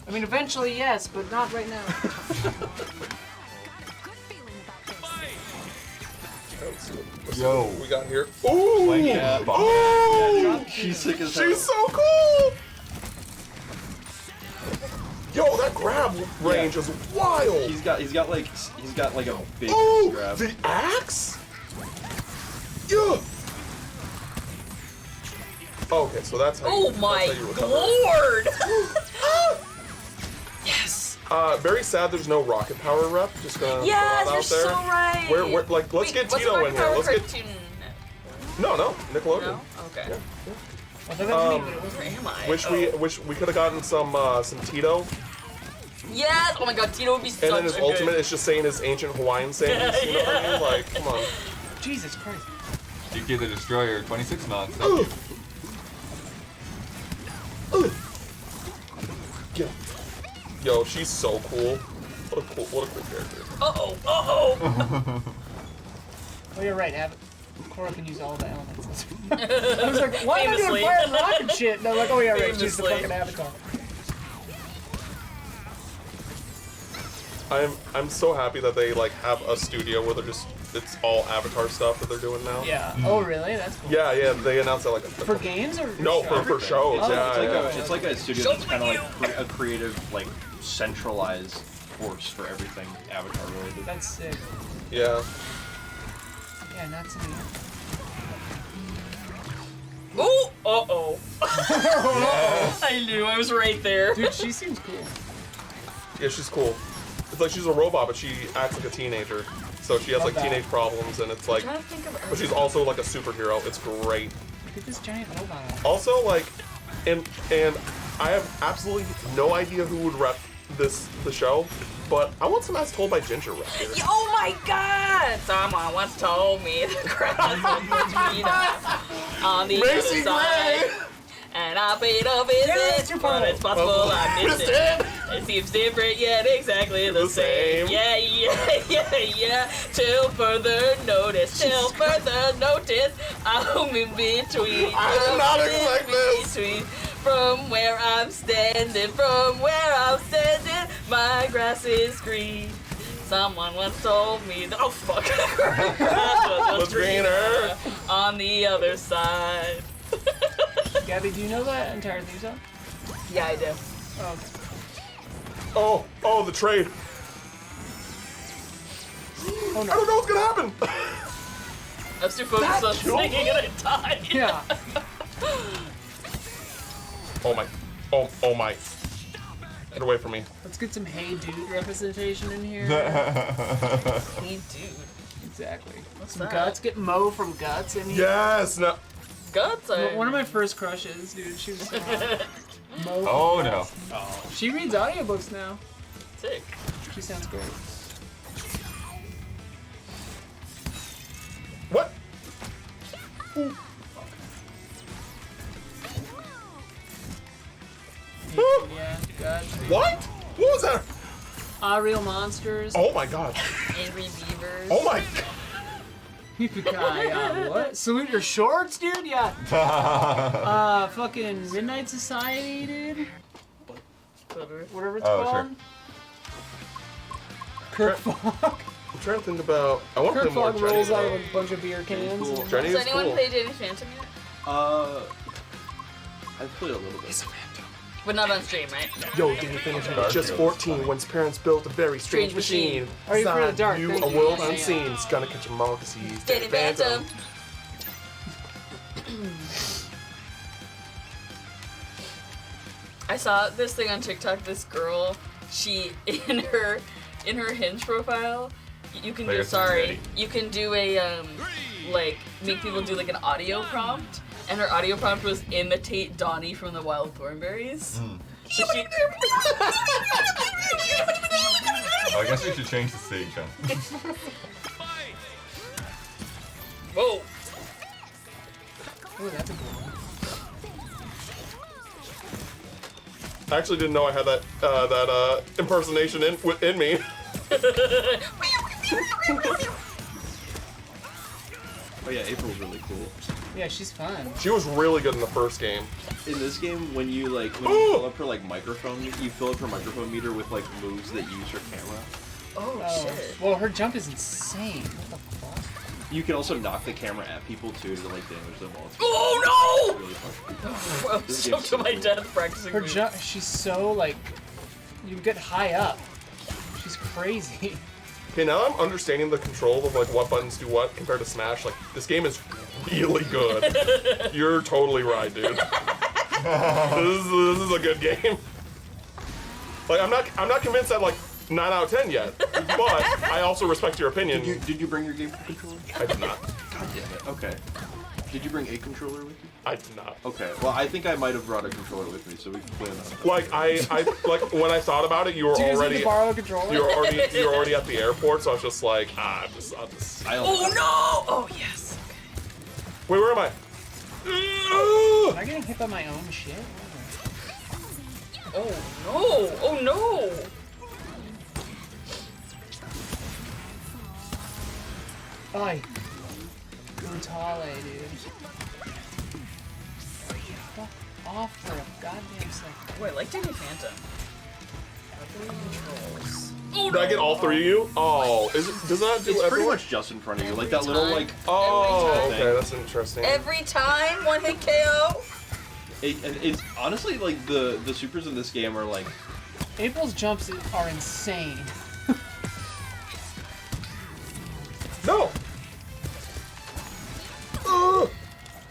I mean, eventually yes, but not right now. Yo. What we got here. Ooh! Yeah. Ooh! She's sick as hell. She's so cool! Yo, that grab range is wild! He's got like a big Ooh! grab. The axe? Yeah! Okay, so that's how Oh you, my that's how you recover. lord! Yes. Very sad there's no rocket power rep. Just gonna throw Yes, that you're out there. so right. Where like let's Wait, get what's Tito the in here. Power Let's get cartoon? no Nickelodeon. No. Okay. Well, that doesn't mean that it was Where am I? Wish we could have gotten some Tito, Yes. Oh my god, Tito would be such and then his a ultimate good. is just saying his ancient Hawaiian sayings. You know what I mean? Like, come on. Jesus Christ. DK the Destroyer, 26 months. Thank you. Yo, she's so cool. What a cool character. Uh oh. Oh, you're right. Cora can use all the elements. I was like, why am I doing Famously. fire and rocket shit? And I'm like, oh yeah, right. She's the Famously. fucking avatar. I'm so happy that they like have a studio where it's all Avatar stuff that they're doing now. Yeah. Oh really? That's cool. Yeah, they announced that like For games or no show? for shows. Oh, Yeah, It's like a studio Show that's kind of me like a creative, like centralized force for everything Avatar related. That's sick. yeah. Yeah, not to me. Ooh. Uh oh. I knew I was right there. Dude, she seems cool. Yeah, she's cool. It's like she's a robot, but she acts like a teenager. So she has like Love that. teenage problems, and it's like, I'm trying to think of but she's also like a superhero. It's great. Look at this giant robot. Also, like, and I have absolutely no idea who would rep the show, but I want some As Told by Ginger rep here. Oh my god! Someone once told me the grass was greener on the Macy other side. Gray! And I paid a visit, but it's possible I missed it. It seems different yet exactly the same. Yeah. Till further notice, I'm in between. I did not expect this. Between. From where I'm standing, my grass is green. Someone once told me that, oh fuck, grass was greener on the other side. Gabby, do you know that entire theme song? Yeah, I do. Oh, Oh, the trade. oh I no. don't know what's gonna happen. I was too focused on singing and I died. Yeah. Oh my. Oh my. Get away from me. Let's get some Hey Dude representation in here. Hey, dude. Exactly. What's Some that? Guts. Get Mo from Guts in here. Yes. No. Guts are... One of my first crushes, dude. She was Mo. from Oh no. Guts. She reads audiobooks now. Sick. She sounds great. What? Yeah, Guts. What? What was that? Real monsters. Oh my god. Angry beavers. Oh my. Yippee-ki-yay, what? Salute your shorts, dude? Yeah. Fucking Midnight Society, dude. Whatever it's Oh, called. Sure. Kirk Fogg. I'm trying to think about. I want to Kirk play more Fogg rolls out of Jenny. a bunch of beer cans. Cool. Jenny Has is anyone cool. played Danny Phantom yet? I've played a little bit. But not on stream, right? Yo, Danny Phantom was just 14 when his parents built a very strange machine. Are you afraid of the dark? You, Thank a you. world Yeah, yeah. unseen. It's gonna catch a mall disease. Danny Phantom. I saw this thing on TikTok. This girl, she in her Hinge profile, you can Like do a Cincinnati. you can do a like make people do like an audio prompt, and her audio prompt was imitate Donnie from the Wild Thornberries. So she, Oh, I guess we should change the stage, huh? whoa. Ooh, that's a good one. I actually didn't know I had that impersonation in me. Oh yeah, April's really cool. Yeah, she's fun. She was really good in the first game. In this game, when you fill up her microphone, you fill up her microphone meter with like moves that use her camera. Oh, Oh, shit. well, her jump is insane. What the fuck? You can also knock the camera at people too to like damage them all. Oh It's really fun. no! I'm so to my death practicing. Her moves. jump, she's so like, you get high up. She's crazy. Okay, now I'm understanding the control of like what buttons do what compared to Smash. Like this game is really good. You're totally right, dude. This is a good game. Like I'm not convinced that like 9 out of 10 yet, but I also respect your opinion. Did you bring your game controller? I did not. God damn it. Okay. Did you bring a controller with you? I did not. Okay. Well, I think I might have brought a controller with me, so we can play on that. Like I like when I thought about it, you were Do you guys need already to borrow a controller? you were already at the airport, so I was just like, I'll just. Oh no! Oh yes. Wait, where am I? Am I getting hit by my own shit? Oh no! Oh no! Ay. Brutale, dude. Fuck off for a goddamn second. Oh, I like Danny Phantom. Controls. Oh Did I get all three of you? Oh, does it not do It's pretty everyone? much just in front of you, like Every that little time. like. Oh, Every okay, that's interesting. Every time, one hit KO. It's honestly like the supers in this game are like. April's jumps are insane. No.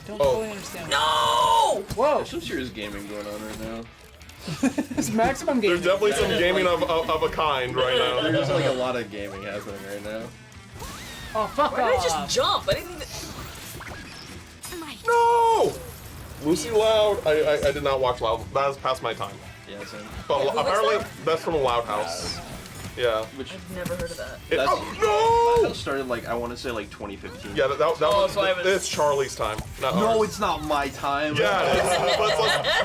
Don't Oh. fully understand. No! Whoa! There's some serious gaming going on right now. It's maximum gaming. There's definitely some gaming of a kind right now. There's like a lot of gaming happening right now. Oh, fuck Why did I off. just jump? I didn't even. No. Lucy Loud. I did not watch Loud. That was past my time. Yeah, same. But Wait, who was apparently that? that's from Loud House. Yeah. Which I've never heard of that. It, That's- oh that started like I want to say like 2015. no! Yeah, that Oh, was. so I was- It's Charlie's time. Not No, ours. it's not my time. Yeah,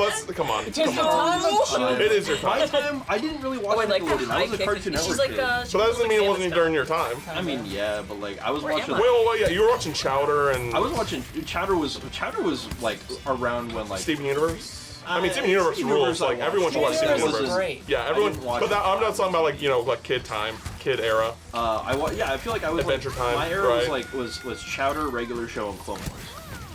let's come on. It's Come your on. time of shit. It is your My time. time, I didn't really watch Oh, I like the Nickelodeon. I high was a kick. Cartoon She's Network like, kid. But that doesn't mean it wasn't during your time. I mean, yeah, but like I was Where watching. am Like, Wait, yeah, you were watching Chowder and I was watching. Chowder was like around when like. Steven Universe. I mean, Steven Steven Universe Universe rules. I Like watched. everyone should watch Steven Steven Universe Universe. is great. Yeah, everyone. didn't watch But that, it. I'm not talking about like like kid time, kid era. Yeah, I feel like I was Adventure like, Time, my era was right. like was Chowder, Regular Show, and Clone Wars,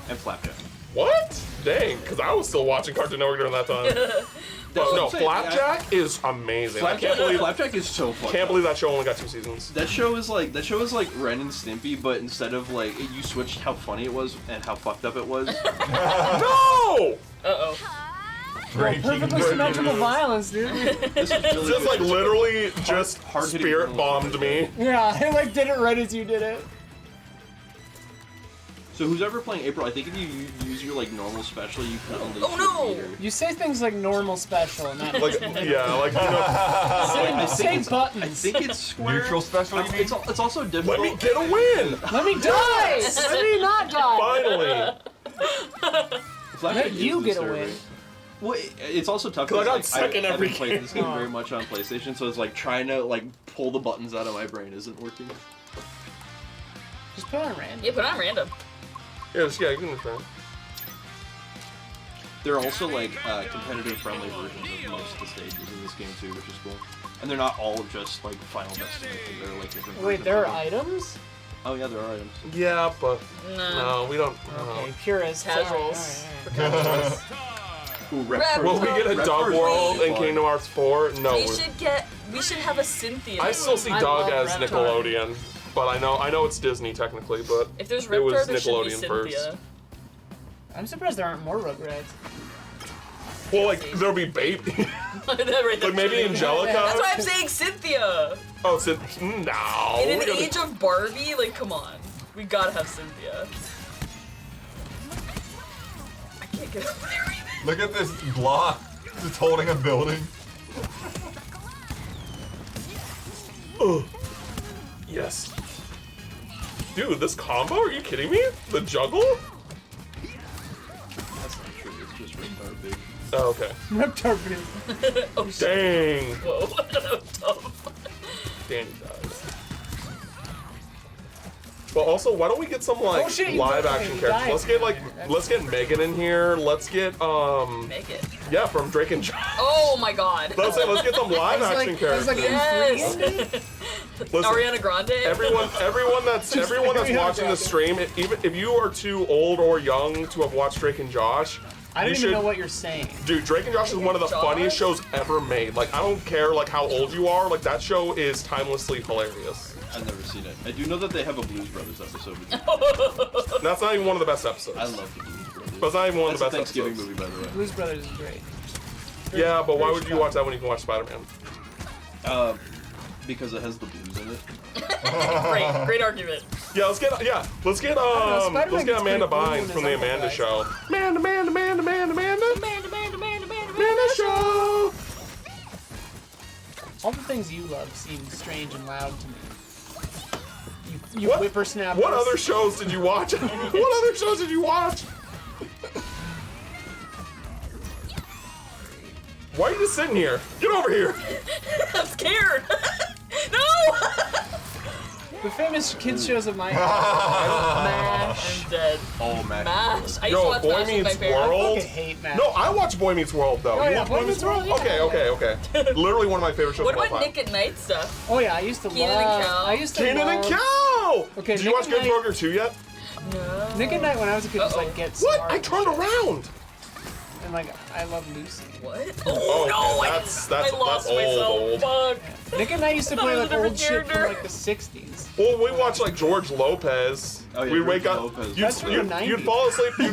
and Flapjack. What? Dang, because I was still watching Cartoon Network during that time. No, Flapjack is amazing. I can't believe Flapjack is so fun. Can't believe that show only got 2 seasons. That show is like Ren and Stimpy, but instead of like you switched how funny it was and how fucked up it was. No! Uh-oh. Perfectly symmetrical violence, dude. This is really Just like literally just hard-hitting spirit bombed me. Yeah, I like did it right as you did it. So who's ever playing April? I think if you use your like normal special, you can unleash Oh, no! your meter. You say things like normal special and that. Like yeah, like you know. I think Say it's- buttons. I think it's square. Neutral special, you mean? It's also difficult. Let me get a win! Let me die! Let me not die! Finally! Flapjack Let is you get a disturbing. win. Well, it's also tough 'Cause I got like, second I every haven't played game. this game very much on PlayStation, so it's like trying to like pull the buttons out of my brain isn't working. Just put on random. Yeah, but I'm random. Yeah, you can understand. There are also like competitive friendly versions of most of the stages in this game too, which is cool. And they're not all just like Final Destination. They're like different. Wait, versions there are of them. items? Oh yeah, there are items. Yeah, but No. no, we don't. Okay, purists. Casuals. Alright. Ooh, Rep Will we get a Red Dog Bird's World really in fun. Kingdom Hearts 4? No. We should have a Cynthia. I still see I Dog love as Reptar. Nickelodeon, but I know it's Disney technically, but If there's it was Reptar, there should be Nickelodeon first. Cynthia. I'm surprised there aren't more Rugrats. Well, like there'll be baby, That right there. like maybe Angelica. That's why I'm saying Cynthia. Oh, no. In an we gotta- age of Barbie, like, come on. We gotta have Cynthia. I can't get over there even. Look at this block. Just holding a building. Yes. Dude, this combo? Are you kidding me? The juggle? That's not true. It's just Reptar big. Oh, okay. Reptar big. Oh, shit. Dang. Whoa. Dumb. Danny dies. But also, why don't we get some like Oh, shit, you live died. action You characters? died. Let's get like let's get Megan in here. Let's get Make it. yeah, from Drake and Josh. Oh my god. Let's get some live action I characters. was like, Yes. Listen, Ariana Grande. everyone that's Ariana watching the Grande. stream, even if you are too old or young to have watched Drake and Josh, I you don't should. even know what you're saying. Dude, Drake and Josh is one of the Josh? funniest shows ever made. Like, I don't care like how old you are. Like, that show is timelessly hilarious. I've never seen it. I do know that they have a Blues Brothers episode. That's not even one of the best episodes. I love the Blues Brothers. But it's not even one That's of a the best Thanksgiving episodes. movie, by the way. Blues Brothers is great. Yeah, but why Very would you strong. watch that when you can watch Spider-Man? Because it has the blues in it. Great argument. Yeah, let's get Spider-Man let's get gets Amanda pretty cool Bynes in from the his Amanda Uncle Show. Amanda Show. All the things you love seem strange and loud to me. You What? whippersnappers. What other shows did you watch? What other shows did you watch? Why are you just sitting here? Get over here. I'm scared. No. The famous kids shows of my MASH. I'm dead. Oh, man. MASH. I used to Yo, watch Boy MASH with my Meets parents. I World. fucking hate MASH. No, I watch Boy Meets World though. Oh, You yeah, watch Boy Meets World, yeah. Okay. Literally one of my favorite shows What of all about time. Nick at Night stuff? Oh yeah, I used to Keenan and love. Kel. I used to Kanan love. and Kel! Okay, Did you Nick watch and Good Night- Burger 2 yet? No. Nick at Night when I was a kid was like Get What? Smart. I turned around. And like I love Lucy. What? Oh, no! okay, I that's lost old. myself. Fuck. Nick and Night used to That play was a like old different shit from character. like the 60s. Well, we watched like George Lopez. Oh, yeah, We'd George wake up. Lopez. That's from the 90s. You'd fall asleep. I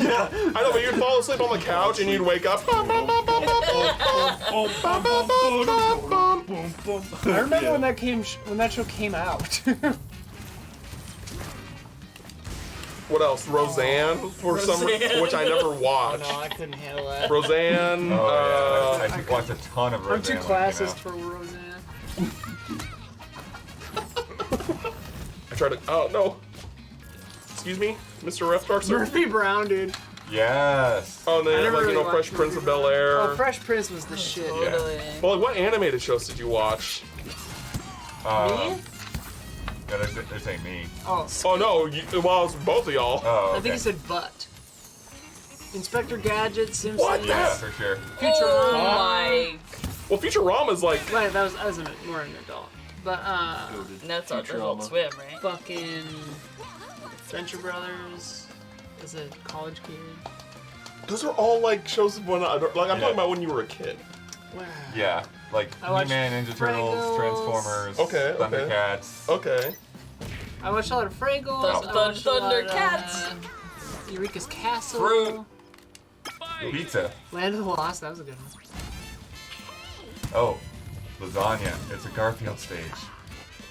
know, but you'd fall asleep on the couch and you'd wake up. I remember when that show came out. What else? Roseanne, for some Roseanne. which I never Oh watched. no, I couldn't handle that. Roseanne. Oh, yeah. I watched a ton of I'm too Roseanne when it came classist out. for Roseanne. I tried to. Oh no. Excuse me, Mr. Reptar, sir. Murphy Brown, dude. Yes. Oh, and I then never like really Fresh watched Prince of Murphy Bel Air. Oh, Fresh Prince was the shit. Totally. Well, like what animated shows did you watch? Me? Yeah, they're saying me. Oh, Oh no, well, it's both of y'all. Oh, okay. I think he said butt. Inspector Gadget, Simpsons. What the- Yeah, for sure. Oh Futurama. my. Well, Futurama's like. Right, that was more an adult. But That's on Adult Futurama. Swim, right? fucking Venture Brothers as a college kid. Those are all like shows when I'm Yeah. talking about when you were a kid. Yeah, like I watched He-Man, Ninja Turtles, Fraggles. Transformers, Okay, okay. Thundercats. Okay. I watched a lot of Fraggles. I watched a lot of, Thundercats. Eureka's Castle. Fruit. Pizza. Land of the Lost. That was a good one. Oh, lasagna. It's a Garfield stage.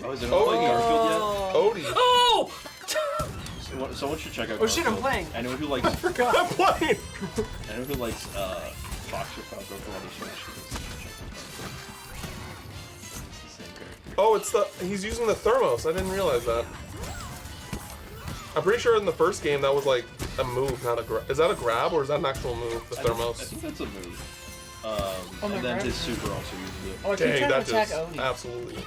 Oh, is it not playing Garfield yet? Odie. Oh! Someone should check out. Oh shit, I'm Garfield. playing. Anyone who likes, I'm playing. anyone who likes Fox or Falco for other Smash. It's the same character. Oh, he's using the thermos. I didn't realize that. I'm pretty sure in the first game that was like a move, not a grab. Is that a grab or is that an actual move? The I thermos. think that's a move. my And then God. his super also uses it. Oh, I keep Dang, trying that to attack just Odie. absolutely.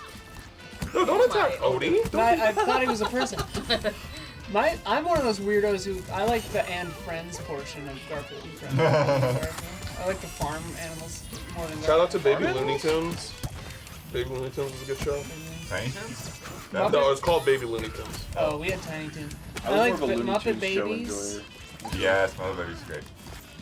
No, don't attack Odie. But I thought he was a person. I'm one of those weirdos who I like the and friends portion of Garfield and Friends. I like the farm animals more than Shout out to Baby Farm Looney animals? Tunes. Baby Looney Tunes is a good show. Tiny Muppet- No, it's called Baby Looney Tunes. Oh, we had Tiny Toons. I was like more of a the Looney Muppet Tunes show Babies. enjoyer. Yes, Mother Baby's great.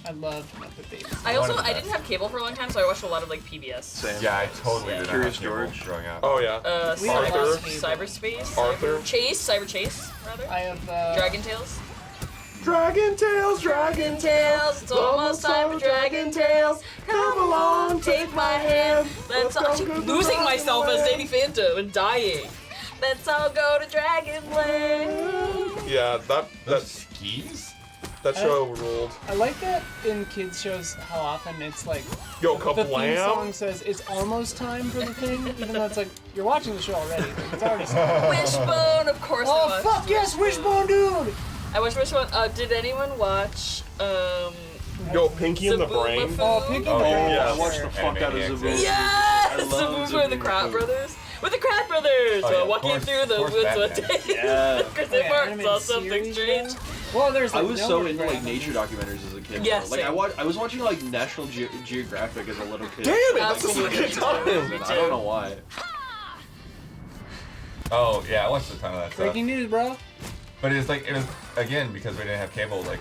I loved Muppet Babies. I didn't have cable for a long time, so I watched a lot of like PBS. Same. Yeah, I totally Yeah. did not Curious have cable George. growing up. Oh yeah. We had Arthur. Cyberspace. Arthur. Cyber Chase, rather. I have Dragon Tales. Dragon Tales, Dragon Tales, it's almost time for Dragon Tales. Come along, take my hand. Let's all. I keep losing myself as Danny Phantom and dying. Let's all go to Dragonland. Yeah, Those that skis? show ruled. I like that in kids shows how often it's like Yo, the theme Kablam. song says it's almost time for the thing, even though it's like you're watching the show already. But it's already started. Wishbone, of course. I Oh watched fuck yes, Wishbone dude! I watched Wishbone. Did anyone watch Yo, Pinky and the Brain. Zaboomafoo? Oh, Pinky Oh, the yeah. Brain. I watched the fuck out of Animaniacs. Zaboomafoo. Yes! I love Zaboomafoo and the Crab Zaboomafoo. Brothers. With the Crab Brothers! Oh, yeah, of walking course- through the of course woods one Batman. day. Yeah. Because Oh, they yeah, saw animated something series, strange. bro? Well, there's I like was no so one into like grabbing nature it. documentaries as a kid. Yeah, though. Like same. I was watching like National Geographic as a little kid. Damn it, that's the Absolutely. second time. I don't know why. Oh, yeah, I watched a ton of that stuff. Breaking news, bro. But it was, again, because we didn't have cable, like,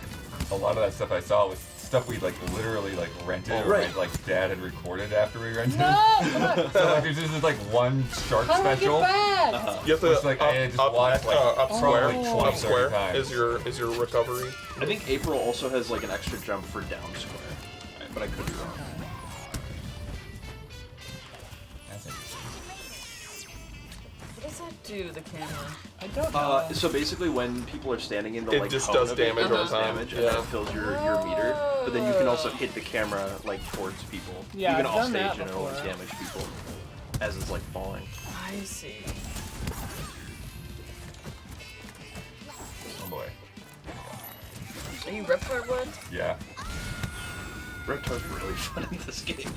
a lot of that stuff I saw was stuff we, like, literally, like, rented or, Right. like, Dad had recorded after we rented No, it. come on. So, like, there's just, like, one shark How do I special. get back? You have to It's like I had just watched, like, up square. probably Oh. 20, Up square 30 times. is your recovery. I think April also has like an extra jump for down square, but I could be wrong. That's interesting. What does that do, the camera? I don't know. So basically, when people are standing in the It like just cone does of it, damage it over does time. damage, and Yeah. then it fills your meter. But then you can also hit the camera like towards people, Yeah, even I've off done that stage, and it'll like, before. damage people as it's like falling. I see. Oh, boy. Are you Reptar Blood? Yeah. Reptar's really fun in this game.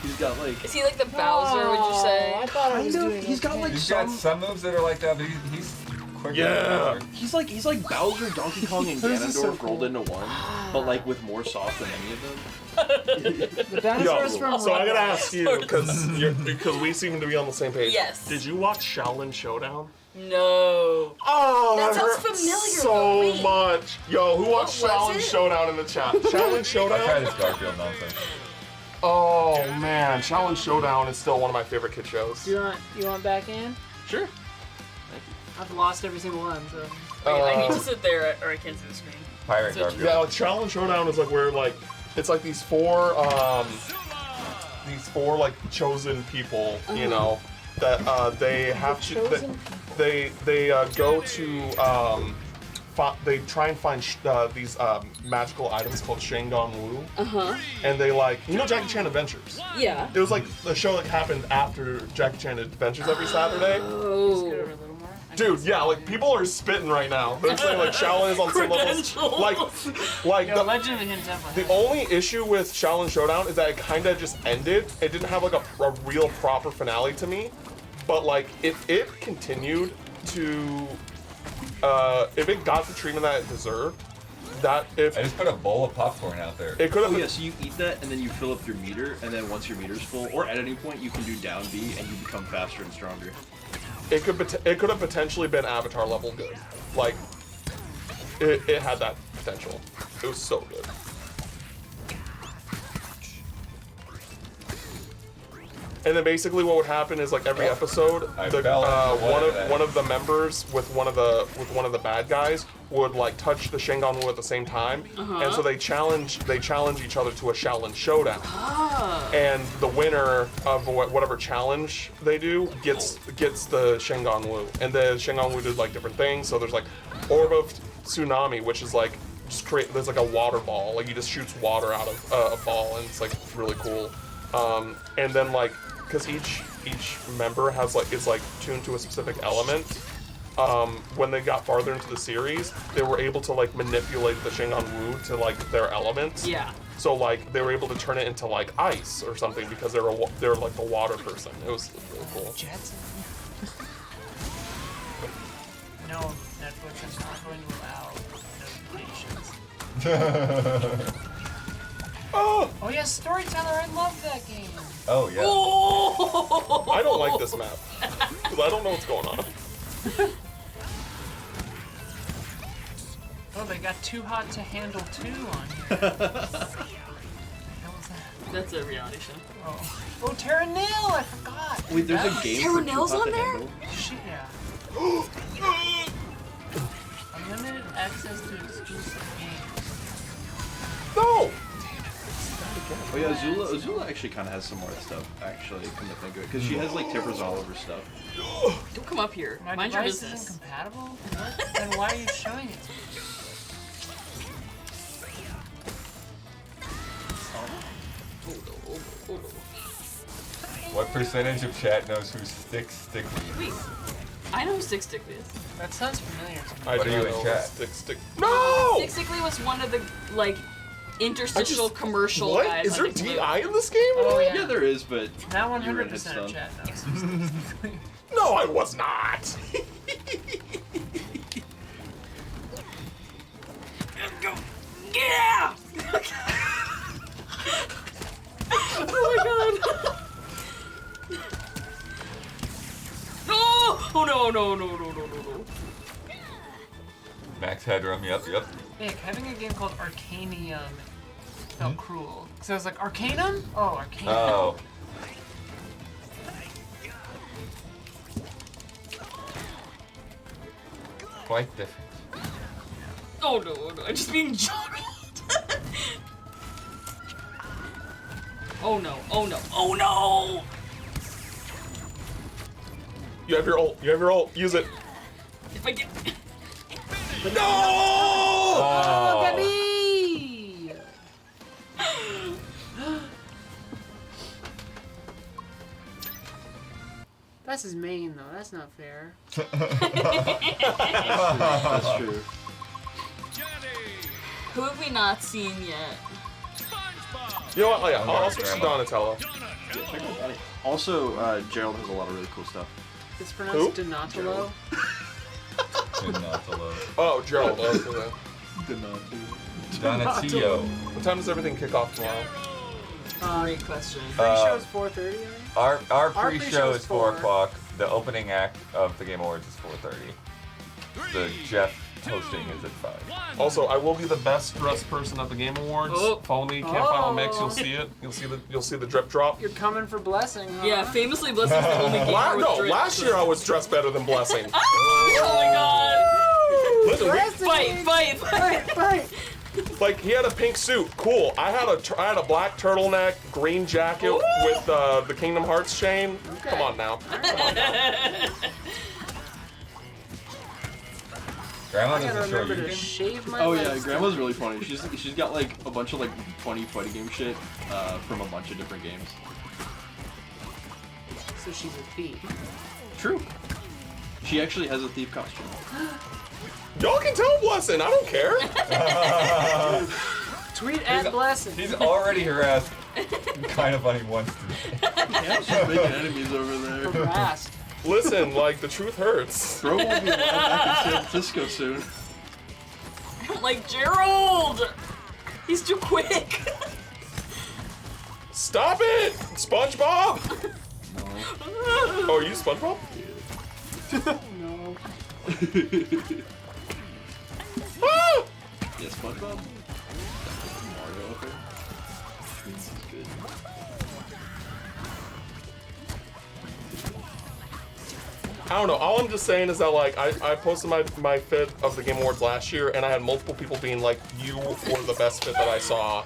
He's got like. Is he like the Bowser, would you say? I thought I was Kind of. doing He's got, okay. like, He's got some moves that are like that, but he's quicker. Yeah. than He's like Bowser, Donkey Kong, and This is so Ganondorf rolled cool. into one, but like with more sauce than any of them. The dinosaurs Yo, from so I gotta Rugrats. ask you because we seem to be on the same page. Yes. Did you watch Shaolin Showdown? No. Oh, That sounds hurt familiar, so though. Wait. much. Yo, who watched What was Shaolin it? Showdown in the chat? Shaolin I tried Showdown? this Garfield nonsense. Oh man, Shaolin Showdown is still one of my favorite kid shows. You want back in? Sure. I've lost every single one, so. Wait, I need to sit there or I can't see the screen. Pirate So Garfield. Yeah, like Shaolin Showdown is like where like it's like these four like chosen people, you know, that they have to Chosen? they go to they try and find these magical items called Shangon Wu. And they like, you know, Jackie Chan Adventures. Yeah. It was like the show that happened after Jackie Chan Adventures every Saturday. Scoot Oh. over a little more. Dude, yeah, like people are spitting right now. They're saying like Shaolin is on some levels. Like Yo, the, Legend of the Hidden Temple. the only issue with Shaolin Showdown is that it kind of just ended. It didn't have like a real proper finale to me. But like if it continued to, if it got the treatment that it deserved, that if I just put a bowl of popcorn out there. it could Oh have yeah, so you eat that and then you fill up your meter, and then once your meter's full, or at any point you can do down B and you become faster and stronger. it could have potentially been Avatar level good. Like it had that potential. It was so good. And then basically what would happen is like every episode, one of the members with one of the bad guys would like touch the Shengon Wu at the same time, and so they challenge each other to a Shaolin showdown. And the winner of whatever challenge they do gets the Shengon Wu. And the Shengon Wu did like different things. So there's like Orb of Tsunami, which is like there's like a water ball, like he just shoots water out of a ball, and it's like really cool. And then like, because each member is like tuned to a specific element. When they got farther into the series, they were able to like manipulate the Shengon Wu to like their element. Yeah. So like they were able to turn it into like ice or something because they're like the water person. It was really cool. Jetson. No, Netflix is not going to allow notifications. Oh yeah, Storyteller, I love that game. Oh yeah. Oh! I don't like this map because I don't know what's going on. Oh, they got Too Hot to Handle 2 on here. What the hell was that? That's a reality show. Oh, Terra Nil, I forgot. Wait, there's a game Terra for Nil's Too Hot on to there? Handle? Shit, yeah. Unlimited access to exclusive games. No! Oh yeah, Azula actually kind of has some more stuff, actually, come to think of it. Because she has, like, tippers all over stuff. Don't come up here. My Mind your device business. isn't compatible? What? Then why are you showing it to me? What percentage of chat knows who Stick means? Wait, I know who Stick is. That sounds familiar to me. I What do are you know in chat? Stick. No! Stick was one of the like interstitial commercial What? guys. Is there on Nickelodeon. DI in this game? Oh, yeah. Yeah, there is, but Now you were in 100% of Headstone. chat knows. No, I was not. Yeah! Oh my god! No! Oh no. Max Headroom, yep. Nick, having a game called Arcanium felt cruel. So I was like, Arcanum? Oh, Arcanum. Oh. Quite different. Oh no, I'm just being juggled. Oh no. You have your ult. Use it. If I get. No! Oh. Look at me! That's his main, though. That's not fair. That's true. Who have we not seen yet? You know what? Oh yeah, I'll switch to Donatello. Also, Gerald has a lot of really cool stuff. It's pronounced Donatello. Donatello. Oh, Gerald. Okay. Donatello. What time does everything kick off tomorrow? Great question. Pre-show is 4:30, I think? Our Our pre-show pre-show is is 4 4. o'clock. The opening act of the Game Awards is 4:30. The Jeff hosting is at 5. Also, I will be the best dressed person at the Game Awards. Oh. Follow me, Camp Final Mix. You'll see it. You'll see the drip drop. You're coming for blessing, huh? Yeah, famously Blessing's the only gamer with drip. Last year I was dressed better than Blessing. Oh my god! Listen, Fight! like he had a pink suit, cool. I had a black turtleneck, green jacket with the Kingdom Hearts chain. Okay. Come on now. Grandma I gotta doesn't show remember you. to shave my Oh yeah, legs. Grandma's really funny. She's got like a bunch of like funny fighting game shit from a bunch of different games. So she's a thief. True. She actually has a thief costume. Y'all can tell Blessing. I don't care. Tweet at blessing. He's already harassed kind of funny once today. Yeah, she's making enemies over there. Harassed. Listen, like the truth hurts. Bro won't be allowed back in San Francisco soon. I don't like Gerald! He's too quick! Stop it, SpongeBob. Oh, are you SpongeBob? No. Ah! Yeah, SpongeBob. Mario, okay. This is good. I don't know. All I'm just saying is that like I posted my fit of the Game Awards last year, and I had multiple people being like, "You were the best fit that I saw."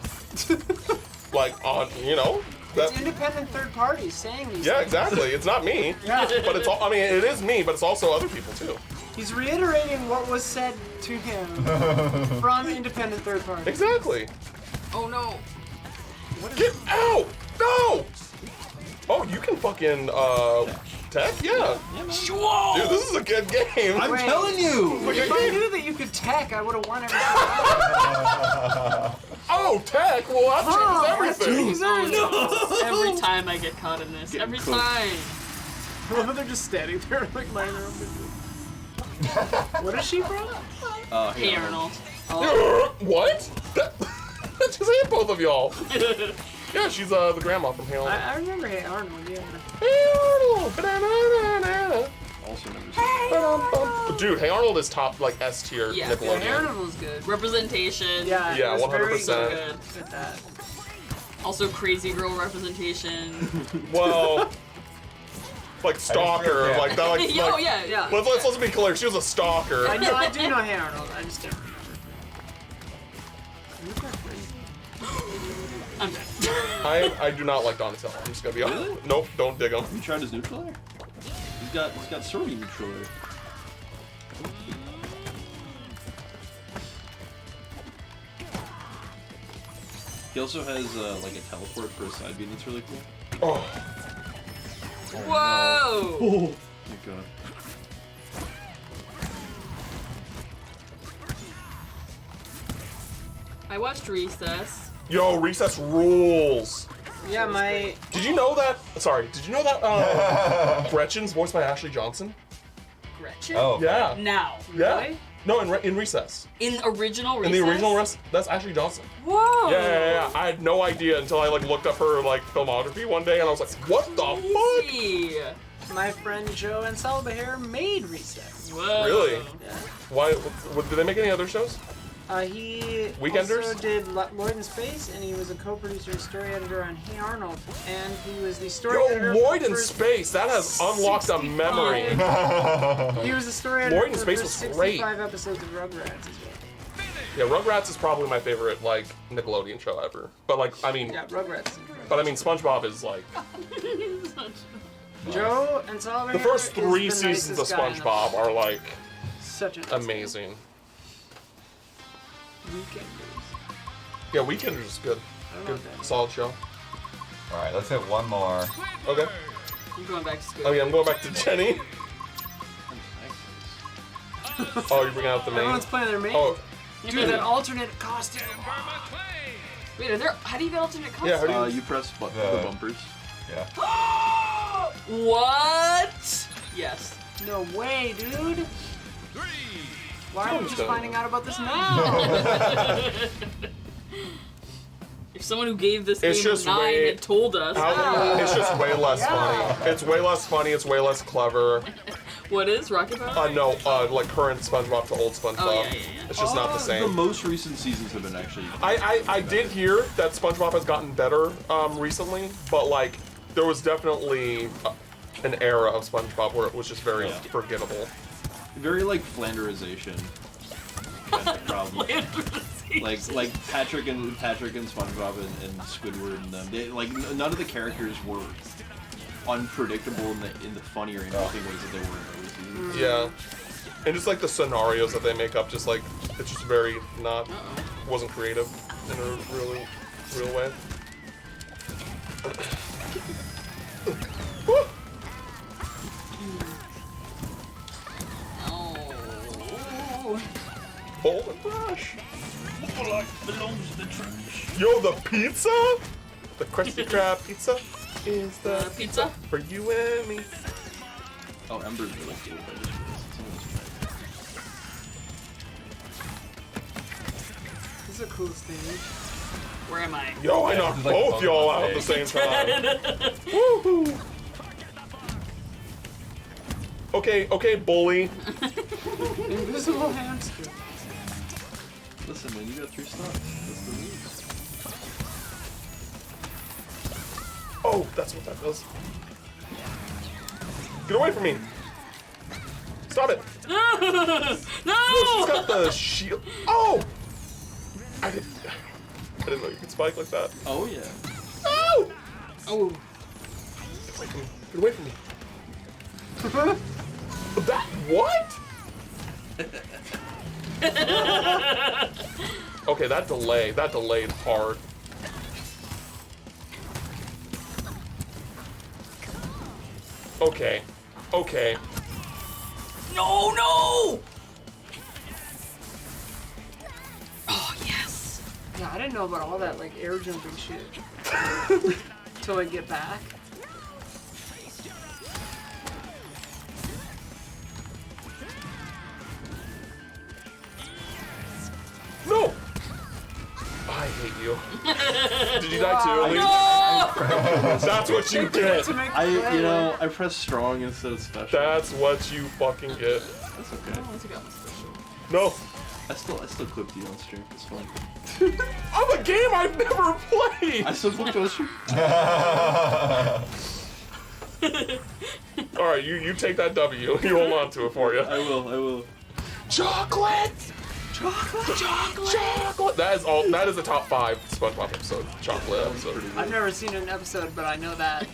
Like on, you know. It's independent third parties saying these Yeah, things. exactly. It's not me. Yeah. But it's all. I mean, it is me, but it's also other people too. He's reiterating what was said to him from independent third parties. Exactly. Oh no. Get out! No! Oh, you can fucking tech? Yeah. Whoa! Dude, this is a good game. I'm telling you. If I knew that you could tech, I would have won every time. Oh, tech? Well, that changes everything. Every time I get caught in this. Every time. Well, they're just standing there like minding their own business. What is she from? Hey, Arnold. What? That just hit both of y'all. Yeah, she's the grandma from Hey Arnold. I remember Hey Arnold, yeah. Hey Arnold! Banana. Also never seen. Dude, Hey Arnold is top like S tier Yeah. Hey Nickelodeon. Arnold was good. Representation. Yeah, Yeah, it was very 100%. good at that. Also crazy girl representation. Well, like stalker, Yeah. like that, like. Yo, like yeah. Yeah. let's be clear. She was a stalker. I do know Hey Arnold, I just don't remember. I'm dead. I do not like Donatello. I'm just gonna be honest. Really? Nope, don't dig him. You tried his neutral air? He's got sort of neutral air. He also has like a teleport for a side beat that's really cool. Oh, Whoa! Oh my god. I watched Recess. yo, Recess rules. Yeah, my Did you know that? Sorry, did you know that Gretchen's voiced by Ashley Johnson? Gretchen? Oh. Yeah. Now. Yeah. Really? No, in Recess. In original Recess? In the original Recess, that's Ashley Johnson. Whoa! Yeah. I had no idea until I like looked up her like filmography one day, and I was like, what the fuck? Crazy. my friend Joe and Salvahair made Recess. Whoa. Really? Yeah. Why? Did they make any other shows? He Weekenders? also did Lloyd in Space, and he was a co-producer and story editor on Hey Arnold, and he was the story editor. Yo, Lloyd in for Space. That has unlocked a memory. He was the story editor Lloyd in for Space was 65 great. episodes of Rugrats as well. Yeah, Rugrats is probably my favorite like Nickelodeon show ever. But like, I mean, Yeah, Rugrats. but I mean, SpongeBob is like Joe and Salvahair. the first is 3 the seasons of nicest guy in the SpongeBob world. are like Such an amazing. Weekenders. Yeah, Weekenders is good. I Good, love that. solid show. All right, let's hit one more. Okay. I'm going back to school. Oh yeah, I'm going back to Jenny. Oh, you're bringing out the main. Everyone's playing their main. Oh, Dude, that alternate costume. Wait, are there? How do you get alternate costumes? Yeah, how do You press the bumpers. Yeah. What? Yes. No way, dude. Why are we just done. finding out about this now? If someone who gave this It's game just a 9 way- had told us, it's just way less funny. It's way less funny. It's way less clever. what is Rocket Power? No, like current SpongeBob to old SpongeBob. Oh, yeah. It's just not the The same. most recent seasons have been actually. I did hear that SpongeBob has gotten better recently, but like there was definitely an era of SpongeBob where it was just very Yeah. forgettable. Very like Flanderization kind of problem. like Patrick and SpongeBob and Squidward and them. They, like none of the characters were unpredictable in the funny or interesting ways that they were in early seasons. Yeah, and just like the scenarios that they make up, just like it's just very not wasn't creative in a really real way. Woo! Oh. Bowl and brush. Yo, the pizza? The Krusty Krab pizza is the Pizza? for you and me. Oh, Ember's really cool. I just realized. This is a cool stage. Where am I? Yo, I knocked it's like both a y'all Pokemon out at the same stage. time. Woohoo! Okay, bully. Invisible hamster. Listen, man, you got 3 stars. That's the rules. Oh, that's what that does. Get away from me. Stop it. No! She's got the shield. Oh! I didn't know you could spike like that. Oh yeah. Oh! Oh. Get away from me. That what? Okay, that delayed hard. Okay. No, no! Oh, yes. Yeah, I didn't know about all that like air jumping shit. Till I get back. No! I hate you. Did you die too? No! That's what you get. I pressed strong instead of special. That's what you fucking get. That's okay. No. I still clipped you on stream. It's fun. I'm a game I've never played. I still clipped you on stream. All right, you take that W. You hold on to it for you. I will. Chocolate. That is a top 5 SpongeBob episode. Chocolate episode. I've never seen an episode, but I know that.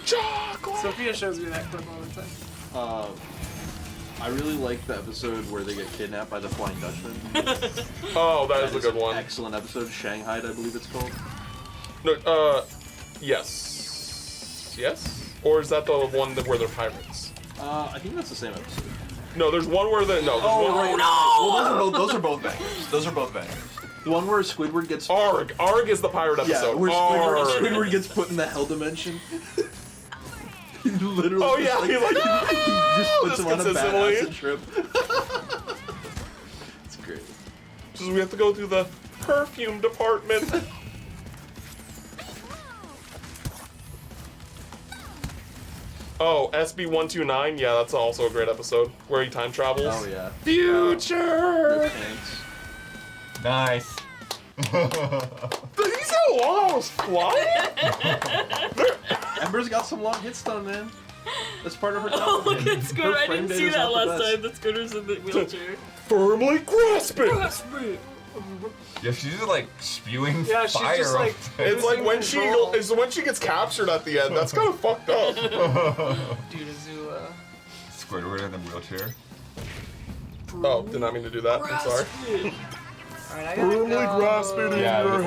Chocolate. Sophia shows me that clip all the time. I really like the episode where they get kidnapped by the Flying Dutchman. Oh, that is a good one. Excellent episode. Shanghai, I believe it's called. No, yes. Yes? Or is that the one where they're pirates? I think that's the same episode. No, there's one where there's one right. Well, those are both bangers. The one where Squidward gets... Arg is the pirate episode. Yeah, where Squidward gets put in the hell dimension. He literally he just puts him on a badass trip. It's great. Just we have to go through the perfume department. Oh, SB129, yeah, that's also a great episode where he time travels. Oh yeah. Future. Thanks. Nice. Did he see how long I was flying? Ember's got some long hits done, man. That's part of her Oh, job. look at Scooter. I didn't see that last time. That Scooter's in the wheelchair. Firmly grasp it. Yeah, she's just like spewing Yeah, she's fire. just like- off It's like when she gets captured at the end. That's kind of fucked up. Dude, Azula. Squidward in the wheelchair. Oh, did not mean to do that. I'm sorry. Alright, I gotta Firmly go. grasp it in Yeah, your the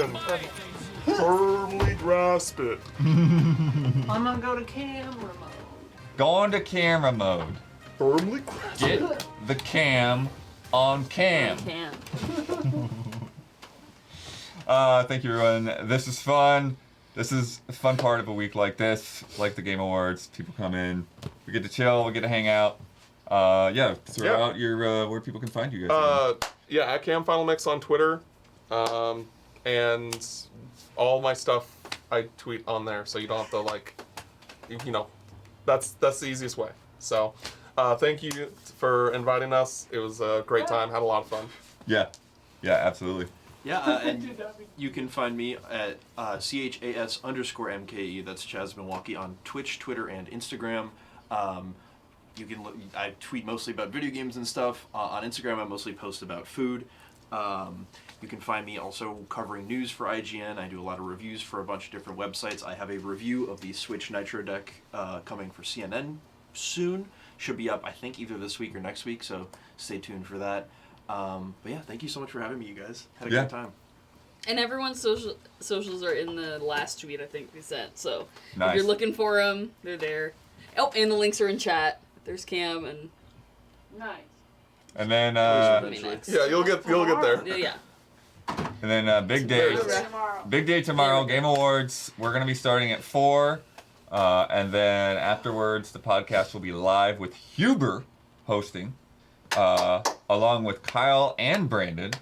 hand. Firmly grasp it. I'm gonna go to camera mode. Going to camera mode. Firmly grasp it. Get the cam on cam. Can. Thank you, everyone. This is fun. This is a fun part of a week like this, like the Game Awards. People come in, we get to chill, we get to hang out. Throw out your where people can find you guys. Yeah, at Cam Final Mix on Twitter, and all my stuff I tweet on there, so you don't have to that's the easiest way. So, thank you for inviting us. It was a great time. Had a lot of fun. Yeah, absolutely. Yeah, and you can find me at CHAS_MKE. That's Chaz Milwaukee on Twitch, Twitter, and Instagram. I tweet mostly about video games and stuff. On Instagram, I mostly post about food. You can find me also covering news for IGN. I do a lot of reviews for a bunch of different websites. I have a review of the Switch Nitro deck coming for CNN soon. Should be up, I think, either this week or next week, so stay tuned for that. But yeah, thank you so much for having me, you guys. Had a great time. And everyone's socials are in the last tweet I think we sent. So Nice. if you're looking for them, they're there. Oh, and the links are in chat. There's Cam and Nice. And then Yeah, you'll get there. yeah. and then big day. Tomorrow. Big day tomorrow, Game Awards. We're going to be starting at 4. And then afterwards, the podcast will be live with Huber hosting, along with Kyle and Brandon.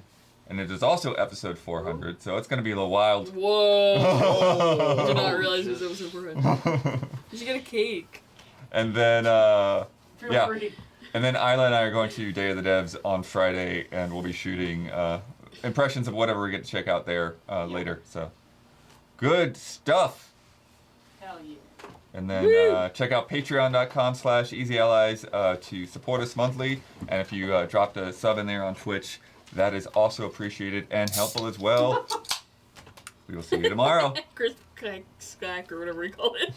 And it is also episode 400, so it's going to be a little wild. Whoa. I did not realize it was episode 400. You should get a cake. And then, Feel free. And then Isla and I are going to Day of the Devs on Friday, and we'll be shooting impressions of whatever we get to check out there later. So, good stuff. Hell yeah. And then check out patreon.com/EasyAllies to support us monthly. And if you dropped a sub in there on Twitch, that is also appreciated and helpful as well. We will see you tomorrow. Chris Snack or whatever we call it.